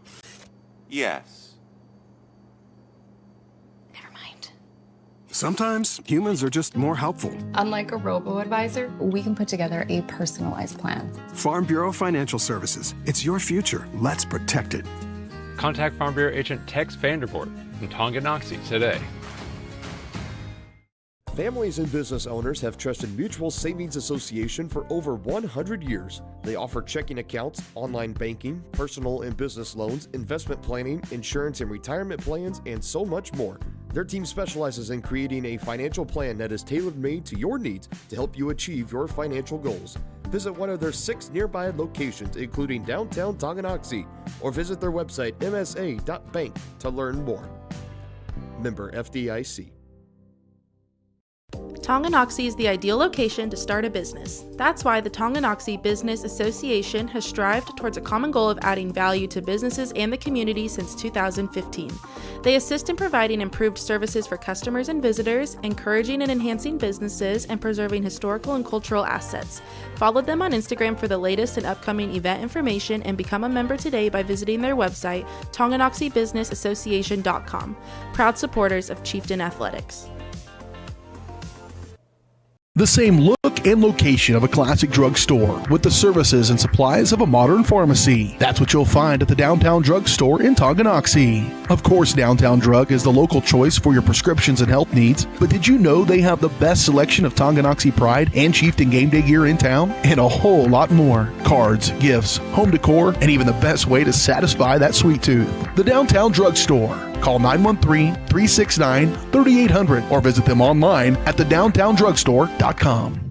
[SPEAKER 20] Yes.
[SPEAKER 11] Sometimes humans are just more helpful.
[SPEAKER 21] Unlike a robo-advisor, we can put together a personalized plan.
[SPEAKER 11] Farm Bureau Financial Services. It's your future. Let's protect it.
[SPEAKER 13] Contact Farm Bureau agent Tex Vandervoort in Tonganoxie today.
[SPEAKER 15] Families and business owners have trusted Mutual Savings Association for over 100 years. They offer checking accounts, online banking, personal and business loans, investment planning, insurance and retirement plans, and so much more. Their team specializes in creating a financial plan that is tailor-made to your needs to help you achieve your financial goals. Visit one of their 6 nearby locations, including downtown Tonganoxie, or visit their website msa.bank to learn more. Member FDIC.
[SPEAKER 7] Tonganoxie is the ideal location to start a business. That's why the Tonganoxie Business Association has strived towards a common goal of adding value to businesses and the community since 2015. They assist in providing improved services for customers and visitors, encouraging and enhancing businesses, and preserving historical and cultural assets. Follow them on Instagram for the latest and upcoming event information and become a member today by visiting their website, tonganoxiebusinessassociation.com. Proud supporters of Chieftain Athletics.
[SPEAKER 4] The same look and location of a classic drugstore with the services and supplies of a modern pharmacy. That's what you'll find at the Downtown Drug Store in Tonganoxie. Of course, Downtown Drug is the local choice for your prescriptions and health needs, but did you know they have the best selection of Tonganoxie Pride and Chieftain game day gear in town? And a whole lot more. Cards, gifts, home decor, and even the best way to satisfy that sweet tooth. The Downtown Drug Store. Call 913-369-3800 or visit them online at thedowntowndrugstore.com.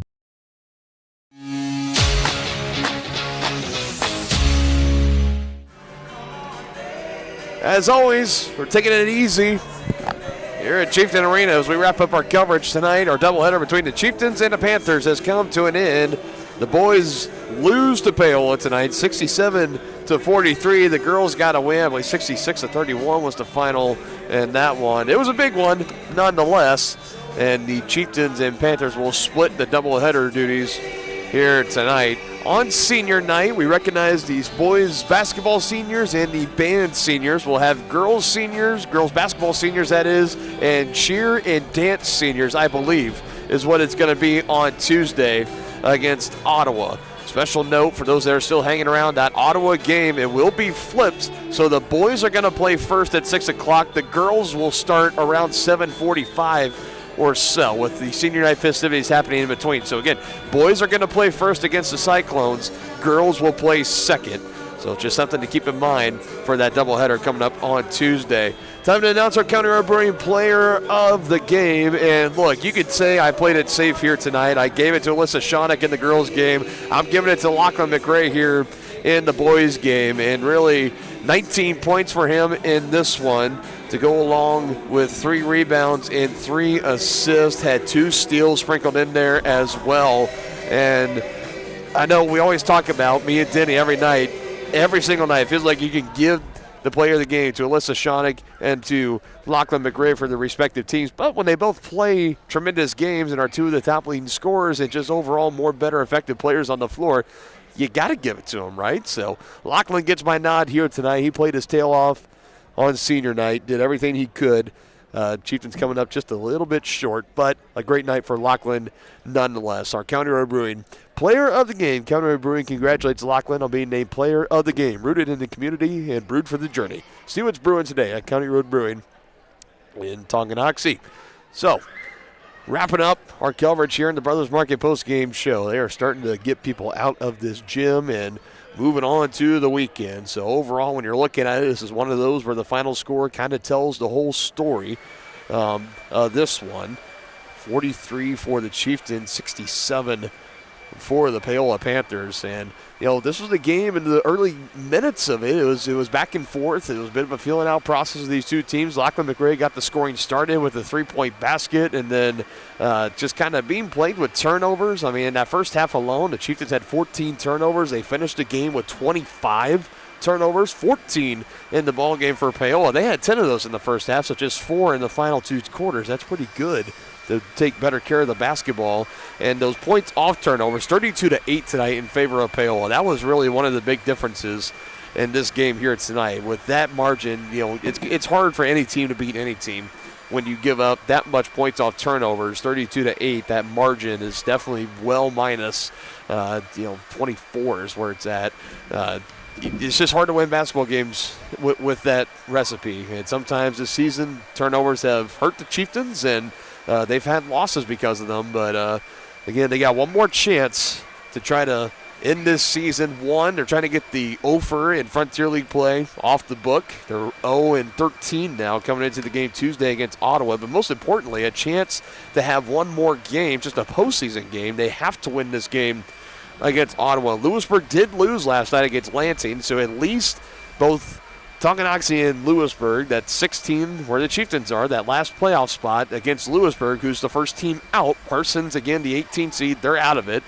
[SPEAKER 6] As always, we're taking it easy here at Chieftain Arena as we wrap up our coverage tonight. Our doubleheader between the Chieftains and the Panthers has come to an end. The boys lose to Paola tonight, 67-43. The girls got a win. I believe 66-31 was the final in that one. It was a big one, nonetheless. And the Chieftains and Panthers will split the doubleheader duties here tonight. On senior night, we recognize these boys basketball seniors and the band seniors. We'll have girls seniors, girls basketball seniors that is, and cheer and dance seniors, I believe, is what it's going to be on Tuesday against Ottawa. Special note for those that are still hanging around, that Ottawa game, it will be flipped. So the boys are going to play first at 6 o'clock. The girls will start around 7:45 or so, with the senior night festivities happening in between. So again, boys are going to play first against the Cyclones. Girls will play second. So just something to keep in mind for that doubleheader coming up on Tuesday. Time to announce our County Road Brewing Player of the Game. And look, you could say I played it safe here tonight. I gave it to Alyssa Shawnick in the girls' game. I'm giving it to Lachlan McRae here in the boys' game. And really, 19 points for him in this one, to go along with 3 rebounds and 3 assists. Had 2 steals sprinkled in there as well. And I know we always talk about, me and Denny every night, every single night, it feels like you can give the player of the game to Alyssa Shawnick and to Lachlan McRae for their respective teams. But when they both play tremendous games and are 2 of the top leading scorers and just overall more better effective players on the floor, you got to give it to them, right? So Lachlan gets my nod here tonight. He played his tail off on senior night, did everything he could. Chieftains coming up just a little bit short, but a great night for Lachlan nonetheless. Our County Road Brewing Player of the Game. County Road Brewing congratulates Lachlan on being named Player of the Game, rooted in the community and brewed for the journey. See what's brewing today at County Road Brewing in Tonganoxie. So, wrapping up our coverage here in the Brothers Market postgame show. They are starting to get people out of this gym and moving on to the weekend. So overall, when you're looking at it, this is one of those where the final score kind of tells the whole story. This one, 43 for the Chieftains, 67 for the Paola Panthers. And, this was the game in the early minutes of it. It was back and forth. It was a bit of a feeling out process of these two teams. Lachlan McRae got the scoring started with a 3-point basket, and then just kind of being played with turnovers. I mean, in that first half alone, the Chieftains had 14 turnovers. They finished the game with 25 turnovers, 14 in the ball game for Paola. They had 10 of those in the first half, so just 4 in the final 2 quarters. That's pretty good to take better care of the basketball. And those points off turnovers, 32-8 tonight in favor of Paola. That was really one of the big differences in this game here tonight. With that margin, it's hard for any team to beat any team when you give up that much points off turnovers. 32-8, that margin is definitely well minus 24 is where it's at. It's just hard to win basketball games with that recipe. And sometimes this season, turnovers have hurt the Chieftains, and they've had losses because of them. But, again, they got one more chance to try to end this season. They're trying to get the Ophir in Frontier League play off the book. They're 0-13 now coming into the game Tuesday against Ottawa. But most importantly, a chance to have one more game, just a postseason game. They have to win this game against Ottawa. Lewisburg did lose last night against Lansing, so at least both Tonganoxie and Lewisburg, that's 16 where the Chieftains are, that last playoff spot against Lewisburg, who's the first team out. Parsons, again, the 18th seed, they're out of it.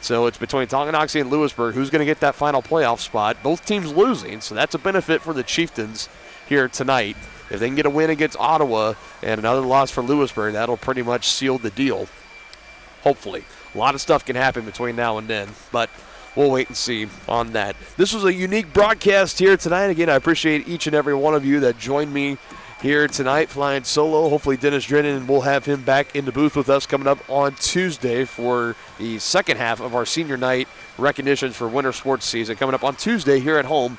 [SPEAKER 6] So it's between Tonganoxie and Lewisburg who's going to get that final playoff spot. Both teams losing, so that's a benefit for the Chieftains here tonight. If they can get a win against Ottawa and another loss for Lewisburg, that'll pretty much seal the deal, hopefully. A lot of stuff can happen between now and then, but we'll wait and see on that. This was a unique broadcast here tonight. Again, I appreciate each and every one of you that joined me here tonight, flying solo. Hopefully Dennis Drennan, we'll have him back in the booth with us coming up on Tuesday for the second half of our senior night recognitions for winter sports season. Coming up on Tuesday here at home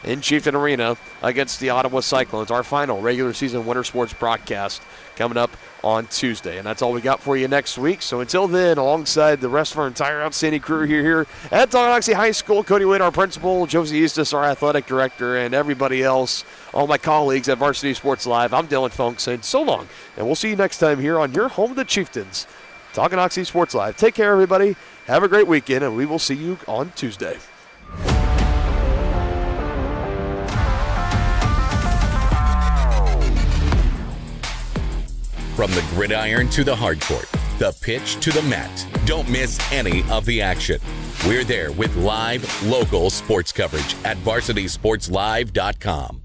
[SPEAKER 6] in Chieftain Arena against the Ottawa Cyclones. Our final regular season winter sports broadcast coming up on Tuesday. And that's all we got for you next week. So until then, alongside the rest of our entire outstanding crew here at Tonganoxie High School, Cody Wade, our principal, Josie Eustis, our athletic director, and everybody else, all my colleagues at Varsity Sports Live, I'm Dylan Funk saying so long. And we'll see you next time here on your home of the Chieftains, Tonganoxie Sports Live. Take care, everybody. Have a great weekend, and we will see you on Tuesday.
[SPEAKER 5] From the gridiron to the hardcourt, the pitch to the mat, don't miss any of the action. We're there with live, local sports coverage at VarsitySportsLive.com.